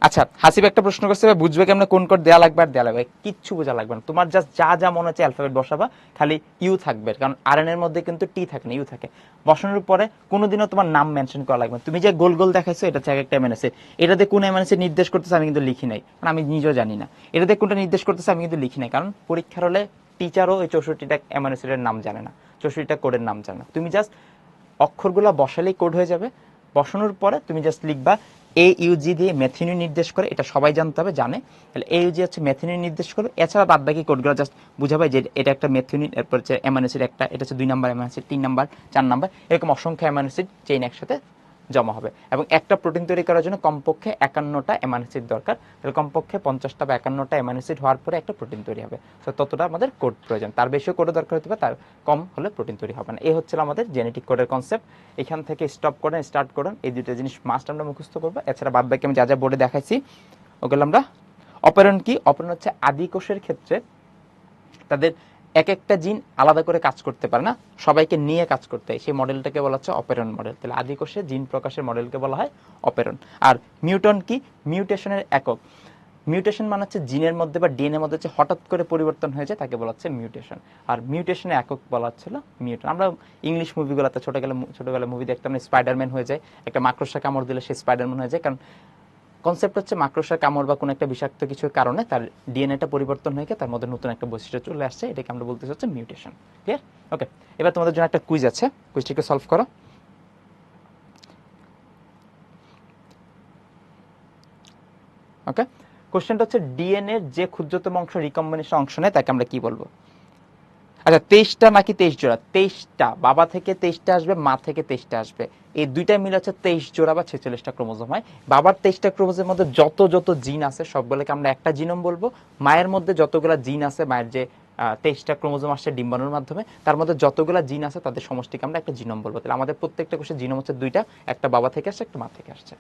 আচ্ছা, হাসিব একটা প্রশ্ন করছে, বুঝবে কেমন কোন কোড দেওয়া লাগবে আর দেওয়া লাগবে? কিচ্ছু বোঝা লাগবে না, তোমার জাস্ট যা যা মনে হচ্ছে অ্যালফাবেট বসাবা, খালি ইউ থাকবে, কারণ আরএন এর মধ্যে কিন্তু টি থাকে না, ইউ থাকে। বসানোর পরে কোনোদিনও তোমার নাম মেনশন করা লাগবে না। তুমি যে গোল গোল দেখাইছো এটা হচ্ছে একটা এমএন আছে, এটাতে কোন এমএন আছে নির্দেশ করতেছে আমি কিন্তু লিখি নাই, কারণ আমি নিজেও জানি না এটাতে কোনটা নির্দেশ করতেছে, আমি কিন্তু লিখি নাই, কারণ পরীক্ষার হলে টিচারও এই 64টা এমএন এর নাম জানে না, 64টা কোডের নাম জানে না। তুমি জাস্ট অক্ষরগুলো বসালেই কোড হয়ে যাবে। বসানোর পরে তুমি জাস্ট লিখবা এ ইউজি দিয়ে মেথিনিন নির্দেশ করে, এটা সবাই জানতে হবে, জানে। তাহলে এ ইউজি হচ্ছে মেথিনিন নির্দেশ করে, এছাড়া বাদ বাকি কোডগুলো জাস্ট বুঝাবে যে এটা একটা মেথিনিন, এরপর হচ্ছে অ্যামাইনো অ্যাসিড একটা, এটা হচ্ছে 2 number amino acid, 3 number, 4 number, এরকম অসংখ্য অ্যামাইনো অ্যাসিড চেইন একসাথে জমা হবে। এবং একটা প্রোটিন তৈরি করার জন্য কমপক্ষে 51টা অ্যামাইনো অ্যাসিড দরকার, তাহলে কমপক্ষে 50টা বা 51টা অ্যামাইনো অ্যাসিড হওয়ার পরে একটা প্রোটিন তৈরি হবে। তো ততটা আমাদের কোড প্রয়োজন, তার বেশিও কোডের দরকার হতে পারে, তার কম হলে প্রোটিন তৈরি হবে না। এই হচ্ছে আমাদের জেনেটিক কোডের কনসেপ্ট। এখান থেকে স্টপ করেন, স্টার্ট করেন, এই দুটো জিনিস মাস্ট আমরা মুখস্থ করবো। এছাড়া বাদ বাকি আমি যা যা বোর্ডে দেখাইছি ওগুলো আমরা। অপারেন্ট কি? অপারেন্ট হচ্ছে আদি কোষের ক্ষেত্রে তাদের এক একটা জিন আলাদা করে কাজ করতে পারে না, সবাইকে নিয়ে কাজ করতে হয়, সেই মডেলটাকে বলা হচ্ছে অপারেন্ট মডেল। তাহলে আদি কোষে জিন প্রকাশের মডেলকে বলা হয় অপারেন্ট। আর মিউটন কি? মিউটেশনের একক। মিউটেশন মানে হচ্ছে জিনের মধ্যে বা ডিএনএ মধ্যে হচ্ছে হঠাৎ করে পরিবর্তন হয়ে যায়, তাকে বলা হচ্ছে মিউটেশন। আর মিউটেশনের একক বলা হচ্ছিল মিউটন। আমরা ইংলিশ মুভিগুলোতে ছোটবেলায় মুভি দেখতাম, স্পাইডারম্যান হয়ে যায়, একটা মাকড়সা কামড় দিলে সে স্পাইডারম্যান হয়ে যায়, কারণ কনসেপ্ট হচ্ছে মাকড়সার কামড় বা কোনো একটা বিষাক্ত কিছুর কারণে তার ডিএনএটা পরিবর্তন হয়ে গিয়ে তার মধ্যে নতুন একটা বৈশিষ্ট্য চলে আসছে, এটাকে আমরা বলতে হচ্ছে মিউটেশন। ক্লিয়ার? ওকে, এবার তোমাদের জন্য একটা কুইজ আছে, কুইজটিকে সলভ করো। ওকে, কোশ্চেনটা হচ্ছে ডিএনএ যে ক্ষুদ্রতম অংশ রিকম্বিনেশন অংশ নেয় তাকে আমরা কি বলবো? আচ্ছা, 23টা নাকি 23 জোড়া? 23টা, বাবা থেকে 23টা আসবে, মা থেকে 23টা আসবে, এই দুইটা মিলে হচ্ছে 23 জোড়া বা 46টা ক্রোমোজোম হয়। বাবার 23টা ক্রোমোজোমের মধ্যে যত যত জিন আছে সবগুলোকে আমরা একটা জিনোম বলবো। মায়ের মধ্যে যতগুলা জিন আছে, মায়ের যে 23টা ক্রোমোজোম আসছে ডিম্বাণুর মাধ্যমে, তার মধ্যে যতগুলা জিন আছে তাদের সমষ্টিকে আমরা একটা জিনোম বলবো। তাহলে আমাদের প্রত্যেকটা কোষের জিনোম হচ্ছে দুইটা, একটা বাবা থেকে আসছে, একটা মা থেকে আসছে।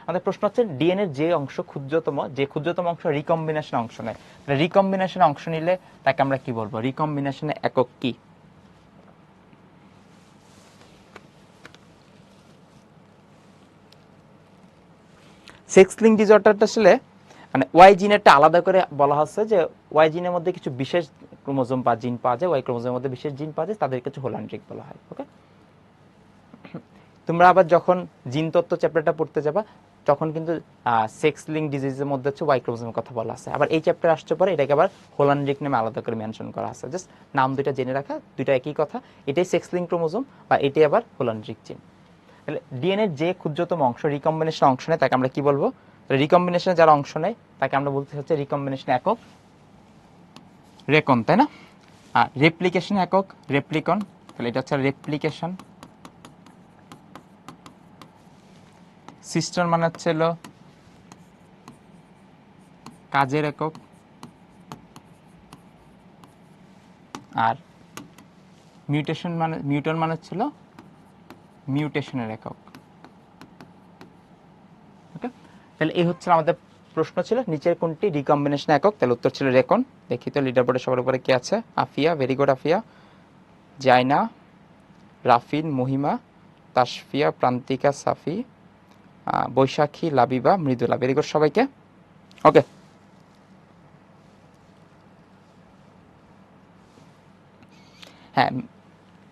আমাদের প্রশ্ন হচ্ছে ডিএনএর যে অংশ ক্ষুদ্রতম অংশ রিকম্বিনেশন অংশ নেয়, রিকম্বিনেশন অংশ নিলে তাকে আমরা কি বলবো? রিকম্বিনেশনের একক কি? সেক্স লিঙ্ক ডিসঅর্ডারটা আসলে মানে ওয়াই জিনেরটা আলাদা করে বলা হচ্ছে যে ওয়াই জিনের মধ্যে কিছু বিশেষ ক্রোমোজোম বা জিন পাওয়া যায়, ওয়াই ক্রোমোজোমের মধ্যে বিশেষ জিন পাওয়া যায়, তাদের কিছু হোলান্ড্রিক বলা হয়। ওকে, তোমরা আবার যখন জিন তত্ত্ব চ্যাপ্টারটা পড়তে যাবা তখন কিন্তু সেক্স লিঙ্ক ডিজিজের মধ্যে হচ্ছে ওয়াই ক্রোমোজোমের কথা বলা আছে। আবার এই চ্যাপ্টার আসছে পরে এটাকে আবার হোলান্ড্রিক নামে আলাদা করে মেনশন করা আছে। জাস্ট নাম দুইটা জেনে রাখা, দুইটা একই কথা, এটাই সেক্স লিঙ্ক ক্রোমোজোম বা এটাই আবার হোলান্ড্রিক জিন। তাহলে ডিএনএর যে ক্ষুদ্রতম অংশ রিকম্বিনেশন অংশ নেয় তাকে আমরা কি বলবো? রিকম্বিনেশনে যারা অংশ নেয় তাকে আমরা বলতে হচ্ছে রিকম্বিনেশন একক রেকন, তাই না? আর রেপ্লিকেশন একক রেপ্লিকন, তাহলে এটা হচ্ছে রেপ্লিকেশন। সিস্টার মানে হচ্ছে কাজের একক, আর মিউটন মানে হচ্ছিল মিউটেশনের একক। ওকে, তাহলে এই হচ্ছে আমাদের প্রশ্ন ছিল নিচের কোনটি রিকম্বিনেশন একক? তাহলে উত্তর ছিল রেকন। দেখি তো লিডার বোর্ডে সবার উপরে কি আছে। Afia, very good Afia. Zaina, Rafin, Mahima, Tasfia, Prantika, Safi, Boishakhi, Labiba, Mridula, very good সবাইকে। ওকে, হ্যাঁ,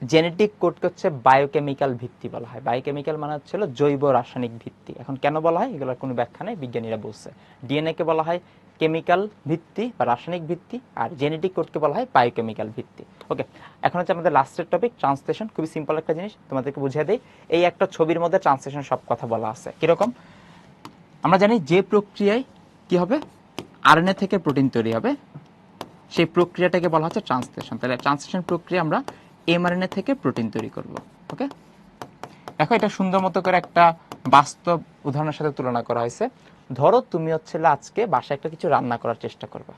জেনেটিক কোডকে হচ্ছে বায়োকেমিক্যাল ভিত্তি বলা হয়। বায়োকেমিক্যাল মানে হচ্ছে জৈব রাসায়নিক ভিত্তি। এখন কেন বলা হয় এগুলোর কোনো ব্যাখ্যা নেই, বিজ্ঞানীরা বলছে। ডিএনএ কে বলা হয় কেমিক্যাল ভিত্তি বা রাসায়নিক ভিত্তি, আর জেনেটিক কোডকে বলা হয় বায়োকেমিক্যাল ভিত্তি। ওকে, এখন হচ্ছে আমাদের লাস্টের টপিক ট্রান্সলেশন। খুবই সিম্পল একটা জিনিস তোমাদেরকে বুঝিয়ে দেই। এই একটা ছবির মধ্যে ট্রান্সলেশন সব কথা বলা আছে। কিরকম? আমরা জানি যে প্রক্রিয়ায় কি হবে, আরএনএ থেকে প্রোটিন তৈরি হবে, সেই প্রক্রিয়াটাকে বলা হচ্ছে ট্রান্সলেশন। তাহলে ট্রান্সলেশন প্রক্রিয়া আমরা এমআরএনএ থেকে প্রোটিন তৈরি করব। ওকে, দেখো এটা সুন্দর মতো করে একটা বাস্তব উদাহরণের সাথে তুলনা করা হয়েছে। ধরো তুমি হচ্ছে আজকে বাসায় একটা কিছু রান্না করার চেষ্টা করবা।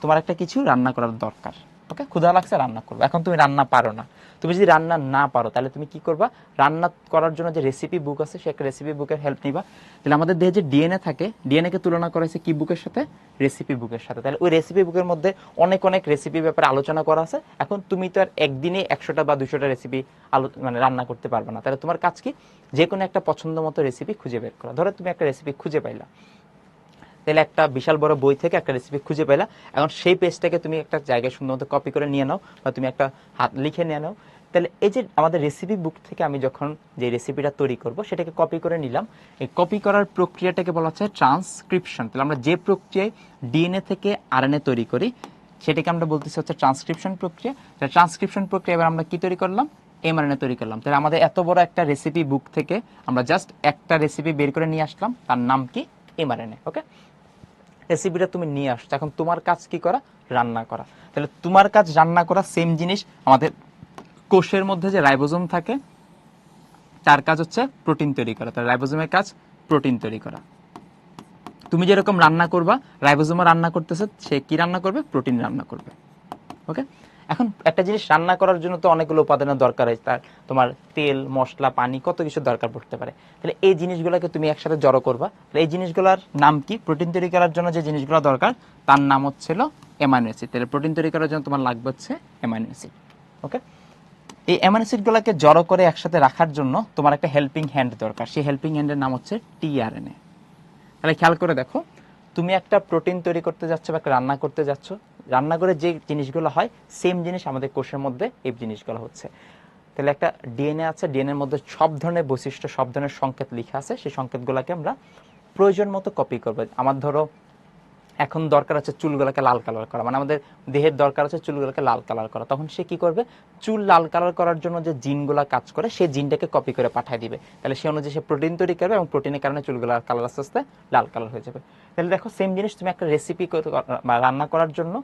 তোমার একটা কিছু রান্না করার দরকার, ওকে, ক্ষুধা লাগছে রান্না করবো, এখন তুমি রান্না পারো না, তুমি যদি রান্না না পারো তাহলে তুমি কি করবা, রান্না করার জন্য যে রেসিপি বুক আছে সে একটা রেসিপি বুকের হেল্প নিবা। তাহলে আমাদের দেহে যে ডিএনএ থাকে, ডিএনএ কে তুলনা করা হয়েছে কি বুকের সাথে, রেসিপি বুকের সাথে। তাহলে ওই রেসিপি বুকের মধ্যে অনেক অনেক রেসিপির ব্যাপারে আলোচনা করা আছে। এখন তুমি তো আর একদিনে 100টা বা 200টা রেসিপি মানে রান্না করতে পারবে না। তাহলে তোমার কাজ কি, যে কোনো একটা পছন্দ মতো রেসিপি খুঁজে বের করা। ধরো তুমি একটা রেসিপি খুঁজে পাইলা, তাহলে একটা বিশাল বড় বই থেকে একটা রেসিপি খুঁজে পেলা, এখন সেই পেজটাকে তুমি একটা জায়গায় সুন্দর মতো কপি করে নিয়ে নাও বা তুমি একটা হাত লিখে নিয়ে নাও। তাহলে এই যে আমাদের রেসিপি বুক থেকে আমি যখন যে রেসিপিটা তৈরি করব সেটাকে কপি করে নিলাম, এই কপি করার প্রক্রিয়াটাকে বলা হচ্ছে ট্রান্সক্রিপশন। তাহলে আমরা যে প্রক্রিয়ায় ডিএনএ থেকে আরএনএ তৈরি করি সেটাকে আমরা বলতেছি হচ্ছে ট্রান্সক্রিপশন প্রক্রিয়া। তাহলে ট্রান্সক্রিপশন প্রক্রিয়া এবার আমরা কি তৈরি করলাম, এমআরএনএ তৈরি করলাম। তাহলে আমাদের এত বড় একটা রেসিপি বুক থেকে আমরা জাস্ট একটা রেসিপি বের করে নিয়ে আসলাম, তার নাম কি, এমআরএনএ। ওকে, রেসিপিটা তুমি নিয়ে আসছো, এখন তোমার কাজ কি করা, রান্না করা। তাহলে তোমার কাজ রান্না করা, সেম জিনিস আমাদের কোষের মধ্যে যে রাইবোজোম থাকে তার কাজ হচ্ছে প্রোটিন তৈরি করা। তাহলে রাইবোজোমের কাজ প্রোটিন তৈরি করা। তুমি যেরকম রান্না করবা, রাইবোজোমও রান্না করতেছে, সে কি রান্না করবে, প্রোটিন রান্না করবে। ওকে, এখন একটা জিনিস রান্না করার জন্য তো অনেকগুলো উপাদানের দরকার হয়, তার তোমার তেল, মশলা, পানি, কত কিছু দরকার পড়তে পারে। তাহলে এই জিনিসগুলোকে তুমি একসাথে জড়ো করবা। তাহলে এই জিনিসগুলোর নাম কি, প্রোটিন তৈরি করার জন্য যে জিনিসগুলো দরকার তার নাম হচ্ছিল অ্যামাইনো অ্যাসিড। তাহলে প্রোটিন তৈরি করার জন্য তোমার লাগবে হচ্ছে অ্যামাইনো অ্যাসিড। ওকে, এই অ্যামাইনো অ্যাসিডগুলোকে জড়ো করে একসাথে রাখার জন্য তোমার একটা হেল্পিং হ্যান্ড দরকার, সেই হেল্পিং হ্যান্ডের নাম হচ্ছে টিআরএনএ। তাহলে খেয়াল করে দেখো, তুমি একটা প্রোটিন তৈরি করতে যাচ্ছ বা একটা রান্না করতে যাচ্ছ, রান্না করে যে জিনিসগুলো হয় সেম জিনিস আমাদের কোষের মধ্যে এই জিনিসগুলো হচ্ছে। তাহলে একটা ডিএনএ আছে, ডিএনএর মধ্যে সব ধরনের বৈশিষ্ট্য, সব ধরনের সংকেত লেখা আছে, সেই সংকেতগুলোকে আমরা প্রয়োজন মতো কপি করবো। আমার ধরো এখন দরকার আছে চুলগুলোকে লাল কালার করা, মানে আমাদের দেহের দরকার আছে চুলগুলোকে লাল কালার করা, তখন সে কি করবে, চুল লাল কালার করার জন্য যে জিনগুলা কাজ করে সেই জিনটাকে কপি করে পাঠিয়ে দিবে। তাহলে সে অনুযায়ী সে প্রোটিন তৈরি করবে এবং প্রোটিনের কারণে চুলগুলার কালার আস্তে আস্তে লাল কালার হয়ে যাবে। তাহলে দেখো সেম জিনিস, তুমি একটা রেসিপি রান্না করার জন্য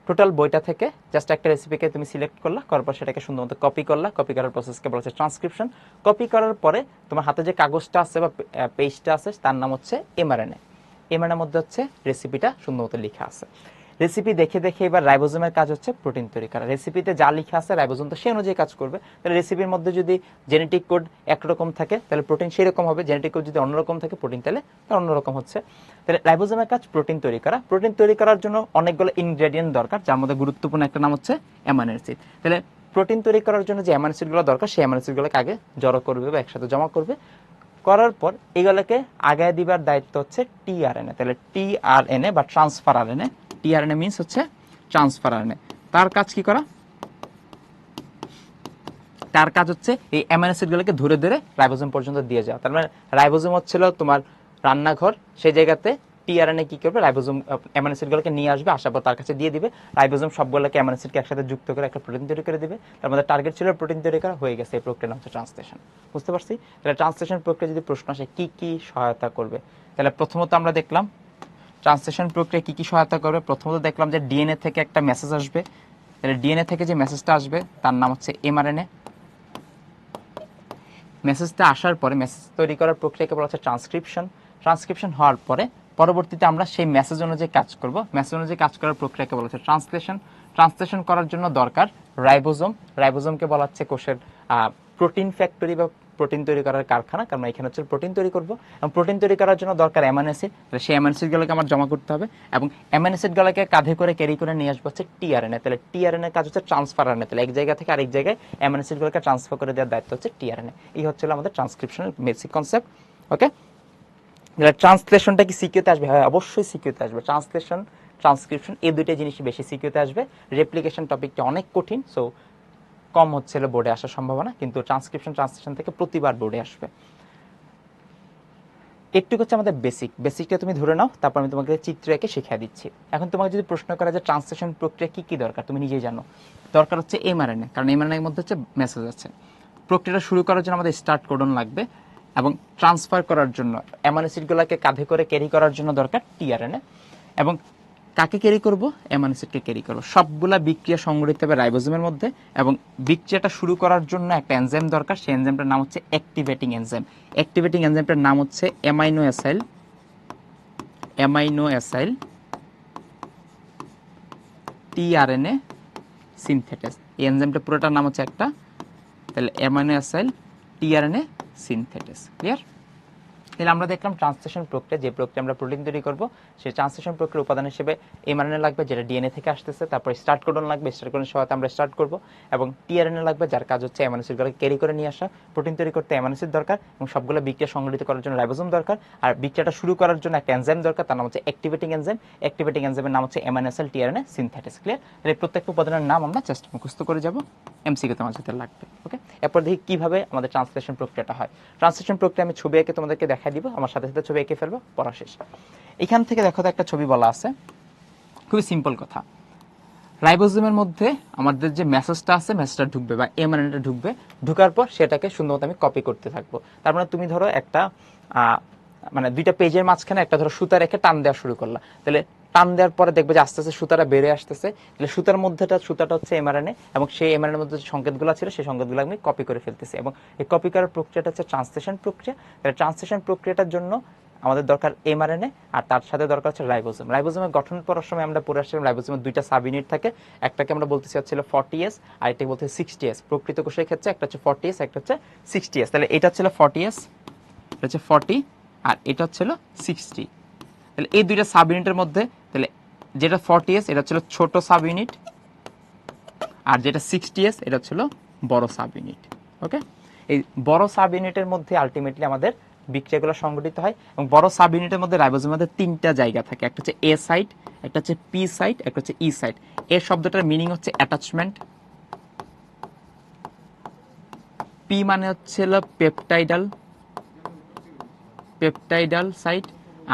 টোটাল বইটা থেকে জাস্ট একটা রেসিপিকে তুমি সিলেক্ট করলা, করার পর সেটাকে সুন্দর মতো কপি করলা, কপি করার প্রসেসকে বলা হচ্ছে ট্রান্সক্রিপশন। কপি করার পরে তোমার হাতে যে কাগজটা আছে বা পেজটা আছে তার নাম হচ্ছে এমআরএনএ। এমআরএনএর মধ্যে হচ্ছে রেসিপিটা সুন্দর মতো লেখা আছে। রেসিপি দেখে দেখে এবার রাইবোজোমের কাজ হচ্ছে প্রোটিন তৈরি করা। রেসিপিতে যা লেখা আছে রাইবোজোম তো সেই অনুযায়ী কাজ করবে। তাহলে রেসিপির মধ্যে যদি জেনেটিক কোড একরকম থাকে তাহলে প্রোটিন সেই রকম হবে, জেনেটিক কোড যদি অন্যরকম থাকে প্রোটিন তাহলে তার অন্যরকম হচ্ছে। তাহলে রাইবোজোমের কাজ প্রোটিন তৈরি করা। প্রোটিন তৈরি করার জন্য অনেকগুলো ইনগ্রেডিয়েন্ট দরকার, যার মধ্যে গুরুত্বপূর্ণ একটা নাম হচ্ছে অ্যামাইনো অ্যাসিড। তাহলে প্রোটিন তৈরি করার জন্য যে অ্যামাইনো অ্যাসিডগুলো দরকার সেই অ্যামাইনো অ্যাসিডগুলোকে আগে জড়ো করবে বা একসাথে জমা করবে, করার পর এগুলোকে আগায় দিবার দায়িত্ব হচ্ছে টিআরএনএ। তাহলে টিআরএনএ বা ট্রান্সফার আরএনএ, টিআরএনএ মিন্স হচ্ছে ট্রান্সফার আরএনএ। তার কাজ কি করা, তার কাজ হচ্ছে এই অ্যামাইনো অ্যাসিডগুলোকে ধরে ধরে রাইবোজোম পর্যন্ত দিয়ে যাওয়া। তার মানে রাইবোজোম হচ্ছিল তোমার রান্নাঘর, সেই জায়গাতে টিআরএনএ কি করবে, রাইবোজোম অ্যামাইনো অ্যাসিডগুলোকে নিয়ে আসবে, আসার পর তার কাছে দিয়ে দিবে। রাইবোজোম সবগুলোকে অ্যামাইনো অ্যাসিডকে একসাথে যুক্ত করে একটা প্রোটিন তৈরি করে দিবে। তার মধ্যে টার্গেট ছিল প্রোটিন তৈরি করা, হয়ে গেছে। এই প্রক্রিয়ার নাম হচ্ছে ট্রান্সলেশন। বুঝতে পারছি? তাহলে ট্রান্সলেশন প্রক্রিয়া যদি প্রশ্ন আসে কি কি সহায়তা করবে, তাহলে প্রথমত আমরা দেখলাম ট্রান্সলেশন প্রক্রিয়া কি কি সহায়তা করবে। প্রথমত দেখলাম যে ডিএনএ থেকে একটা মেসেজ আসবে, তাহলে ডিএনএ থেকে যে মেসেজটা আসবে তার নাম হচ্ছে এমআরএনএ। মেসেজটা আসার পরে মেসেজ তৈরি করার প্রক্রিয়াকে বলা হচ্ছে ট্রান্সক্রিপশন। ট্রান্সক্রিপশন হওয়ার পরে পরবর্তীতে আমরা সেই মেসেজ অনুযায়ী কাজ করব, মেসেজ অনুযায়ী কাজ করার প্রক্রিয়াকে বলা হচ্ছে ট্রান্সলেশন। ট্রান্সলেশন করার জন্য দরকার রাইবোজোম। রাইবোজোমকে বলা হচ্ছে কোষের প্রোটিন ফ্যাক্টরি বা প্রোটিন তৈরি করার কারখানা, কারণ এখানে হচ্ছে প্রোটিন তৈরি করবো। এবং প্রোটিন তৈরি করার জন্য দরকার অ্যামাইনো অ্যাসিড, সেই অ্যামাইনো অ্যাসিডগুলোকে আমার জমা করতে হবে এবং অ্যামাইনো অ্যাসিডগুলোকে কাঁধে করে ক্যারি করে নিয়ে আসবো হচ্ছে টিআরএনএ। তাহলে টিআরএনএ কাজ হচ্ছে ট্রান্সফার আরএনএ, তাহলে এক জায়গা থেকে আরেক জায়গায় অ্যামাইনো অ্যাসিডগুলোকে ট্রান্সফার করে দেওয়ার দায়িত্ব হচ্ছে টিআরএনএ। এই হচ্ছে আমাদের ট্রান্সক্রিপশনের বেসিক কনসেপ্ট। ওকে, ট্রান্সলেশনটা কি সিকিউতে আসবে? হ্যাঁ, অবশ্যই সিকিউতে আসবে। ট্রান্সলেশন, ট্রান্সক্রিপশন এই দুইটা জিনিসই বেশি সিকিউতে আসবে। রেপ্লিকেশন টপিকটা অনেক কঠিন, সো কম হচ্ছিল বোর্ডে আসার সম্ভাবনা, কিন্তু ট্রান্সক্রিপশন ট্রান্সলেশন থেকে প্রতিবার বোর্ডে আসবে। একটু হচ্ছে আমাদের বেসিকটা তুমি ধরে নাও, তারপর আমি তোমাকে চিত্র এঁকে শিখিয়ে দিচ্ছি। এখন তোমাকে যদি প্রশ্ন করা যে ট্রান্সলেশন প্রক্রিয়া কি কি দরকার, তুমি নিজেই জানো। দরকার হচ্ছে এমআরএনএ, কারণ এমআরএনএর মধ্যে হচ্ছে মেসেজ আছে। প্রক্রিয়াটা শুরু করার জন্য আমাদের স্টার্ট কোডন লাগবে এবং ট্রান্সফার করার জন্য অ্যামাইনো অ্যাসিডগুলোকে কাঁধে করে ক্যারি করার জন্য দরকার টিআরএনএ। এবং কাকে ক্যারি করব? অ্যামাইনো অ্যাসিডকে ক্যারি করব। সবগুলা বিক্রিয়া সংঘটিত হবে রাইবোজোমের মধ্যে এবং বিক্রিয়াটা শুরু করার জন্য একটা এনজাইম দরকার, সেই এনজাইমটার নাম হচ্ছে অ্যাক্টিভেটিং এনজাইম। অ্যাক্টিভেটিং এনজাইমটার নাম হচ্ছে অ্যামাইনো অ্যাসাইল টিআরএনএ সিনথেটেস। এই এনজাইমটা পুরোটার নাম হচ্ছে একটা, তাহলে অ্যামাইনো অ্যাসিড টিআরএনএ সিনথেটেস। ক্লিয়ার? তাহলে আমরা দেখলাম ট্রান্সলেশন প্রক্রিয়া, যে প্রক্রিয়া আমরা প্রোটিন তৈরি করব, সেই ট্রান্সলেশন প্রক্রিয়ার উপাদান হিসেবে এমআরএনএ লাগবে, যেটা ডিএনএ থেকে আসতেছে। তারপর স্টার্ট কোডন লাগবে, স্টার্ট কোডনের সহায়তায় আমরা স্টার্ট করব। এবং টিআরএনএ লাগবে, যার কাজ হচ্ছে অ্যামাইনো অ্যাসিডগুলোকে ক্যারি করে নিয়ে আসা। প্রোটিন তৈরি করতে অ্যামাইনো অ্যাসিড দরকার, এবং সবগুলো বিক্রিয়া সংগঠিত করার জন্য রাইবোসোম দরকার। আর বিক্রিয়াটা শুরু করার জন্য একটা এনজাইম দরকার, তার নাম হচ্ছে অ্যাক্টিভেটিং এনজাইম। অ্যাক্টিভেটিং এনজাইমের নাম হচ্ছে অ্যামাইনো অ্যাসিড টিআরএনএ সিনথেটেস। ক্লিয়ার? তাহলে প্রত্যেকটা উপাদানের নাম আমরা জাস্ট মুখস্থ করে যাব, এমসিকিউ তোমার সাথে লাগবে। ওকে, এরপর দেখি কিভাবে আমাদের ট্রান্সলেশন প্রক্রিয়াটা হয়। ট্রান্সলেশন প্রক্রিয়া আমি ছবি এঁকে তোমাদেরকে দেখাই দিব, আমার সাথে সাথে ছবি এঁকে ফেলবো, পড়া শেষ। এখান থেকে দেখো তো একটা ছবি বলা আছে, খুবই সিম্পল কথা। রাইবোজোমের মধ্যে আমাদের যে মেসেজটা আছে, মেসেজটা ঢুকবে বা এমআরএনএটা ঢুকবে, ঢুকার পর সেটাকে সুন্দরমতো আমি কপি করতে থাকবো। তার মানে তুমি ধরো একটা মানে দুইটা পেজের মাঝখানে একটা ধরো সুতা রেখে টান দেওয়া শুরু করলা, তাহলে টান দেওয়ার পরে দেখবে যে আস্তে আস্তে সুতাটা বেড়ে আসতেছে। তাহলে সুতাটা হচ্ছে এমআরএনএ, এবং সেই এমআরএনএর মধ্যে যে সংকেতগুলো ছিল সেই সংকেতগুলো আমি কপি করে ফেলতেছি, এবং এই কপি করার প্রক্রিয়াটা হচ্ছে ট্রান্সলেশন প্রক্রিয়া। তাহলে ট্রান্সলেশন প্রক্রিয়াটার জন্য আমাদের দরকার এমআরএনএ, আর তার সাথে দরকার হচ্ছে রাইবোসোম। রাইবোসোমের গঠন করার সময় আমরা পড়ে আসছিলাম রাইবোসোমের দুইটা সাব ইউনিট থাকে, একটাকে আমরা বলতেছি হচ্ছিল 40S, আর একটাকে বলতে 60S। প্রকৃত কোষের ক্ষেত্রে একটা হচ্ছে 40S, একটা হচ্ছে 60S। তাহলে এটা হচ্ছিল 40S, এটা হচ্ছে 40, আর এটা হচ্ছিল 60। তাহলে এই দুইটা সাব ইউনিটের মধ্যে, তাহলে যেটা 40S এটা হচ্ছিল ছোট সাব ইউনিট, আর যেটা 60S এটা হচ্ছিল বড় সাব ইউনিট। ওকে, এই বড় সাব ইউনিটের মধ্যে আলটিমেটলি আমাদের বিক্রিয়াগুলো সংগঠিত হয়, এবং বড় সাব ইউনিটের মধ্যে রাইবোজোমের মধ্যে তিনটা জায়গা থাকে, একটা হচ্ছে এ সাইট, একটা হচ্ছে পি সাইট, একটা হচ্ছে ই সাইট। এ শব্দটার মিনিং হচ্ছে অ্যাটাচমেন্ট, পি মানে হচ্ছে পেপটাইডাল সাইট,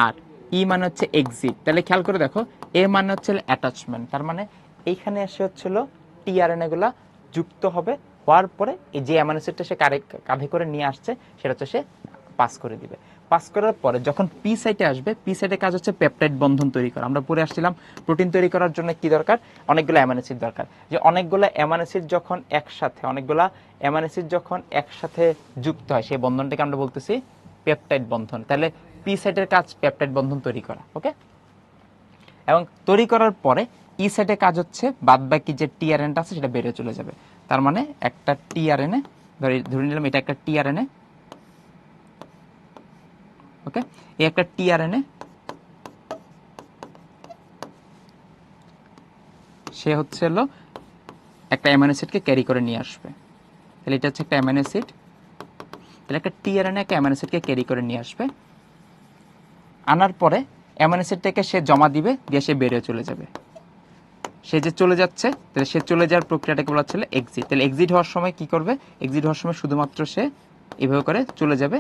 আর ই মানে হচ্ছে এক্সিট। তাহলে খেয়াল করে দেখো, এ মানে হচ্ছে অ্যাটাচমেন্ট, তার মানে এইখানে এসে হচ্ছিল টিআরএনএ গুলা যুক্ত হবে, হওয়ার পরে এই যে অ্যামাইনো অ্যাসিডটা সে কাঁধে করে নিয়ে আসছে সেটা হচ্ছে সে পাস করে দিবে। পাস করার পরে যখন পি সাইটে আসবে, পি সাইটের কাজ হচ্ছে পেপটাইড বন্ধন তৈরি করা। আমরা পড়ে আসছিলাম প্রোটিন তৈরি করার জন্য কি দরকার, অনেকগুলো অ্যামাইনো অ্যাসিড দরকার। যে অনেকগুলো অ্যামাইনো অ্যাসিড যখন একসাথে যুক্ত হয়, সেই বন্ধনটাকে আমরা বলতেছি পেপটাইড বন্ধন। তাহলে পি সাইটের কাজ পেপটাইড বন্ধন তৈরি করা। ওকে, এবং তৈরি করার পরে ই সাইটের কাজ হচ্ছে বাদবাকি যে টিআরএনটা আছে সেটা বেড়ে চলে যাবে। তার মানে একটা টিআরএনএ, ধরে নিলাম এটা একটা টিআরএনএ। ওকে, এই একটা টিআরএনএ, সে হচ্ছে হলো একটা অ্যামাইনো অ্যাসিডকে ক্যারি করে নিয়ে আসবে। তাহলে এটা হচ্ছে একটা অ্যামাইনো অ্যাসিড, তাহলে একটা টিআরএনএ একটা অ্যামাইনো অ্যাসিডকে ক্যারি করে নিয়ে আসবে। আনার পরে অ্যামাইনো অ্যাসিডটাকে সে জমা দিবে, দিয়ে সে বেরিয়ে চলে যাবে। সে যে চলে যাচ্ছে, তাহলে সে চলে যাওয়ার প্রক্রিয়াটাকে বলা হচ্ছে এক্সিট। তাহলে এক্সিট হওয়ার সময় কি করবে, এক্সিট হওয়ার সময় শুধুমাত্র সে এইভাবে করে চলে যাবে।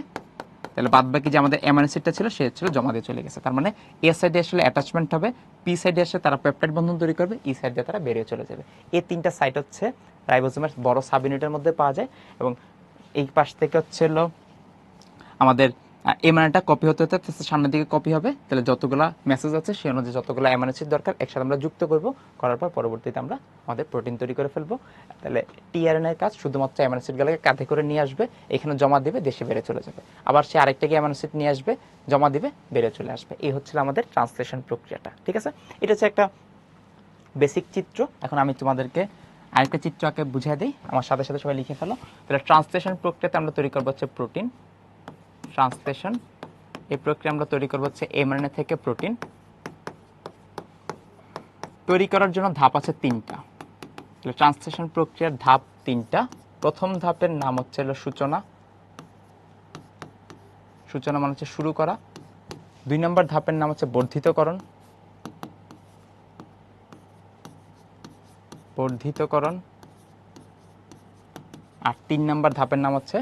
তাহলে বাদ বাকি যে আমাদের অ্যামাইনো অ্যাসিডটা ছিল সে ছিল জমা দিয়ে চলে গেছে। তার মানে এ সাইডে আসলে অ্যাটাচমেন্ট হবে, পি সাইডে আসলে তারা পেপটাইড বন্ধন তৈরি করবে, ই সাইডে তারা বেরিয়ে চলে যাবে। এই তিনটা সাইট হচ্ছে রাইবোসোমের বড় সাব ইউনিটের মধ্যে পাওয়া যায়, এবং এই পাশ থেকে হচ্ছে হলো আমাদের এমআরএনএটা কপি হতে হতে সামনের দিকে কপি হবে। তাহলে যতগুলা মেসেজ আছে সেই অনুযায়ী যতগুলো অ্যামাইনো অ্যাসিড দরকার একসাথে আমরা যুক্ত করব, করার পর পরবর্তীতে আমরা আমাদের প্রোটিন তৈরি করে ফেলবো। তাহলে টিআরএনএর কাজ শুধুমাত্র অ্যামাইনো অ্যাসিডগুলোকে কাঁধে করে নিয়ে আসবে, এখানে জমা দিবে, দেশে বেড়ে চলে যাবে। আবার সে আরেকটাকে অ্যামাইনো অ্যাসিড নিয়ে আসবে, জমা দিবে, বেড়ে চলে আসবে। এই হচ্ছিল আমাদের ট্রান্সলেশন প্রক্রিয়াটা। ঠিক আছে, এটা হচ্ছে একটা বেসিক চিত্র। এখন আমি তোমাদেরকে আরেকটা চিত্র আঁকে বুঝিয়ে দিই, আমার সাথে সাথে সবাই লিখে ফেলো। তাহলে ট্রান্সলেশন প্রক্রিয়াতে আমরা তৈরি করবো হচ্ছে প্রোটিন ট্রান্সলেশন। এই প্রক্রিয়া আমরা তৈরি করবো হচ্ছে এমআরএনএ থেকে প্রোটিন। তৈরি করার জন্য ধাপ আছে তিনটা। তাহলে ট্রান্সলেশন প্রক্রিয়ার ধাপ তিনটা। প্রথম ধাপের নাম হচ্ছে সূচনা, সূচনা মানে হচ্ছে শুরু করা। 2 নম্বর ধাপের নাম হচ্ছে বর্ধিতকরণ, বর্ধিতকরণ। আর 3 নম্বর ধাপের নাম হচ্ছে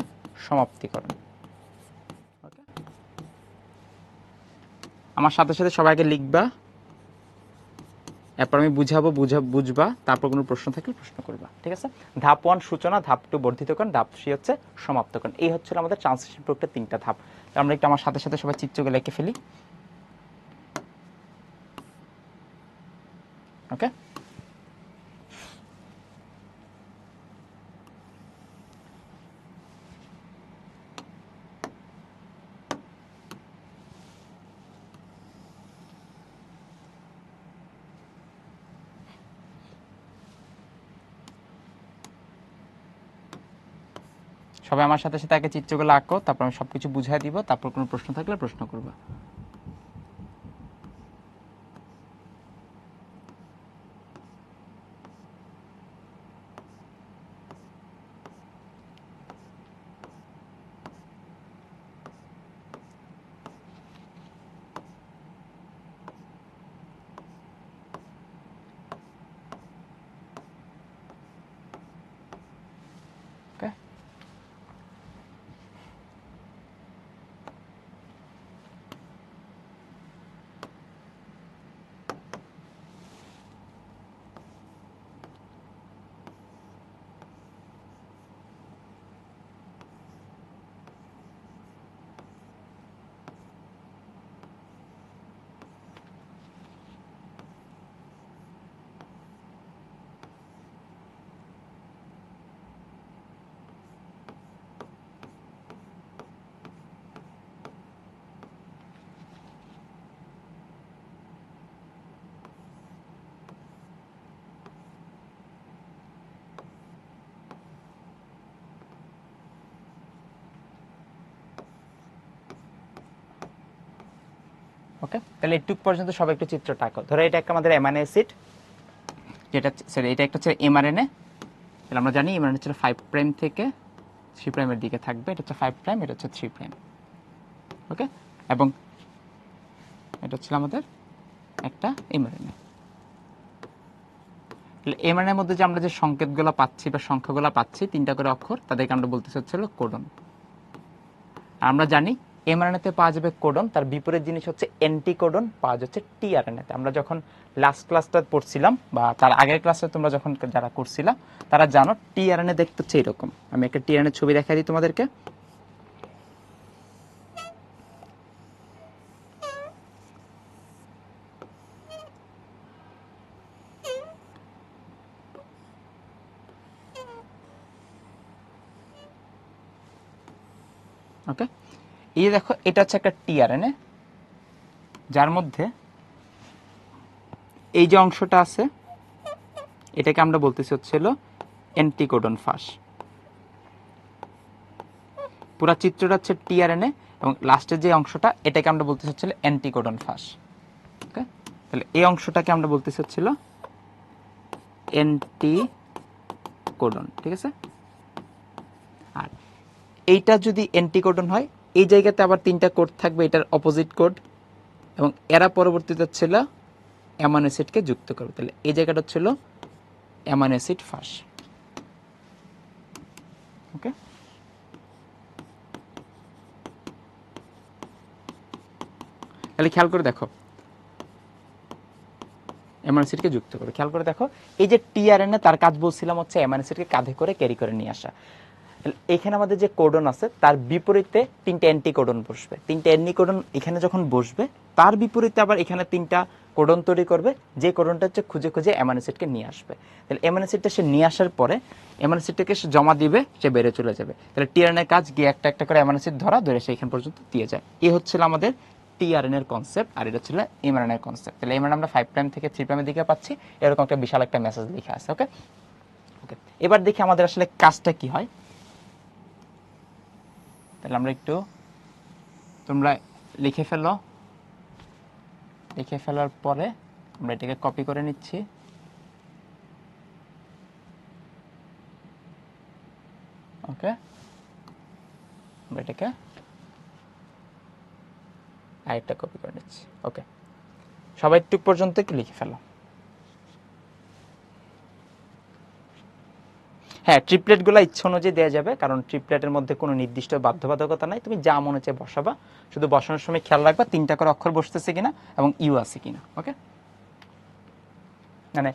সমাপ্তিকরণ। আমার সাথে সাথে সবাইকে লিখবা, এরপর আমি বুঝাবো, বুঝবা, তারপর কোনো প্রশ্ন থাকলে প্রশ্ন করবা। ঠিক আছে, ধাপ 1 সূচনা, ধাপ 2 বর্ধিতকরণ, ধাপ 3 হচ্ছে সমাপ্তকরণ। এই হচ্ছে আমাদের ট্রান্সলেশন প্রক্রিয়ার 3টা ধাপ। তো আমরা একটু আমার সাথে সাথে সবাই চিত্রগুলো লিখে ফেলি। ওকে, সবাই আমার সাথে সাথে আগে চিত্রগুলো আঁকো, তারপর আমি সবকিছু বুঝাই দিব, তারপর কোনো প্রশ্ন থাকলে প্রশ্ন করবা। ওকে, ওকে, তাহলে এইটুক পর্যন্ত সবাই একটু চিত্রটা আঁকো। ধরো এটা একটা আমাদের অ্যামাইনো অ্যাসিড, যেটা সরি এটা একটা হচ্ছে এমআরএনএ। তাহলে আমরা জানি এমআরএনএ হচ্ছে 5 প্রাইম থেকে 3 প্রাইমের দিকে থাকবে। এটা হচ্ছে 5 প্রাইম, এটা হচ্ছে 3 প্রাইম। ওকে, এবং এটা হচ্ছে আমাদের একটা এমআরএনএ। তাহলে এমআরএনএর মধ্যে যে আমরা যে সংকেতগুলো পাচ্ছি বা সংখ্যাগুলো পাচ্ছি, 3টা করে অক্ষর, তাদেরকে আমরা বলতেছি হচ্ছে কোডন। আমরা জানি এমআরএনএতে পাওয়া যাবে কোডন, তার বিপরীত জিনিস হচ্ছে অ্যান্টিকোডন পাওয়া যাচ্ছে টিআরএনএতে। আমরা যখন লাস্ট ক্লাসটা পড়ছিলাম বা তার আগের ক্লাসে তোমরা যখন যারা করছিলা তারা জানো টিআরএনএ দেখতে হচ্ছে এরকম। আমি একটা টিআরএনএ ছবি দেখাই দিই তোমাদেরকে। ওকে, এই দেখো এটা হচ্ছে একটা টিআরএনএ, যার মধ্যে এই যে অংশটা আছে এটাকে আমরা বলতেছি হচ্ছিল অ্যান্টিকোডন ফাঁস। পুরো চিত্রটা হচ্ছে টিআরএনএ এবং লাস্টের যে অংশটা এটাকে আমরা বলতেছি হচ্ছিল অ্যান্টিকোডন ফাঁস। ওকে, তাহলে এই অংশটাকে আমরা বলতেছি হচ্ছিল অ্যান্টিকোডন, ঠিক আছে। আর এইটা যদি অ্যান্টিকোডন হয়, এই জায়গাতে আবার 3টা কোড থাকবে, এটার অপোজিট কোড, এবং এরা পরবর্তীতে ছিল অ্যামাইনো অ্যাসিডকে যুক্ত করবে। তাহলে এই জায়গাটা ছিল অ্যামাইনো অ্যাসিড ফাঁস। ওকে, তাহলে খেয়াল করে দেখো অ্যামাইনো অ্যাসিডকে যুক্ত করবে। খেয়াল করে দেখো এই যে টিআরএনএ, তার কাজ বলছিলাম হচ্ছে অ্যামাইনো অ্যাসিডকে কাঁধে করে ক্যারি করে নিয়ে আসা। এখানে আমাদের যে কোডন আছে তার বিপরীতে 3টা অ্যান্টিকোডন বসবে। 3টা অ্যান্টিকোডন এখানে যখন বসবে তার বিপরীতে আবার এখানে 3টা কোডন তৈরি করবে, যে কোডনটা হচ্ছে খুঁজে খুঁজে অ্যামাইনো অ্যাসিডকে নিয়ে আসবে। তাহলে অ্যামাইনো অ্যাসিডটা সে নিয়ে আসার পরে অ্যামাইনো অ্যাসিডটাকে সে জমা দিবে, সে বেড়ে চলে যাবে। তাহলে টিআরএনএর কাজ গিয়ে একটা একটা করে অ্যামাইনো অ্যাসিড ধরে সেইখান পর্যন্ত দিয়ে যায়। এই হচ্ছিল আমাদের টিআরএনএর কনসেপ্ট, আর এটা ছিল এমআরএনএর কনসেপ্ট। তাহলে এমআরএনএ আমরা 5 প্রাইম থেকে 3 প্রাইমের দিকে পাচ্ছি, এরকম একটা বিশাল একটা মেসেজ লেখা আছে। ওকে ওকে, এবার দেখি আমাদের আসলে কাজটা কি হয়। তাহলে আমরা একটু, তোমরা লিখে ফেলো, লিখে ফেলার পরে আমরা এটাকে কপি করে নিচ্ছি। ওকে, আমরা এটাকে আরেকটা কপি করে নিচ্ছি। ওকে, সবাই একটু পর্যন্ত কি লিখে ফেলো। হ্যাঁ, ট্রিপলেটগুলো ইচ্ছা অনুযায়ী দেওয়া যাবে, কারণ ট্রিপলেটের মধ্যে কোনো নির্দিষ্ট বাধ্যবাধকতা নাই, তুমি যা মনে চায় বসাবা। শুধু বসানোর সময় খেয়াল রাখবা 3টা করে অক্ষর বসতেছে কিনা এবং ইউ আছে কিনা। ওকে, মানে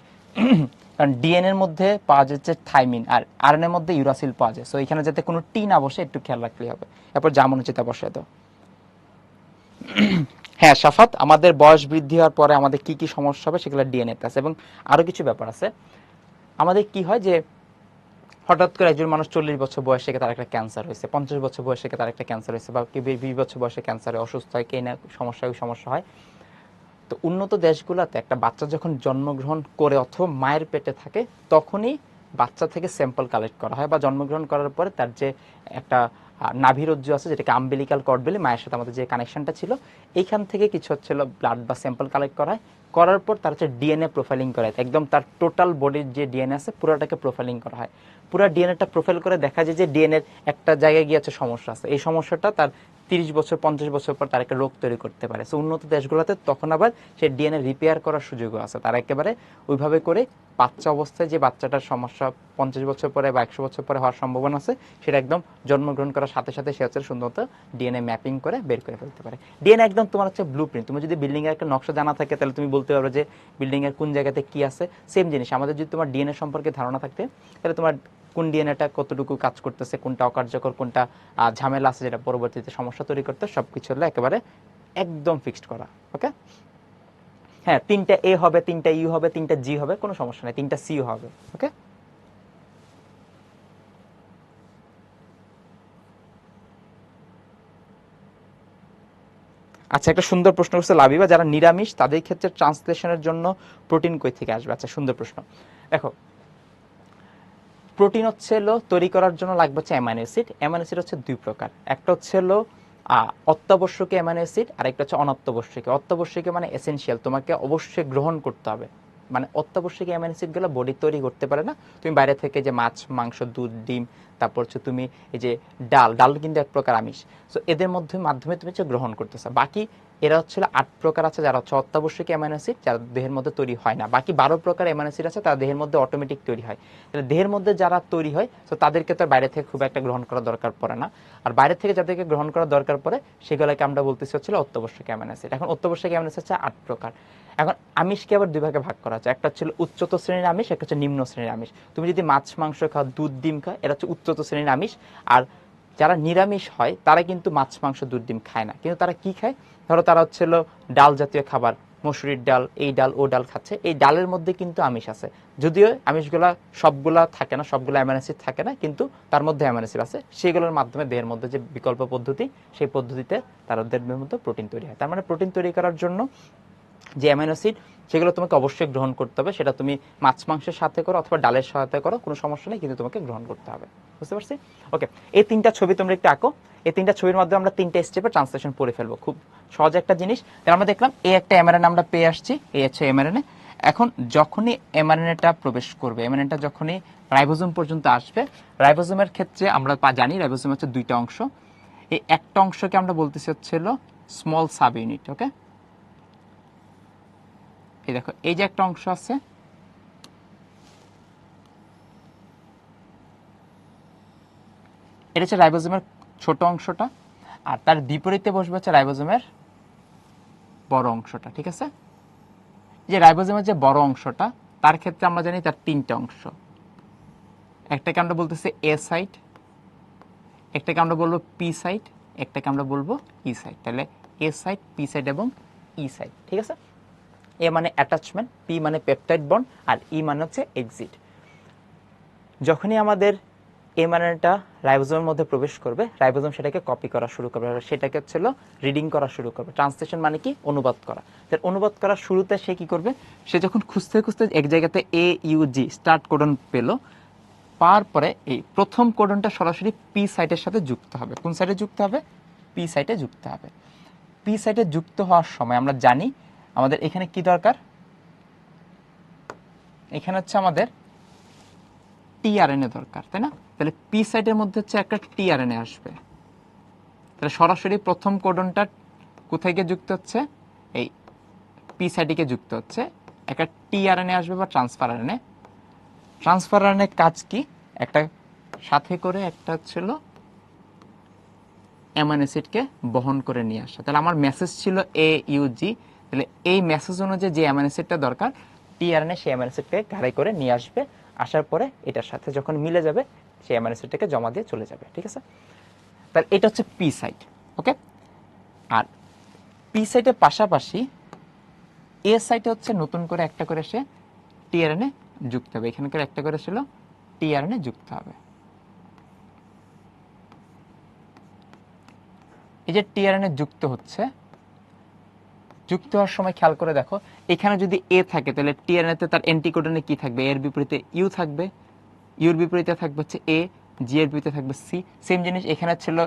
কারণ ডিএনএ এর মধ্যে পাওয়া যাচ্ছে থাইমিন, আর আরএনএ এর মধ্যে ইউরাসিল পাওয়া যায়। সো এখানে যাতে কোনো টি না বসে একটু খেয়াল রাখলেই হবে। এরপর যা মনে হচ্ছে তা বসায় দাও। হ্যাঁ সাফাত, আমাদের বয়স বৃদ্ধি হওয়ার পরে আমাদের কি কি সমস্যা হবে সেগুলো ডিএনএতে আছে, এবং আরো কিছু ব্যাপার আছে। আমাদের কি হয় যে হঠাৎ করে একজন মানুষ 40 বছর বয়সে তার একটা ক্যান্সার হয়েছে, 50 বছর বয়সে তার একটা ক্যান্সার হয়েছে, বা 20 বছর বয়সে ক্যান্সারে অসুস্থ হয়, কে না সমস্যা হয়। তো উন্নত দেশগুলোতে একটা বাচ্চা যখন জন্মগ্রহণ করে অথবা মায়ের পেটে থাকে, তখনই বাচ্চা থেকে স্যাম্পল কালেক্ট করা হয় বা জন্মগ্রহণ করার পরে তার যে একটা নাভিরজ্জু আছে যেটাকে আম্বিলিকাল কর্ড বলে, মায়ের সাথে আমাদের যে কানেকশনটা ছিল, এইখান থেকে কিছু হচ্ছিল ব্লাড বা স্যাম্পল কালেক্ট করা হয়। করার পর তার হচ্ছে ডিএনএ প্রোফাইলিং করা হয়, একদম তার টোটাল বডির যে ডিএনএ আছে পুরোটাকে প্রোফাইলিং করা হয়। পুরো ডিএনএটা প্রোফাইল করে দেখা যায় যে ডিএনএর একটা জায়গায় গিয়ে আছে সমস্যা আছে, এই সমস্যাটা তার 30 বছর 50 বছর পর তার একটা রোগ তৈরি করতে পারে। সো উন্নত দেশগুলোতে তখন আবার সে ডিএনএ রিপেয়ার করার সুযোগও আছে, তারা একেবারে ওইভাবে করে বাচ্চা অবস্থায় যে বাচ্চাটার সমস্যা 50 বছর পরে বা 100 বছর পরে হওয়ার সম্ভাবনা আছে, সেটা একদম জন্মগ্রহণ করার সাথে সাথে সে হচ্ছে সুন্দর ডিএনএ ম্যাপিং করে বের করে ফেলতে পারে। ডিএনএ একদম তোমার হচ্ছে ব্লু প্রিন্ট। তুমি যদি বিল্ডিং এর একটা নকশা জানা থাকে তাহলে তুমি বলতে পারবে যে বিল্ডিং এর কোন জায়গাতে কি আছে। সেম জিনিস আমাদের যদি তোমার ডিএনএ সম্পর্কে ধারণা থাকতে, তাহলে তোমার কোন ডিএনএটা কতটুকু কাজ করতেছে, কোনটা অকার্যকর, কোনটা ঝামেলা আছে যেটা পরবর্তীতে সমস্যা তৈরি করতে, সবকিছু হলো একেবারে একদম ফিক্সড করা। ওকে, হ্যাঁ 3টা এ হবে, 3টা ইউ হবে, 3টা জি হবে, কোনো সমস্যা নেই, 3টা সি হবে। ওকে, আচ্ছা একটা সুন্দর প্রশ্ন করছে লাবিবা, যারা নিরামিষ তাদের ক্ষেত্রে ট্রান্সলেশনের জন্য প্রোটিন কই থেকে আসবে? আচ্ছা সুন্দর প্রশ্ন। দেখো প্রোটিন হচ্ছে হলো তৈরি করার জন্য লাগবে হচ্ছে অ্যামাইনো অ্যাসিড। অ্যামাইনো অ্যাসিড হচ্ছে দুই প্রকার, একটা হচ্ছে হলো অত্যাবশ্যকীয় অ্যামাইনো অ্যাসিড আর একটা হচ্ছে অনত্যাবশ্যকীয়। অত্যাবশ্যকীয় মানে এসেনশিয়াল, তোমাকে অবশ্যই গ্রহণ করতে হবে। মানে অত্যাবশ্যকীয় অ্যামাইনো অ্যাসিডগুলো বডি তৈরি করতে পারে না, তুমি বাইরে থেকে যে মাছ মাংস দুধ ডিম তারপর হচ্ছে তুমি এই যে ডাল, ডাল কিন্তু এক প্রকার আমিষ, সো এদের মাধ্যমে তুমি হচ্ছে গ্রহণ করতেছো। বাকি এরা হচ্ছে 8 প্রকার আছে যারা হচ্ছে অত্যাবশ্যকীয় অ্যামাইনো অ্যাসিড, যারা দেহের মধ্যে তৈরি হয় না। বাকি 12 প্রকার অ্যামাইনো অ্যাসিড আছে তারা দেহের মধ্যে অটোমেটিক তৈরি হয়। তাহলে দেহের মধ্যে যারা তৈরি হয় তো তাদেরকে তো বাইরে থেকে খুব একটা গ্রহণ করা দরকার পড়ে না। আর বাইরে থেকে যাদেরকে গ্রহণ করা দরকার পড়ে সেগুলোকে আমরা বলতেছি হচ্ছিল অত্যাবশ্যকীয় অ্যামাইনো অ্যাসিড। এখন অত্যাবশ্যকীয় অ্যামাইনো অ্যাসিড হচ্ছে 8 প্রকার। এখন আমিষকে আবার দুই ভাগে ভাগ করা আছে, একটা হচ্ছে উচ্চতর শ্রেণীর আমিষ, একটা হচ্ছে নিম্ন শ্রেণীর আমিষ। তুমি যদি মাছ মাংস খাও, দুধ ডিম খাও, এরা হচ্ছে উচ্চতর শ্রেণীর আমিষ। আর যারা নিরামিষ হয় তারা কিন্তু মাছ মাংস দুধ ডিম খায় না, কিন্তু তারা কি খায়, ধরো তারা হচ্ছে ডাল জাতীয় খাবার, মসুরির ডাল, এই ডাল ও ডাল খাচ্ছে, এই ডালের মধ্যে কিন্তু আমিষ আছে। যদিও আমিষগুলা সবগুলা থাকে না, সবগুলো অ্যামাইনো অ্যাসিড থাকে না, কিন্তু তার মধ্যে অ্যামাইনো অ্যাসিড আছে। সেগুলোর মাধ্যমে দেহের মধ্যে যে বিকল্প পদ্ধতি, সেই পদ্ধতিতে তার দেহের মধ্যে প্রোটিন তৈরি হয়। তার মানে প্রোটিন তৈরি করার জন্য যে অ্যামাইনো অ্যাসিড সেগুলো তোমাকে অবশ্যই গ্রহণ করতে হবে, সেটা তুমি মাছ মাংসের সাথে করো অথবা ডালের সাথে করো, কোনো সমস্যা নেই, কিন্তু তোমাকে গ্রহণ করতে হবে। বুঝতে পারছি? ওকে, এই 3টা ছবি তোমরা একটু আঁকো। এই 3টা ছবির মাধ্যমে আমরা 3টা স্টেপে ট্রান্সলেশন পড়ে ফেলবো, খুব সহজ একটা জিনিস। তাহলে আমরা দেখলাম এই একটা এমআরএনএ আমরা পেয়ে আসছি, এই হচ্ছে এমআরএনএ। এখন যখনই এমআরএনএটা প্রবেশ করবে, এমআরএনএটা যখনই রাইবোজোম পর্যন্ত আসবে, রাইবোজোমের ক্ষেত্রে আমরা জানি রাইবোজোম হচ্ছে 2টা অংশ। এই একটা অংশকে আমরা বলতেছি হচ্ছে স্মল সাব ইউনিট। ওকে, এই দেখো এই যে একটা অংশ আছে, এটা হচ্ছে রাইবোজোমের ছোট অংশটা, আর তার বিপরীতে বসবে হচ্ছে রাইবোজোমের বড় অংশটা। ঠিক আছে, যে রাইবোজোমের যে বড় অংশটা, তার ক্ষেত্রে আমরা জানি তার 3টা অংশ। একটাকে আমরা বলতেছি এ সাইট, একটাকে আমরা বলবো পি সাইট, একটাকে আমরা বলবো ই সাইট। তাহলে এ সাইট, পি সাইট এবং ই সাইট। ঠিক আছে, এ মানে অ্যাটাচমেন্ট, পি মানে পেপটাইড বন্ড, আর ই মানে হচ্ছে এক্সিট। যখনই আমাদের এমআরএনএটা রাইবোজোমের মধ্যে প্রবেশ করবে, রাইবোজোম সেটাকে কপি করা শুরু করবে, সেটাকে হচ্ছে রিডিং করা শুরু করবে। ট্রান্সলেশন মানে কি? অনুবাদ করা। তার অনুবাদ করার শুরুতে সে কি করবে, সে যখন খুঁজতে খুঁজতে এক জায়গাতে এ ইউ জি স্টার্ট কোডন পেলো, পাওয়ার পরে এই প্রথম কোডনটা সরাসরি পি সাইটের সাথে যুক্ত হবে। কোন সাইটে যুক্ত হবে? পি সাইটে যুক্ত হবে। পি সাইটে যুক্ত হওয়ার সময় আমরা জানি আমাদের এখানে কি দরকার, এখানে হচ্ছে আমাদের টিআরএনএ দরকার, তাই না? তাহলে পি সাইটের মধ্যে হচ্ছে একটা টিআরএনএ আসবে। তাহলে সরাসরি প্রথম কোডনটা কোথায় গিয়ে যুক্ত হচ্ছে? এই পি সাইটে গিয়ে যুক্ত হচ্ছে। একটা টিআরএনএ আসবে বা ট্রান্সফার আরএনএ। ট্রান্সফার আরএনএ কাজ কি? একটা সাথে করে একটা ছিল অ্যামাইনো অ্যাসিডকে বহন করে নিয়ে আসা। তাহলে আমার মেসেজ ছিল এ ইউ জি, তাহলে এই মেসেজ অনুযায়ী যে অ্যামাইনো অ্যাসিডটা দরকার, টিআরএনএ সেই অ্যামাইনো অ্যাসিডকে ঘাড়ে করে নিয়ে আসবে। আসার পরে এটার সাথে যখন মিলে যাবে, সেই অ্যামাইনো অ্যাসিডটাকে জমা দিয়ে চলে যাবে। ঠিক আছে, তাহলে এটা হচ্ছে পি সাইট। ওকে, আর পি সাইটের পাশাপাশি এ সাইটে হচ্ছে নতুন করে একটা করে সে টিআরএনএ যুক্ত হবে। এখানকার একটা করে ছিল টিআরএনএ যুক্ত হবে। এই যে টিআরএনএ যুক্ত হচ্ছে, যুক্ত হওয়ার সময় খেয়াল করে দেখো, এখানে যদি এ থাকে তাহলে টিআরএনএ তে তার অ্যান্টিকোডনে কি থাকবে? এর বিপরীতে ইউ থাকবে। ইউর বিপরীতে থাকবে হচ্ছে এ, জি এর বিপরীতে থাকবে সি। সেম জিনিস এখানে ছিল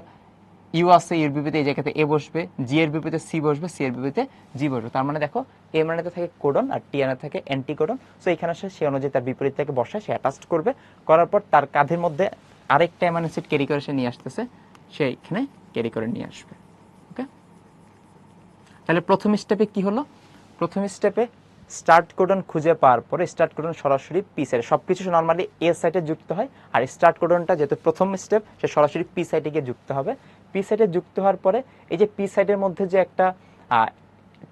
ইউ আছে, ইউর বিপরীতে এই জায়গাতে এ বসবে, জি এর বিপরীতে সি বসবে, সি এর বিপরীতে জি বসবে। তার মানে দেখো এ মানেতে থাকে কোডন আর টি মানে থাকে অ্যান্টি কোডন। সো এখানে আসে সে অনুযায়ী তার বিপরীত থেকে বসায়, সে অ্যাটাচড করবে, করার পর তার কাঁধের মধ্যে আরেকটা অ্যামাইনো অ্যাসিড ক্যারি করে সে নিয়ে আসতেছে, সে এখানে ক্যারি করে নিয়ে আসবে। ওকে, তাহলে প্রথম স্টেপে কি হলো? প্রথম স্টেপে স্টার্ট কোডন খুঁজে পাওয়ার পরে স্টার্ট কোডন সরাসরি পি সাইডে, সব কিছু নর্মালি এ সাইডে যুক্ত হয়, আর স্টার্ট কোডনটা যেহেতু প্রথম স্টেপ সে সরাসরি পি সাইডে গিয়ে যুক্ত হবে। পি সাইডে যুক্ত হওয়ার পরে এই যে পি সাইডের মধ্যে যে একটা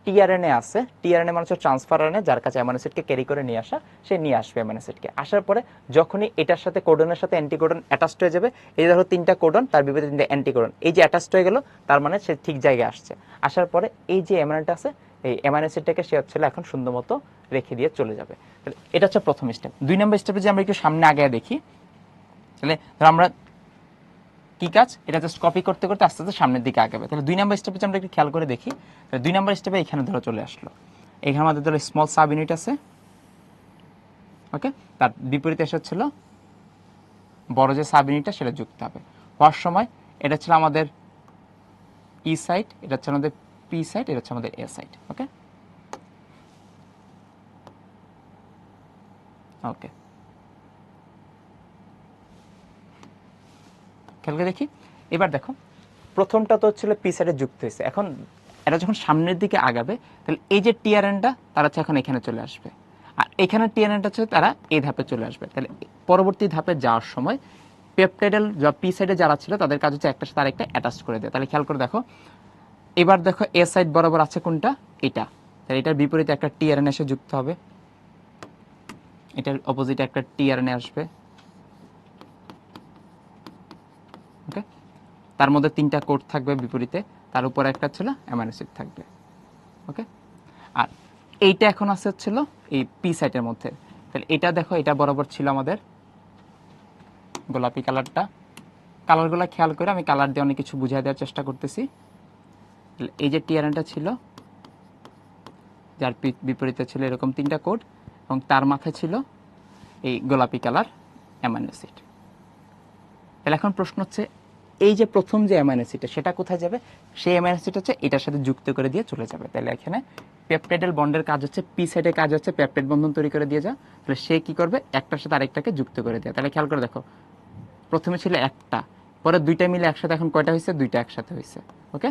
টিআরএনএ আছে, টিআরএনএ মানে হচ্ছে ট্রান্সফার আরএনএ, যার কাছে অ্যামাইনো অ্যাসিডকে ক্যারি করে নিয়ে আসা, সে নিয়ে আসবে অ্যামাইনো অ্যাসিডকে। আসার পরে যখনই এটার সাথে কোডনের সাথে অ্যান্টিকোডন অ্যাটাচড হয়ে যাবে, এই ধরো 3টা কোডন, তার বিপরীতে 3টা অ্যান্টিকোডন, এই যে অ্যাটাচড হয়ে গেল, তার মানে সে ঠিক জায়গায় আসছে। আসার পরে এই যে অ্যামাইনোটা আছে, এই অ্যামাইনো অ্যাসিডটাকে সে হচ্ছে এখন সুন্দর মতো রেখে দিয়ে চলে যাবে। এটা হচ্ছে প্রথম স্টেপ। 2 নম্বর স্টেপে যে আমরা একটু সামনে আগে দেখি, তাহলে ধর আমরা কি কাজ, এটা জাস্ট কপি করতে করতে আস্তে আস্তে সামনের দিকে আগাবে। তাহলে 2 নম্বর স্টেপে আমরা একটু খেয়াল করে দেখি। তাহলে 2 নম্বর স্টেপে এখানে ধরো চলে আসলো, এখানে আমাদের ধরো স্মল সাব ইউনিট আছে, ওকে, তার বিপরীতে এসে ছিল বড় যে সাব ইউনিটটা, সেটা যুক্ত হবে। হওয়ার সময় এটা ছিল আমাদের ই সাইড, এটা হচ্ছে আমাদের পি সাইড, এটা হচ্ছে আমাদের এ সাইড। ওকে, ওকে, খেয়াল করে দেখি। এবার দেখো প্রথমটা তো হচ্ছিল পি সাইডে যুক্ত হয়েছে, এখন এটা যখন সামনের দিকে আগাবে, তাহলে এই যে টিআরএনটা তারা হচ্ছে এখন এখানে চলে আসবে, আর এখানে টিআরএনটা হচ্ছে তারা এই ধাপে চলে আসবে। তাহলে পরবর্তী ধাপে যাওয়ার সময় পেপটাইডাল যা পি সাইডে যারা ছিল তাদের কাজ হচ্ছে একটার সাথে আরেকটা অ্যাটাচ করে দেয়। তাহলে খেয়াল করে দেখো, এবার দেখো এ সাইড বরাবর আছে কোনটা, এটা, তাহলে এটার বিপরীতে একটা টিআরএন এসে যুক্ত হবে, এটার অপোজিটে একটা টিআরএনএ আসবে, ওকে, তার মধ্যে 3টা কোড থাকবে বিপরীতে, তার উপরে একটা ছিল অ্যামাইনো অ্যাসিড থাকবে। ওকে, আর এইটা এখন আছে হচ্ছিল এই পি সাইটের মধ্যে। তাহলে এটা দেখো, এটা বরাবর ছিল আমাদের গোলাপি কালারটা, কালারগুলো খেয়াল করে আমি কালার দিয়ে অনেক কিছু বুঝিয়ে দেওয়ার চেষ্টা করতেছি। এই যে টিআরএনটা ছিল, যার বিপরীতে ছিল এরকম 3টা কোড, এবং তার মাথায় ছিল এই গোলাপি কালার অ্যামাইনো অ্যাসিড। তাহলে এখন প্রশ্ন হচ্ছে, এই যে প্রথম যে অ্যামাইনো অ্যাসিডটা সেটা কোথায় যাবে? সেই অ্যামাইনো অ্যাসিড হচ্ছে এটার সাথে যুক্ত করে দিয়ে চলে যাবে। তাহলে এখানে পেপটাইডাল বন্ডের কাজ হচ্ছে, পি সাইডের কাজ হচ্ছে পেপটাইড বন্ধন তৈরি করে দিয়ে যা, তাহলে সে কি করবে, একটার সাথে আরেকটাকে যুক্ত করে দেয়। তাহলে খেয়াল করে দেখো, প্রথমে ছিল একটা, পরে 2টা মিলে একসাথে এখন কয়টা হয়েছে, 2টা একসাথে হয়েছে। ওকে,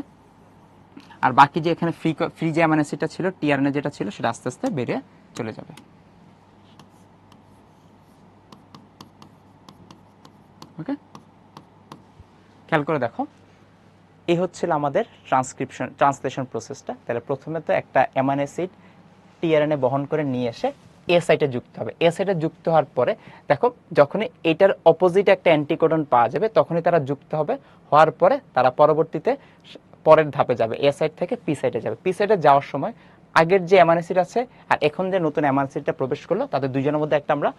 আর বাকি যে এখানে ফ্রি যে অ্যামাইনো অ্যাসিডটা ছিল, টিআরএনএ যেটা ছিল, সেটা আস্তে আস্তে বেরিয়ে চলে যাবে। ওকে, খেয়াল করে দেখো, এই হচ্ছিল আমাদের ট্রান্সলেশন প্রসেসটা। তাহলে প্রথমে তো একটা অ্যামাইনো অ্যাসিড টিআরএনএ বহন করে নিয়ে এসে এ সাইটে যুক্ত হবে। এ সাইটে যুক্ত হওয়ার পরে দেখো, যখনই এটার অপোজিটে একটা অ্যান্টিকোডন পাওয়া যাবে, তখনই তারা যুক্ত হবে। হওয়ার পরে তারা পরবর্তীতে পরের ধাপে যাবে, এ সাইড থেকে পি সাইডে যাবে। পি সাইডে যাওয়ার সময় আগের যে অ্যামাইনো অ্যাসিড আছে আর এখন যে নতুন অ্যামাইনো অ্যাসিডটা প্রবেশ করলো, তাদের দুইজনের মধ্যে একটা আমরা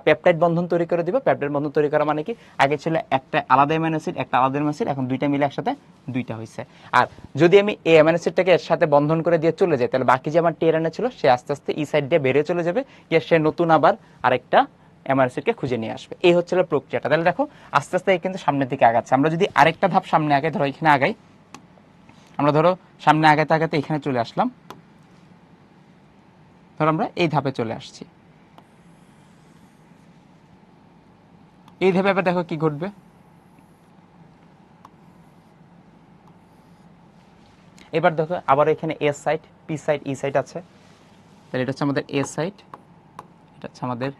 পেপটাইড বন্ধন তৈরি করে দিব। পেপটাইড বন্ধন তৈরি করা মানে কি, আগে ছিল একটা আলাদা অ্যামাইনো অ্যাসিড, একটা আলাদা অ্যামাইনো অ্যাসিড, এখন 2টা মিলে একসাথে 2টা হয়েছে। আর যদি আমি এই অ্যামাইনো অ্যাসিডটাকে এর সাথে বন্ধন করে দিয়ে চলে যাই, তাহলে বাকি যে আমার টিআরএনএ ছিল, সে আস্তে আস্তে ই সাইড দিয়ে বেরিয়ে চলে যাবে, গিয়ে সে নতুন আবার আরেকটা অ্যামাইনো অ্যাসিডকে খুঁজে নিয়ে আসবে। এই হচ্ছিল প্রক্রিয়াটা। তাহলে দেখো আস্তে আস্তে কিন্তু সামনের দিকে আগাচ্ছে। আমরা যদি আরেকটা ধাপ সামনে আগাই, ধরো এখানে আগাই, আমরা ধরো সামনে আগাতে আগাতে এখানে চলে আসলাম, ধরো আমরা এই ধাপে চলে আসছি। এই ধাপে এবার দেখো কি ঘটবে। এবার দেখো আবার এখানে এ সাইড, পি সাইড, ই সাইড আছে। তাহলে এটা হচ্ছে আমাদের এ সাইড, এটা হচ্ছে আমাদের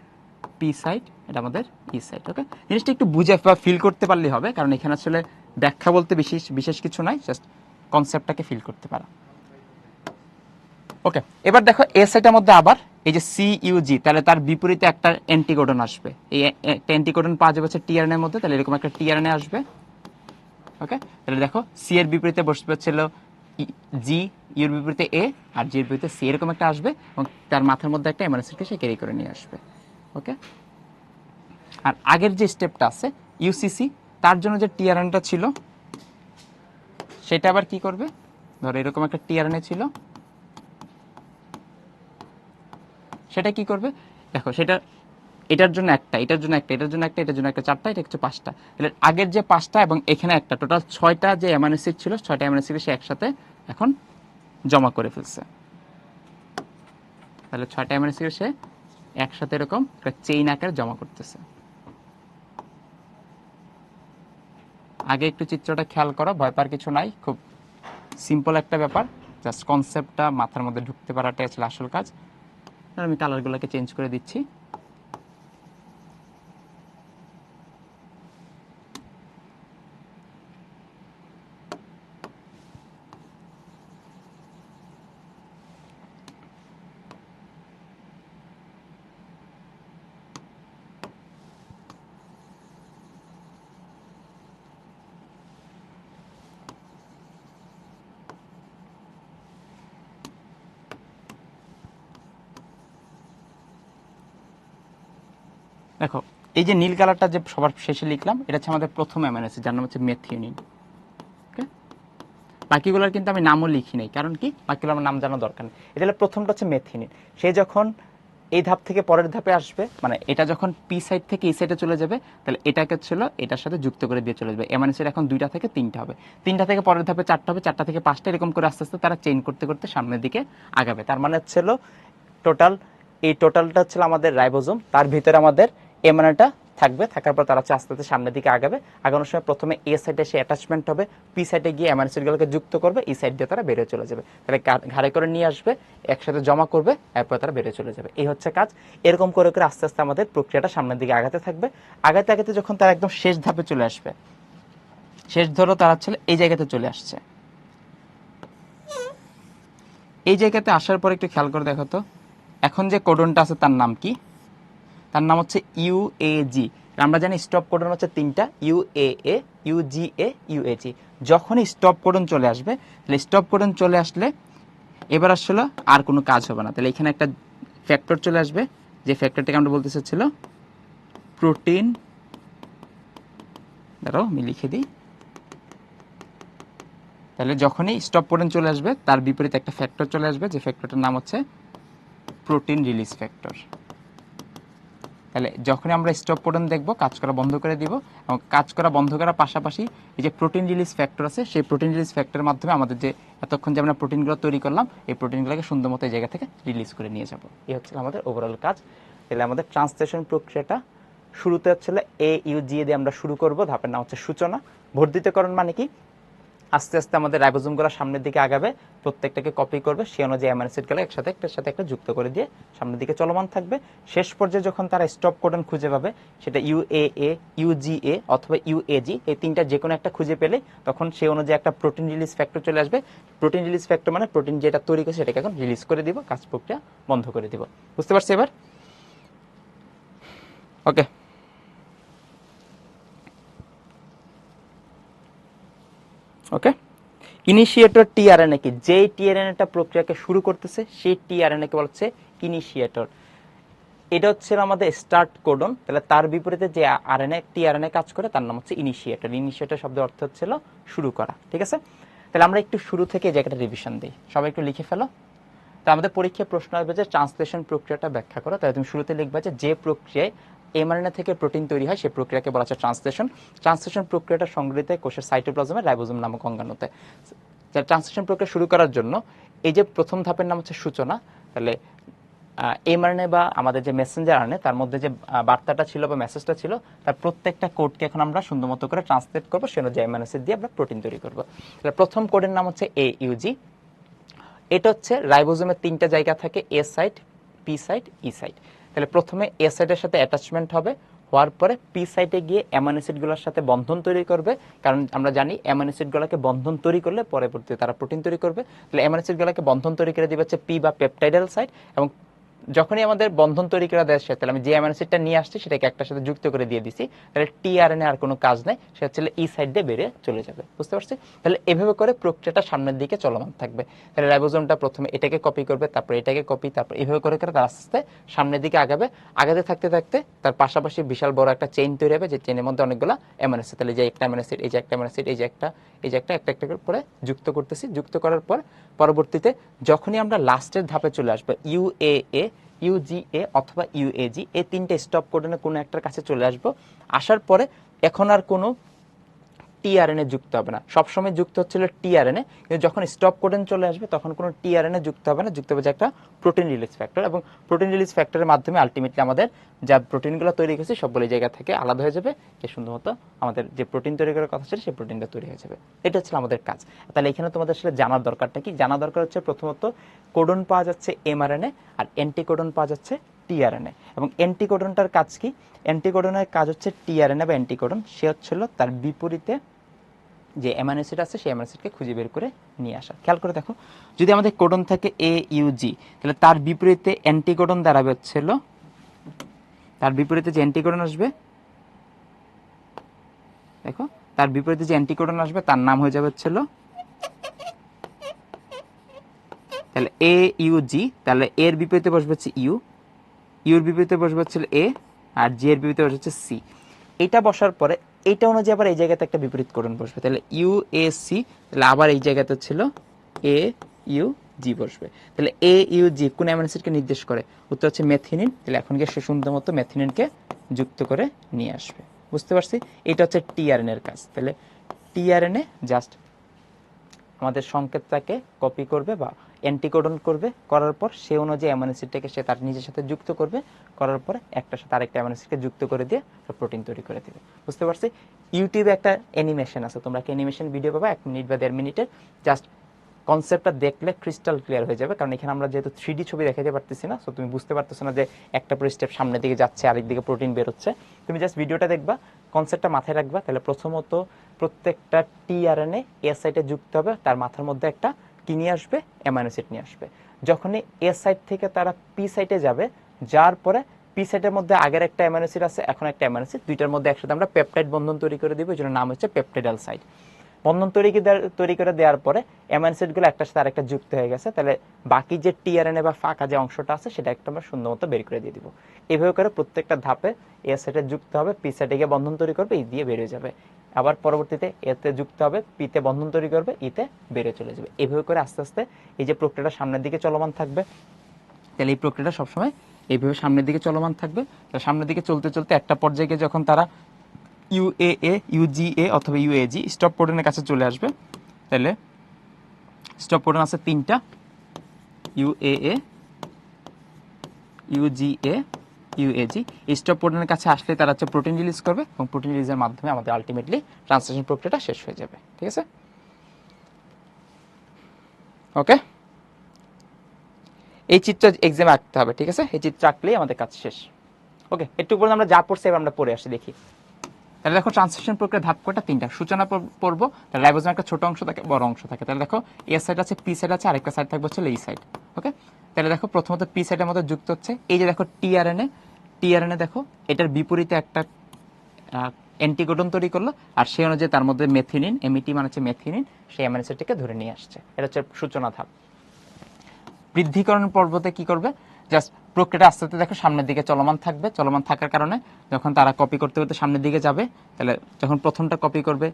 পি সাইড, এটা আমাদের ই সাইড। ওকে, জিনিসটা একটু বুঝে বা ফিল করতে পারলেই হবে, কারণ এখানে আসলে ব্যাখ্যা বলতে বিশেষ কিছু নাই, জাস্ট কনসেপ্টটাকে ফিল করতে পারা। ওকে, এবার দেখো এ সাইডের মধ্যে আবার এই যে সিইউজি, তাহলে তার বিপরীতে একটা অ্যান্টিকোডন আসবে। এই একটা অ্যান্টিকোডন পাওয়া যাবে হচ্ছে টিআরএনএ এর মধ্যে, তাহলে এরকম একটা টিআরএনএ আসবে। ওকে, তাহলে দেখো সি এর বিপরীতে বসবে হচ্ছিল জি, ইউর বিপরীতে এ, আর জি এর বিপরীতে সি, এরকম একটা আসবে, এবং তার মাথার মধ্যে একটা অ্যামাইনো অ্যাসিডকে সে ক্যারি করে নিয়ে আসবে। ওকে, আর আগের যে স্টেপটা আছে ইউসিসি, তার জন্য যে টিআরএনটা ছিল সেটা আবার কি করবে, ধরো এরকম একটা টিআরএনএ ছিল, সেটা কি করবে, দেখো সেটা এটার জন্য একটা, এটার জন্য একটা, এটার জন্য একটা, এটার জন্য একটা, চারটা, এটা হচ্ছে পাঁচটা। তাহলে আগের যে পাঁচটা এবং এখানে একটা, টোটাল 6টা যে অ্যামাইনো অ্যাসিড ছিল, 6টা অ্যামাইনো অ্যাসিড সে একসাথে এখন জমা করে ফেলছে। তাহলে 6টা অ্যামাইনো অ্যাসিড সে একসাথে এরকম একটা চেইন আকারে জমা করতেছে। আগে একটু চিত্রটা খেয়াল করো, ভয় পাওয়ার কিছু নাই, খুব সিম্পল একটা ব্যাপার, জাস্ট কনসেপ্টটা মাথার মধ্যে ঢুকতে পারাটাই আসলে আসল কাজ। আমি কালারগুলোকে চেঞ্জ করে দিচ্ছি। দেখো এই যে নীল কালারটা যে সবার শেষে লিখলাম, এটা হচ্ছে আমাদের প্রথম অ্যামাইনো অ্যাসিড, যার নাম হচ্ছে মেথিওনিন। ওকে, বাকিগুলোর কিন্তু আমি নামও লিখি নাই, কারণ কি বাকিগুলো আমার নাম জানা দরকার নেই। এটা হলো প্রথমটা হচ্ছে মেথিওনিন। সে যখন এই ধাপ থেকে পরের ধাপে আসবে, মানে এটা যখন পি সাইড থেকে এই সাইডে চলে যাবে, তাহলে এটাকে ছিল এটার সাথে যুক্ত করে দিয়ে চলে যাবে। অ্যামাইনো অ্যাসিড এখন 2টা থেকে 3টা হবে, 3টা থেকে পরের ধাপে 4টা হবে, 4টা থেকে 5টা, এরকম করে আস্তে আস্তে তারা চেইন করতে করতে সামনের দিকে আগাবে। তার মানে হচ্ছিল টোটাল, এই টোটালটা হচ্ছিল আমাদের রাইবোজোম, তার ভিতরে আমাদের এমআরএনএটা থাকবে, থাকার পর তারা আস্তে আস্তে সামনের দিকে আগাবে। আগানোর সময় প্রথমে এ সাইডে সে অ্যাটাচমেন্ট হবে, পি সাইডে গিয়ে অ্যামাইনো অ্যাসিডগুলোকে যুক্ত করবে, এই সাইড দিয়ে তারা বেরিয়ে চলে যাবে। তাহলে ঘাড়ে করে নিয়ে আসবে, একসাথে জমা করবে, এরপর তারা বেরিয়ে চলে যাবে। এই হচ্ছে কাজ। এরকম করে করে আস্তে আস্তে আমাদের প্রক্রিয়াটা সামনের দিকে আগাতে থাকবে। আগাতে আগাতে যখন তারা একদম শেষ ধাপে চলে আসবে, শেষ ধরো তারা ছিল এই জায়গাতে চলে আসছে, এই জায়গাতে আসার পর একটু খেয়াল করে দেখো তো, এখন যে কোডনটা আছে তার নাম কি? তার নাম হচ্ছে ইউএজি। আমরা জানি স্টপ কোডন হচ্ছে 3টা, ইউএএ, ইউজিএ, ইউএজি। যখনই স্টপ কোডন চলে আসবে, তাহলে স্টপ কোডন চলে আসলে এবার আসলে আর কোনো কাজ হবে না। তাহলে এখানে একটা ফ্যাক্টর চলে আসবে, যে ফ্যাক্টরটাকে আমরা বলতে চাচ্ছিল প্রোটিন, দাঁড়াও আমি লিখে দিই। তাহলে যখনই স্টপ কোডন চলে আসবে, তার বিপরীতে একটা ফ্যাক্টর চলে আসবে, যে ফ্যাক্টরটার নাম হচ্ছে প্রোটিন রিলিজ ফ্যাক্টর। তাহলে যখনই আমরা স্টপ কোডন দেখব, কাজ করা বন্ধ করে দিব, এবং কাজ করা বন্ধ করার পাশাপাশি এই যে প্রোটিন রিলিজ ফ্যাক্টর আছে, সেই প্রোটিন রিলিজ ফ্যাক্টরের মাধ্যমে আমাদের যে এতক্ষণ যে আমরা প্রোটিনগুলো তৈরি করলাম, এই প্রোটিনগুলোকে সুন্দর মতো এই জায়গা থেকে রিলিজ করে নিয়ে যাব। এই হচ্ছে আমাদের ওভারঅল কাজ। তাহলে আমাদের ট্রান্সলেশন প্রক্রিয়াটা শুরুতে হচ্ছে AUG দিয়ে আমরা শুরু করব, ধাপের নাম হচ্ছে সূচনা। বর্ধিতকরণ মানে কি? আস্তে আস্তে আমাদের রাইবোজোমগুলো সামনের দিকে আগাবে, প্রত্যেকটাকে কপি করবে, সেই অনুযায়ী অ্যামাইনো অ্যাসিডগুলো একসাথে একটার সাথে একটা যুক্ত করে দিয়ে সামনের দিকে চলমান থাকবে। শেষ পর্যায়ে যখন তারা স্টপ কোডন খুঁজে পাবে, সেটা UAA, UGA অথবা UAG, এই তিনটা যে কোনো একটা খুঁজে পেলে তখন সেই অনুযায়ী একটা প্রোটিন রিলিজ ফ্যাক্টর চলে আসবে। প্রোটিন রিলিজ ফ্যাক্টর মানে প্রোটিন যেটা তৈরি করছে সেটাকে এখন রিলিজ করে দিব, কাজ প্রক্রিয়া বন্ধ করে দিব। বুঝতে পারছি এবার? ওকে, ওকে। ইনিশিয়েটর টিআরএনএ কি? যেই টিআরএনএটা প্রক্রিয়াকে শুরু করতেছে সেই টিআরএনএ কে বলা হচ্ছে ইনিশিয়েটর। এটা হচ্ছে আমাদের স্টার্ট কোডন। তাহলে তার বিপরীতে যে আরএনএ টিআরএনএ কাজ করে তার নাম হচ্ছে ইনিশিয়েটর। ইনিশিয়েটর শব্দের অর্থ হচ্ছে শুরু করা। ঠিক আছে, তাহলে আমরা একটু শুরু থেকে এই জায়গাটা রিভিশন দিই, সবাই একটু লিখে ফেলো। তো আমাদের পরীক্ষায় প্রশ্ন আসবে যে ট্রান্সলেশন প্রক্রিয়াটা ব্যাখ্যা করো। তাহলে তুমি শুরুতে লিখবে যে প্রক্রিয়ায় এমআরএনএ থেকে প্রোটিন তৈরি হয় সেই প্রক্রিয়াকে বলা হচ্ছে ট্রান্সলেশন। ট্রান্সলেশন প্রক্রিয়াটা সংগৃহীত কোষের সাইটোপ্লাজমে রাইবোজোম নামক অঙ্গাণুতে। ট্রান্সলেশন প্রক্রিয়া শুরু করার জন্য এই যে প্রথম ধাপের নাম হচ্ছে সূচনা। তাহলে এমআরএনএ বা আমাদের যে মেসেঞ্জার আরএনএ, তার মধ্যে যে বার্তাটা ছিল বা মেসেজটা ছিল, তার প্রত্যেকটা কোডকে এখন আমরা সুন্দর মতো করে ট্রান্সলেট করবো, সে অনুযায়ী অ্যামাইনো অ্যাসিড দিয়ে আমরা প্রোটিন তৈরি করবো। তাহলে প্রথম কোডের নাম হচ্ছে AUG। এটা হচ্ছে রাইবোজোমের 3টা জায়গা থাকে, এ সাইট, পি সাইট, ই সাইট। তাহলে প্রথমে এ সাইটের সাথে অ্যাটাচমেন্ট হবে, হওয়ার পরে পি সাইটে গিয়ে অ্যামাইনো অ্যাসিডগুলোর সাথে বন্ধন তৈরি করবে, কারণ আমরা জানি অ্যামাইনো অ্যাসিডগুলোকে বন্ধন তৈরি করলে পরবর্তীতে তারা প্রোটিন তৈরি করবে। তাহলে অ্যামাইনো অ্যাসিডগুলোকে বন্ধন তৈরি করে দিবে হচ্ছে পি বা পেপটাইডাল সাইট, এবং যখনই আমাদের বন্ধন তৈরি করে দেওয়া শেষ, তাহলে আমি যে অ্যামাইনো অ্যাসিডটা নিয়ে আসছি সেটাকে একটার সাথে যুক্ত করে দিয়ে দিছি, তাহলে টিআরএনএ আর কোনো কাজ নাই, সেটা হচ্ছে ই সাইড দিয়ে বেরিয়ে চলে যাবে। বুঝতে পারছি? তাহলে এভাবে করে প্রক্রিয়াটা সামনের দিকে চলমান থাকবে। তাহলে রাইবোজোমটা প্রথমে এটাকে কপি করবে, তারপর এটাকে কপি, তারপর এভাবে করে করে তার আস্তে আস্তে সামনের দিকে আগাবে। আগাতে থাকতে থাকতে তার পাশাপাশি বিশাল বড় একটা চেইন তৈরি হবে, যে চেইনের মধ্যে অনেকগুলো অ্যামাইনো অ্যাসিড, তাহলে যে একটা অ্যামাইনো অ্যাসিড, এই যে একটা অ্যামাইনো অ্যাসিড, এই যে একটা, এই যে একটা, একটা একটা করে যুক্ত করতেছি। যুক্ত করার পর পরবর্তীতে যখনই আমরা লাস্টের ধাপে চলে আসবো, UAA, ইউজিএ অথবা ইউএজি, এই তিনটে স্টপ কোডনে কোনো একটার কাছে চলে আসবো। আসার পরে এখন আর কোনো টিআরএনএ যুক্ত হবে না, সবসময় যুক্ত হচ্ছিল টিআরএনএ, কিন্তু যখন স্টপ কোডন চলে আসবে তখন কোনো টিআরএনএ যুক্ত হবে না, যুক্ত হবে যে একটা প্রোটিন রিলিজ ফ্যাক্টর, এবং প্রোটিন রিলিজ ফ্যাক্টরের মাধ্যমে আলটিমেটলি আমাদের যা প্রোটিনগুলো তৈরি হয়েছে সবগুলো জায়গা থেকে আলাদা হয়ে যাবে, এ সুন্দরমতো আমাদের যে প্রোটিন তৈরি করার কথা ছিল সেই প্রোটিনটা তৈরি হয়ে যাবে। এটা হচ্ছে আমাদের কাজ। তাহলে এখানে তোমাদের আসলে জানার দরকারটা কি? জানা দরকার হচ্ছে প্রথমত কোডন পাওয়া যাচ্ছে এমআরএনএ, আর অ্যান্টিকোডন পাওয়া যাচ্ছে টিআরএনএ। এবং অ্যান্টিকোডনটার কাজ কি? অ্যান্টিকোডনের কাজ হচ্ছে টিআরএনএ বা অ্যান্টিকোডন, সে হচ্ছিল তার বিপরীতে যে অ্যামাইনো অ্যাসিড আছে সেই অ্যামাইনো অ্যাসিডকে খুঁজে বের করে নিয়ে আসা। খেয়াল করে দেখো, যদি আমাদের কোডন থাকে এ ইউজি, তাহলে তার বিপরীতে অ্যান্টিকোডন দাঁড়াবে হচ্ছিল, তার বিপরীতে যে অ্যান্টিকোডন আসবে, দেখো তার বিপরীতে যে অ্যান্টিকোডন আসবে তার নাম হয়ে যাবে হচ্ছিল, তাহলে এ ইউজি, তাহলে এর বিপরীতে বসবে হচ্ছে ইউ, ইউর বিপরীতে বসবে হচ্ছিল এ, আর জি এর বিপরীতে বসবে হচ্ছে সি। এটা বসার পরে এইটা অনুযায়ী আবার এই জায়গাতে একটা বিপরীত কোডন বসবে, তাহলে ইউ এ সি, তাহলে আবার এই জায়গাতে ছিল এ ইউ জি বসবে। তাহলে এ ইউ জি কোন অ্যামাইনো অ্যাসিডকে নির্দেশ করে? উত্তর হচ্ছে মেথিনিন। তাহলে এখন গিয়ে সে সুন্দর মতো মেথিনিনকে যুক্ত করে নিয়ে আসবে। বুঝতে পারছি? এটা হচ্ছে টিআরএনএ এর কাজ। তাহলে টিআরএনএ জাস্ট আমাদের সংকেতটাকে কপি করবে বা অ্যান্টিকোডন করবে, করার পর সে অনুযায়ী অ্যামাইনো অ্যাসিডটাকে সে তার নিজের সাথে যুক্ত করবে, করার পরে একটার সাথে আরেকটা অ্যামাইনো অ্যাসিডকে যুক্ত করে দিয়ে প্রোটিন তৈরি করে দেবে। বুঝতে পারছি? ইউটিউবে একটা অ্যানিমেশন আছে, তোমরা একটা অ্যানিমেশন ভিডিও পাবা 1 মিনিট বা 1.5 মিনিটের, জাস্ট কনসেপ্টটা দেখলে ক্রিস্টাল ক্লিয়ার হয়ে যাবে। কারণ এখানে আমরা যেহেতু 3D ছবি দেখাতে পারতেছি না, সো তুমি বুঝতে পারতেছো না যে একটা পরে স্টেপ সামনের দিকে যাচ্ছে আরেক দিকে প্রোটিন বের হচ্ছে। তুমি জাস্ট ভিডিওটা দেখবা, কনসেপ্টটা মাথায় রাখবা। তাহলে প্রথমত প্রত্যেকটা টিআরএনএ এ সাইটে যুক্ত হবে, তার মাথার মধ্যে একটা কি নিয়ে আসবে? অ্যামাইনো অ্যাসিড নিয়ে আসবে। যখনই এ সাইট থেকে তারা পি সাইটে যাবে, যাওয়ার পরে পি সাইটের মধ্যে আগের একটা অ্যামাইনো অ্যাসিড আছে, এখন একটা অ্যামাইনো অ্যাসিড, দুইটার মধ্যে একসাথে আমরা পেপটাইড বন্ধন তৈরি করে দিব, এই জন্য নাম হচ্ছে পেপটাইডাল সাইট। বন্ধন তৈরি করে দেওয়ার পরে অ্যামাইনো অ্যাসিডগুলো একটার সাথে আরেকটা যুক্ত হয়ে গেছে, তাহলে বাকি যে টিআরএনএ বা ফাঁকা যে অংশটা আছে সেটা একটা আমরা সুন্দর মতো বের করে দিয়ে দিব। এইভাবে করে প্রত্যেকটা ধাপে এ সাইটে যুক্ত হবে, পি সাইটে গিয়ে বন্ধন তৈরি করবে, ই দিয়ে বেরিয়ে যাবে। আবার পরবর্তীতে এতে যুক্ত হবে, পিতে বন্ধন তৈরি করবে, ইতে বেরিয়ে চলে যাবে। এইভাবে করে আস্তে আস্তে এই যে প্রক্রিয়াটা সামনের দিকে চলমান থাকবে। তাহলে এই প্রক্রিয়াটা সবসময় এইভাবে সামনের দিকে চলমান থাকবে। সামনের দিকে চলতে চলতে একটা পর্যায়ে গিয়ে যখন তারা ইউএএ, ইউজিএ অথবা ইউএজি স্টপ কোডনের কাছে চলে আসবে, তাহলে স্টপ কোডন আছে 3টা, ইউএএ, ইউজিএ, ইউএজি। স্টপ কোডনের কাছে আসলে তারা হচ্ছে প্রোটিন রিলিজ করবে, এবং প্রোটিন রিলিজের মাধ্যমে আমাদের আলটিমেটলি ট্রান্সলেশন প্রক্রিয়াটা শেষ হয়ে যাবে। ঠিক আছে? ওকে, এই চিত্র এক্সামে আঁকতে হবে। ঠিক আছে? এই চিত্র আঁকলেই আমাদের কাজ শেষ। ওকে, একটু পর্যন্ত আমরা যা পড়ছি এবার আমরা পড়ে আসি, দেখি। তাহলে দেখো ট্রান্সলেশন প্রক্রিয়া ধাপ কয়টা? 3টা। সূচনা পর্ব, তাহলে রাইবোজোমের একটা ছোট অংশ থাকে, বড় অংশ থাকে। তাহলে দেখো এ সাইড আছে, পি সাইড আছে, আরেকটা সাইড থাকবে হচ্ছে এই সাইড। ওকে, তাহলে দেখো প্রথমত পি সাইডের মধ্যে যুক্ত হচ্ছে এই যে দেখো টিআরএনএ, টিআরএনএ দেখো এটার বিপরীতে একটা অ্যান্টিকোডন তৈরি করলো, আর সেই অনুযায়ী তার মধ্যে মেথিনিন, এমইটি মানে হচ্ছে মেথিনিন, সেই অ্যামাইনো অ্যাসিডটাকে ধরে নিয়ে আসছে। এটা হচ্ছে সূচনা ধাপ। বৃদ্ধিকরণ পর্বতে কি করবে? জাস্ট প্রক্রিয়াটা আস্তে আস্তে দেখো সামনের দিকে চলমান থাকবে। চলমান থাকার কারণে যখন তারা কপি করতে করতে সামনের দিকে যাবে, তাহলে যখন প্রথমটা কপি করবে,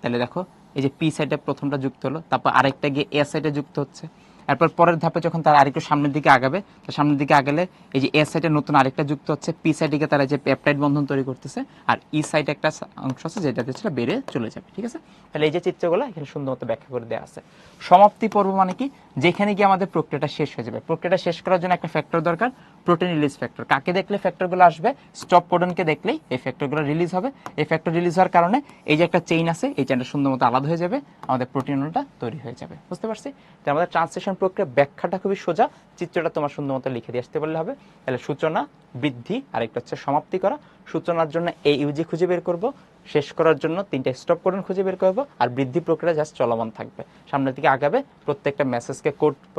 তাহলে দেখো এই যে পি সাইডে প্রথমটা যুক্ত হলো, তারপর আরেকটা গিয়ে এ সাইডে যুক্ত হচ্ছে। এরপর পরের ধাপে যখন তারা আরেকটু সামনের দিকে আগাবে, তো সামনের দিকে আগালে এই যে এ সাইডে নতুন আরেকটা যুক্ত হচ্ছে, পি সাইডে তারা যে পেপটাইড বন্ধন তৈরি করতেছে, আর ই সাইডে একটা অংশ আছে যেটাতে ছিল বেড়ে চলে যাবে। ঠিক আছে? তাহলে এই যে চিত্রগুলো এখানে সুন্দর মতো ব্যাখ্যা করে দেওয়া আছে। সমাপ্তি পর্ব মানে কি? যেখানে গিয়ে আমাদের প্রক্রিয়াটা শেষ হয়ে যাবে। প্রক্রিয়াটা শেষ করার জন্য একটা ফ্যাক্টর দরকার, প্রোটিন রিলিজ ফ্যাক্টর। কাকে দেখলে ফ্যাক্টরগুলো আসবে? স্টপ কোডনকে দেখলেই এই ফ্যাক্টরগুলো রিলিজ হবে। এই ফ্যাক্টর রিলিজ হওয়ার কারণে এই যে একটা চেইন আছে, এই চেইনটা সুন্দর মতো আলাদা হয়ে যাবে, আমাদের প্রোটিন অণুটা তৈরি হয়ে যাবে। বুঝতে পারছি? তো আমাদের ট্রান্সলেশন প্রক্রিয়া ব্যাখ্যাটা খুবই সোজা, চিত্রটা তোমার সুন্দর মতো লিখে দিয়ে আসতে পারলে হবে। তাহলে সূচনা, বৃদ্ধি, আর একটা হচ্ছে সমাপ্তি করা। সূচনার জন্য এই ইউজি খুঁজে বের করব, শেষ করার জন্য 3টা স্টপ কোডন খুঁজে বের করব, আর বৃদ্ধি প্রক্রিয়া জাস্ট চলমান থাকবে, সামনের দিকে আগাবে। প্রত্যেকটা মেসেজকে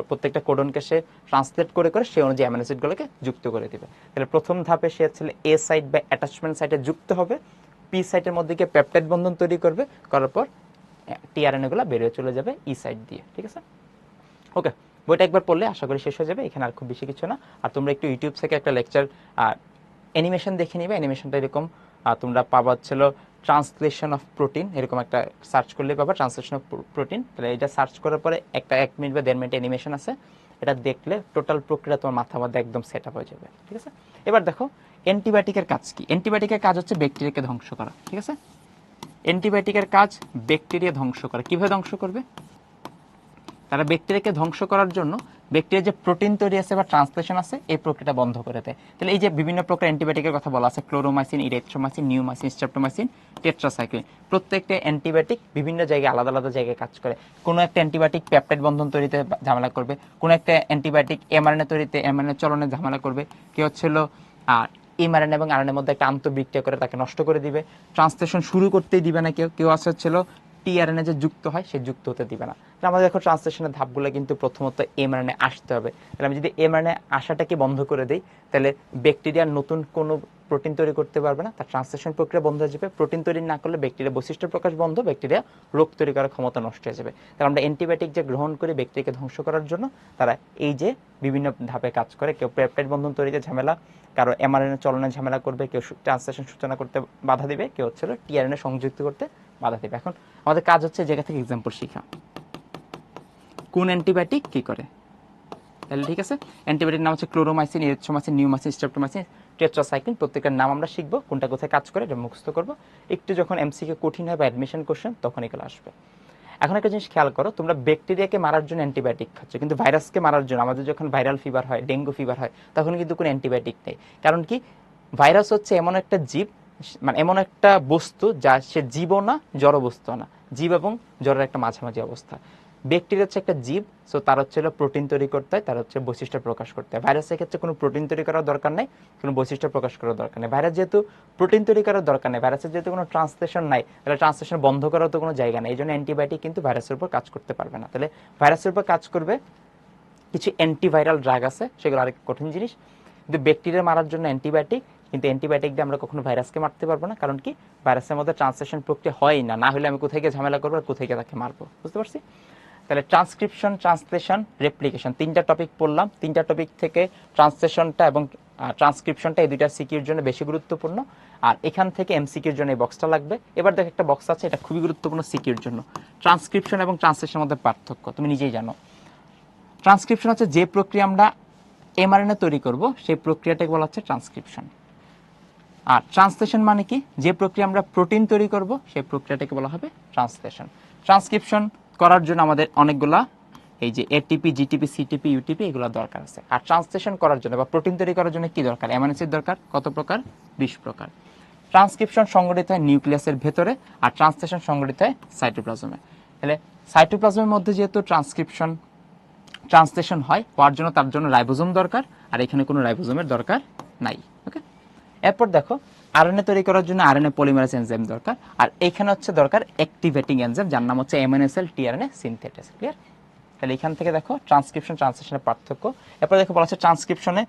প্রত্যেকটা কোডনকে সে ট্রান্সলেট করে করে সে অনুযায়ী অ্যামাইনো অ্যাসিডগুলোকে যুক্ত করে দিবে। তাহলে প্রথম ধাপে সে হচ্ছে এ সাইট বা অ্যাটাচমেন্ট সাইটে যুক্ত হবে, পি সাইটের মধ্যে গিয়ে পেপটাইড বন্ধন তৈরি করবে, করার পর টিআরএনএ গুলো বেরিয়ে চলে যাবে ই সাইট দিয়ে। ঠিক আছে? ওকে, বইটা একবার পড়লে আশা করি শেষ হয়ে যাবে, এখানে আর খুব বেশি কিছু না। আর তোমরা একটু ইউটিউব থেকে একটা লেকচার অ্যানিমেশন দেখে নিবে। অ্যানিমেশনটা এরকম তোমরা পাবা হচ্ছিল ট্রান্সলেশন অফ প্রোটিন, এরকম একটা সার্চ করলে পাবা ট্রান্সলেশন অফ প্রোটিন। তাহলে এটা সার্চ করার পরে একটা 1 মিনিট বা 1.5 মিনিট অ্যানিমেশন আছে, এটা দেখলে টোটাল প্রক্রিয়া তোমার মাথার মধ্যে একদম সেট আপ হয়ে যাবে। ঠিক আছে, এবার দেখো অ্যান্টিবায়োটিকের কাজ কি। অ্যান্টিবায়োটিকের কাজ হচ্ছে ব্যাকটেরিয়াকে ধ্বংস করা। ঠিক আছে, অ্যান্টিবায়োটিকের কাজ ব্যাকটেরিয়া ধ্বংস করা। কিভাবে ধ্বংস করবে? তারা ব্যাকটেরিয়াকে ধ্বংস করার জন্য ব্যাকটেরিয়ার যে প্রোটিন তৈরি আছে বা ট্রান্সলেশন আছে এই প্রক্রিয়াটা বন্ধ করে দেয়। তাহলে এই যে বিভিন্ন প্রকার অ্যান্টিবায়োটিকের কথা বলা আছে, chloromycin, erythromycin, neomycin, streptomycin, tetracycline, প্রত্যেকটা অ্যান্টিবায়োটিক বিভিন্ন জায়গায় আলাদা আলাদা জায়গায় কাজ করে। কোনো একটা অ্যান্টিবায়োটিক পেপটাইড বন্ধন তৈরিতে ঝামেলা করবে, কোনো একটা অ্যান্টিবায়োটিক এমআরএনএ তৈরিতে, এমআরএনএ চলনে ঝামেলা করবে, কেউ হচ্ছিল এমআরএনএ এবং আরএনএর মধ্যে একটা আন্তঃবিক্রিয়া করে তাকে নষ্ট করে দিবে, ট্রান্সলেশন শুরু করতেই দিবে না, কেউ কেউ হচ্ছিল টিআরএনএ যে যুক্ত হয় সে যুক্ত হতে দিবে না। আমাদের দেখো ট্রান্সলেশনের ধাপগুলো কিন্তু প্রথমত এমআরএনএ আসতে হবে। তাহলে আমি যদি এমআরএনএ আসাটাকে বন্ধ করে দিই তাহলে ব্যাকটেরিয়ার নতুন কোনো প্রোটিন তৈরি করতে পারবে না, তার ট্রান্সলেশন প্রক্রিয়া বন্ধ হয়ে যাবে। প্রোটিন তৈরি না করলে ব্যাকটেরিয়া বৈশিষ্ট্য প্রকাশ বন্ধ, ব্যাকটেরিয়া রোগ তৈরি করার ক্ষমতা নষ্ট হয়ে যাবে। তাহলে আমরা অ্যান্টিবায়োটিক যে গ্রহণ করি ব্যাকটেরিয়াকে ধ্বংস করার জন্য, তারা এই যে বিভিন্ন ধাপে কাজ করে। কেউ পেপটাইড বন্ধন তৈরিতে ঝামেলা, কারো এমআরএনএ চলনে ঝামেলা করবে, কেউ ট্রান্সলেশন সূচনা করতে বাধা দিবে, কেউ হচ্ছিল টিআরএনএ সংযুক্ত করতে বাধা দিবে। এখন আমাদের কাজ হচ্ছে জায়গা থেকে এক্সাম্পল শেখা, কোন অ্যান্টিবায়োটিক কি করে। তাহলে ঠিক আছে, অ্যান্টিবায়োটিক নাম হচ্ছে chloromycin, erythromycin, neomycin, streptomycin, tetracycline. প্রত্যেকের নাম আমরা শিখবো, কোনটা কোথায় কাজ করে এটা মুখস্থ করবো। একটু যখন এমসিকিউ কঠিন হয় বা অ্যাডমিশন কোশ্চেন তখন এগুলো আসবে। এখন একটা জিনিস খেয়াল করো, তোমরা ব্যাকটেরিয়াকে মারার জন্য অ্যান্টিবায়োটিক খাচ্ছ, কিন্তু ভাইরাসকে মারার জন্য আমাদের যখন ভাইরাল ফিভার হয়, ডেঙ্গু ফিভার হয়, তখন কিন্তু কোনো অ্যান্টিবায়োটিক নেই। কারণ কি, ভাইরাস হচ্ছে এমন একটা জীব, মানে এমন একটা বস্তু যা সে জীবও না জড় বস্তু না, জীব এবং জড়ের একটা মাঝামাঝি অবস্থা। ব্যাকটেরিয়া হচ্ছে একটা জীব, সো তার হচ্ছে প্রোটিন তৈরি করতে হয়, তার হচ্ছে বৈশিষ্ট্য প্রকাশ করতে হয়। ভাইরাসের ক্ষেত্রে কোনো প্রোটিন তৈরি করার দরকার নেই, কোনো বৈশিষ্ট্য প্রকাশ করার দরকার নেই। ভাইরাস যেহেতু প্রোটিন তৈরি করার দরকার নেই, ভাইরাসের যেহেতু কোনো ট্রান্সলেশন নাই, তাহলে ট্রান্সলেশন বন্ধ করার তো কোনো জায়গা নেই। এই জন্য অ্যান্টিবায়োটিক কিন্তু ভাইরাসের উপর কাজ করতে পারবে না। তাহলে ভাইরাসের উপর কাজ করবে কিছু অ্যান্টিভাইরাল ড্রাগ আছে, সেগুলো আরেক কঠিন জিনিস। কিন্তু ব্যাকটেরিয়া মারার জন্য অ্যান্টিবায়োটিক, কিন্তু অ্যান্টিবায়োটিক দিয়ে আমরা কখনো ভাইরাসকে মারতে পারবো না। কারণ কি, ভাইরাসের মধ্যে ট্রান্সলেশন প্রক্রিয়া হয় না, না হলে আমি কোথায় গিয়ে ঝামেলা করবো আর কোথায় গিয়ে তাকে মারবো। বুঝতে পারছি? তাহলে ট্রান্সক্রিপশন, ট্রান্সলেশন, রেপ্লিকেশন, তিনটা টপিক পড়লাম। তিনটা টপিক থেকে ট্রান্সলেশনটা এবং ট্রান্সক্রিপশনটা এই দুইটা সিকিউর জন্য বেশি গুরুত্বপূর্ণ, আর এখান থেকে এমসিকিউর জন্য এই বক্সটা লাগবে। এবার দেখো একটা বক্স আছে, এটা খুবই গুরুত্বপূর্ণ সিকিউর জন্য। ট্রান্সক্রিপশন এবং ট্রান্সলেশনের মধ্যে পার্থক্য তুমি নিজেই জানো। ট্রান্সক্রিপশন হচ্ছে যে প্রক্রিয়া আমরা এমআরএনএ তৈরি করব সেই প্রক্রিয়াটাকে বলা হচ্ছে ট্রান্সক্রিপশন। আর ট্রান্সলেশন মানে কি, যে প্রক্রিয়া আমরা প্রোটিন তৈরি করব সেই প্রক্রিয়াটাকে বলা হবে ট্রান্সলেশন। ট্রান্সক্রিপশন করার জন্য আমাদের অনেকগুলা এই যে এটিপি, জিটিপি, সিটিপি, ইউটিপি এগুলো দরকার আছে। আর ট্রান্সলেশন করার জন্য বা প্রোটিন তৈরি করার জন্য কি দরকার? অ্যামাইনো অ্যাসিড দরকার। কত প্রকার? 20 প্রকার। ট্রান্সক্রিপশন সংগঠিত হয় নিউক্লিয়াসের ভেতরে, আর ট্রান্সলেশন সংগঠিত হয় সাইটোপ্লাজমে। তাহলে সাইটোপ্লাজমের মধ্যে যেহেতু ট্রান্সলেশন হয়, হওয়ার জন্য তার জন্য রাইবোজোম দরকার, আর এখানে কোনো রাইবোজোমের দরকার নাই। ওকে, এরপর দেখো আরএনএ তৈরি করার জন্য আরএনএ পলিমারেজ এনজাইম দরকার, আর এখানে হচ্ছে দরকার অ্যাক্টিভেটিং এনজাইম যার নাম হচ্ছে এমএনএসএল টিআরএনএ সিনথেটেস। ক্লিয়ার? তাহলে এখান থেকে দেখো ট্রান্সক্রিপশন ট্রান্সলেশনের পার্থক্য। এরপর দেখো বলা হচ্ছে ট্রান্সক্রিপশনে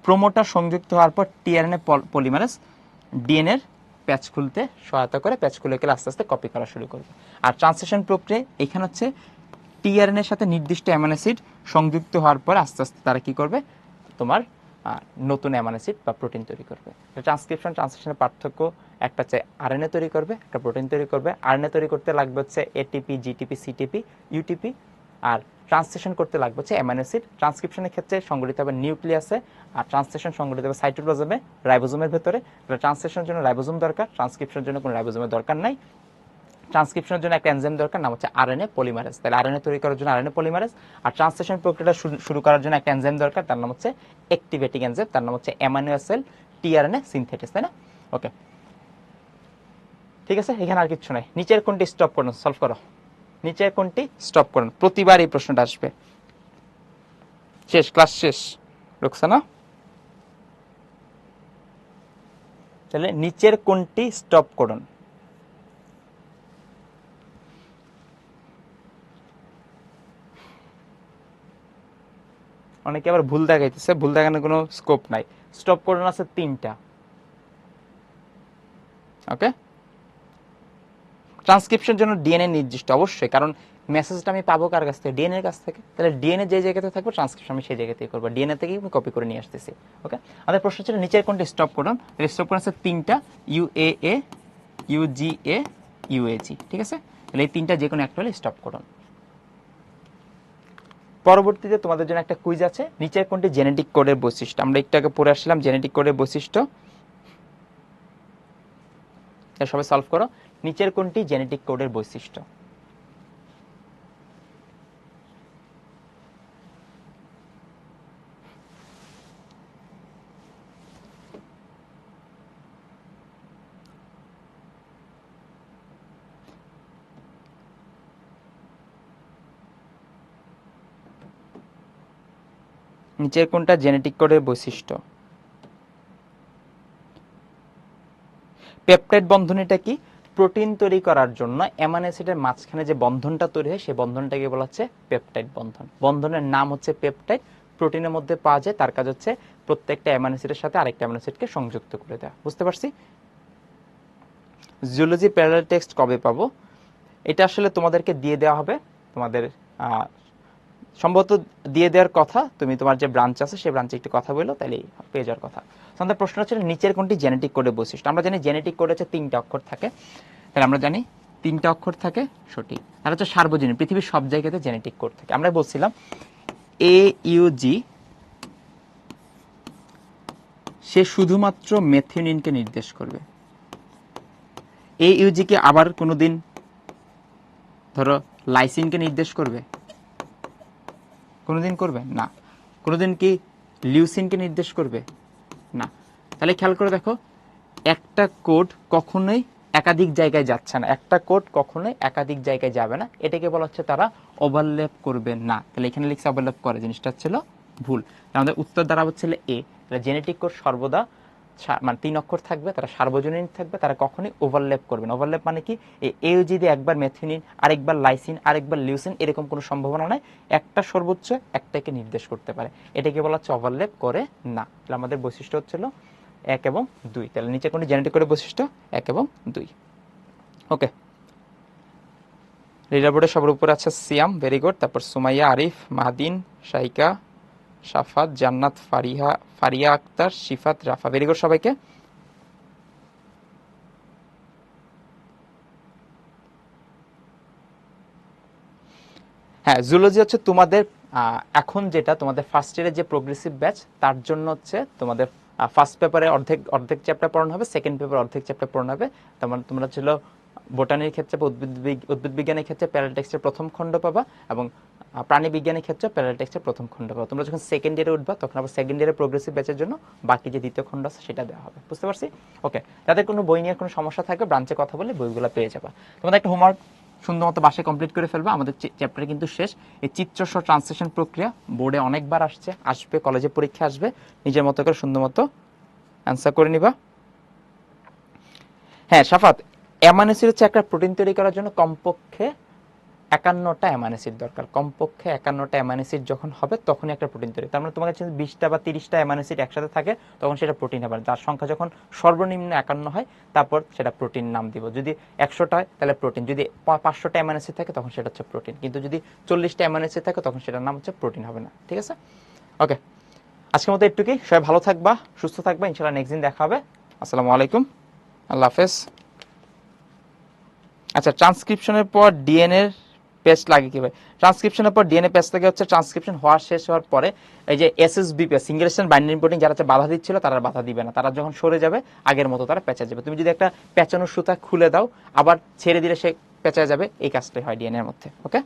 প্রোমোটার সংযুক্ত হওয়ার পর টিআরএনএ পলিমারেজ ডিএনএর প্যাচ খুলতে সহায়তা করে, প্যাচ খুলে গেলে আস্তে আস্তে কপি করা শুরু করবে। আর ট্রান্সলেশন প্রক্রিয়া এখানে হচ্ছে টিআরএনএ এর সাথে নির্দিষ্ট অ্যামাইনো অ্যাসিড সংযুক্ত হওয়ার পর আস্তে আস্তে তারা কি করবে, তোমার নতুন অ্যামাইনো অ্যাসিড বা প্রোটিন তৈরি করবে। ট্রান্সক্রিপশন ট্রান্সলেশনের পার্থক্য, একটা হচ্ছে আরএনএ তৈরি করবে, একটা প্রোটিন তৈরি করবে। আরএনএ তৈরি করতে লাগবে হচ্ছে এটিপি, জিটিপি, সিটিপি, ইউটিপি, আর ট্রান্সলেশন করতে লাগবে হচ্ছে অ্যামাইনো অ্যাসিড। ট্রান্সক্রিপশনের ক্ষেত্রে সংগঠিত হবে নিউক্লিয়াসে, আর ট্রান্সলেশন সংগঠিত হবে সাইটোপ্লাজমে, রাইবোজোমের ভেতরে। ট্রান্সলেশনের জন্য রাইবোজোম দরকার, ট্রান্সক্রিপশনের জন্য কোনো রাইবোজোমের দরকার নাই। ট্রান্সক্রিপশনের জন্য একটা এনজাইম দরকার, নাম হচ্ছে আরএনএ পলিমারেজ। তাহলে আরএনএ তৈরি করার জন্য আরএনএ পলিমারেজ, আর ট্রান্সলেশন প্রক্রিয়াটা শুরু করার জন্য একটা এনজাইম দরকার, তার নাম হচ্ছে অ্যাক্টিভেটিং এনজাইম, তার নাম হচ্ছে অ্যামাইনো-অ্যাসিড টিআরএনএ সিনথেটেস। তাই না? ওকে, ঠিক আছে, এখানে আর কিছু নাই। নিচের কোনটি স্টপ করুন, সলভ করো। নিচের কোনটি স্টপ করুন, প্রতিবার এই প্রশ্নটা আসবে। শেষ, ক্লাস শেষ, রোকসানা। তাহলে নিচের কোনটি স্টপ করুন? অনেকে আবার ভুল দেখাইতেছে, ভুল দেখানোর কোনো স্কোপ নাই। স্টপ করুন আছে 3টা। ওকে, ট্রান্সক্রিপশনের জন্য ডিএনএ নির্দিষ্ট অবশ্যই, কারণ মেসেজটা আমি পাবো কার কাছ থেকে? ডিএনএ এর কাছ থেকে। তাহলে ডিএনএ যে জায়গাতে থাকবে ট্রান্সক্রিপশন আমি সেই জায়গাতেই করবো, ডিএনএ থেকেই আমি কপি করে নিয়ে আসতেছি। ওকে, আমাদের প্রশ্ন ছিল নিচের কোনটি স্টপ করুন। স্টপ করুন আছে 3টা, ইউএএ, ইউজিএ, ইউএজি। ঠিক আছে, তাহলে এই 3টা যে কোনো একটা হলে স্টপ করুন। পরবর্তীতে তোমাদের জন্য একটা কুইজ আছে, নিচের কোনটি জেনেটিক কোডের বৈশিষ্ট্য। আমরা একটু আগে পড়ে আসলাম জেনেটিক কোডের বৈশিষ্ট্য, সবাই সলভ করো। নিচের কোনটি জেনেটিক কোডের বৈশিষ্ট্য? নিচের কোনটা জেনেটিক কোডের বৈশিষ্ট্য? পেপটাইড বন্ধনীটা কি? প্রোটিন তৈরি করার জন্য অ্যামাইনো অ্যাসিডের মাঝখানে যে বন্ধনটা তৈরি হয় সেই বন্ধনটাকে বলা হচ্ছে পেপটাইড বন্ধন। বন্ধনের নাম হচ্ছে পেপটাইড, প্রোটিনের মধ্যে পাওয়া যায়, তার কাজ হচ্ছে প্রত্যেকটা অ্যামাইনো অ্যাসিডের সাথে আরেকটা অ্যামাইনো অ্যাসিডকে সংযুক্ত করে দেওয়া। বুঝতে পারছি? জিওলজি প্যারালাল টেক্সট কবে পাবো? এটা আসলে তোমাদেরকে দিয়ে দেওয়া হবে, তোমাদের সম্ভবত দিয়ে দেওয়ার কথা। তুমি তোমার যে ব্রাঞ্চ আছে সেই ব্রাঞ্চে একটু কথা বলো, তাহলে পেয়ে যাওয়ার কথা। আমাদের প্রশ্ন হচ্ছে নিচের কোনটি জেনেটিক কোডের বৈশিষ্ট্য? আমরা জানি জেনেটিক কোড হচ্ছে 3টা অক্ষর থাকে, তাহলে আমরা জানি 3টা অক্ষর থাকে, সঠিক। তার হচ্ছে সার্বজনীন, পৃথিবীর সব জায়গাতে জেনেটিক কোড থাকে। আমরা বলছিলাম AUG সে শুধুমাত্র মেথিওনিনকে নির্দেশ করবে। AUG কে আবার কোনোদিন ধরো লাইসিনকে নির্দেশ করবে? কোনোদিন করবে না। কোনোদিন কি লিউসিনকে নির্দেশ করবে? না। তাহলে খেয়াল করে দেখো, একটা কোড কখনোই একাধিক জায়গায় যাচ্ছে না, একটা কোড কখনোই একাধিক জায়গায় যাবে না, এটাকে বলা হচ্ছে তারা ওভারল্যাপ করবে না। তাহলে এখানে লিখছে ওভারল্যাপ করে, জিনিসটা ছিল ভুল। আমাদের উত্তর দ্বারা হচ্ছে এ। তাহলে জেনেটিক কোড সর্বদা মানে 3 অক্ষর থাকবে, তারা সার্বজনীন থাকবে, তারা কখনোই ওভারল্যাপ করবে না। ওভারল্যাপ মানে কি? এই AUG দিয়ে একবার মেথিওনিন, আরেকবার লাইসিন, আরেকবার লিউসিন, এরকম কোনো সম্ভাবনা নাই। একটা সর্বোচ্চ একটাকে নির্দেশ করতে পারে, এটাকে বলা হচ্ছে ওভারল্যাপ করে না। তাহলে আমাদের বৈশিষ্ট্য হচ্ছিল 1 এবং 2। তাহলে নিচে কোনটি জেনেটিক কোডের বৈশিষ্ট্য? 1 এবং 2। ওকে, লিডার বোর্ডে সবার উপরে আছে সিয়াম, ভেরি গুড। তারপর সুমাইয়া, আরিফ, মাহদিন, শাইকা, সাফাত, জান্নাত, ফারিয়া আক্তার, শিফাত, রাফা, ভেরি গুড সবাইকে। হ্যাঁ, জুলজি হচ্ছে তোমাদের এখন যেটা তোমাদের ফার্স্ট ইয়ারের যে প্রোগ্রেসিভ ব্যাচ, তার জন্য হচ্ছে তোমাদের ফার্স্ট পেপারে অর্ধেক চ্যাপ্টার পড়ানো হবে, সেকেন্ড পেপারে অর্ধেক চ্যাপ্টার পড়ানো হবে। তেমন তোমরা ছিল বোটানির ক্ষেত্রে বা উদ্ভিদ বিজ্ঞানের ক্ষেত্রে প্যারালাল টেক্সটের প্রথম খণ্ড পাবা, এবং প্রাণী বিজ্ঞানের ক্ষেত্রে প্যারালাল টেক্সটের প্রথম খণ্ড পাবা। তোমরা যখন সেকেন্ড ইয়ারে উঠবা তখন আবার সেকেন্ড ইয়ারের প্রোগ্রেসিভ ব্যাচের জন্য বাকি যে দ্বিতীয় খণ্ড আছে সেটা দেওয়া হবে। বুঝতে পারছি? ওকে, যাদের কোনো বই নিয়ে কোনো সমস্যা থাকবে ব্রাঞ্চে কথা বলে বইগুলো পেয়ে যাবা। তোমাদের একটা হোমওয়ার্ক সুন্দর মতো বাসায় কমপ্লিট করে ফেলবা। আমাদের চ্যাপ্টারে কিন্তু শেষ। এই চিত্রসহ ট্রান্সলেশন প্রক্রিয়া বোর্ডে অনেকবার আসবে, কলেজে পরীক্ষা আসবে, নিজের মতো করে সুন্দর মতো অ্যান্সার করে নিবা। হ্যাঁ সাফাত, অ্যামাইনো অ্যাসিড হচ্ছে একটা প্রোটিন তৈরি করার জন্য কমপক্ষে 51টা অ্যামাইনো অ্যাসিড দরকার। কমপক্ষে 51টা অ্যামাইনো অ্যাসিড যখন হবে তখনই একটা প্রোটিন তৈরি। তার মানে তোমার কাছে 20টা বা 30টা অ্যামাইনো অ্যাসিড একসাথে থাকে তখন সেটা প্রোটিন হবে। যার সংখ্যা যখন সর্বনিম্ন 51 হয় তারপর সেটা প্রোটিন নাম দিব। যদি 100টা হয় তাহলে প্রোটিন, যদি 500টা অ্যামাইনো অ্যাসিড থাকে তখন সেটা হচ্ছে প্রোটিন, কিন্তু যদি 40টা অ্যামাইনো অ্যাসিড থাকে তখন সেটার নাম হচ্ছে প্রোটিন হবে না। ঠিক আছে? ওকে, আজকের মতো একটুকুই। সবাই ভালো থাকবা, সুস্থ থাকবা, ইনশাআল্লাহ নেক্সট দিন দেখা হবে। আসসালামু আলাইকুম, আল্লাহ হাফেজ। আচ্ছা, ট্রান্সক্রিপশনের পর ডিএনএ পেস্ট লাগে কি ভাই? ট্রান্সক্রিপশনের পর ডিএনএ পেস্ট লাগে হচ্ছে ট্রান্সক্রিপশন হওয়ার শেষ হওয়ার পরে এই যে SSB single strand binding protein যারা বাধা দিচ্ছিল তারা বাধা দিবে না, তারা যখন সরে যাবে আগের মতো তারা পেঁচা যাবে। তুমি যদি একটা পেঁচানোর সুতা খুলে দাও আবার ছেড়ে দিলে সে পেঁচা যাবে, এই কাজটাই হয় ডিএনএ এর মধ্যে। ওকে।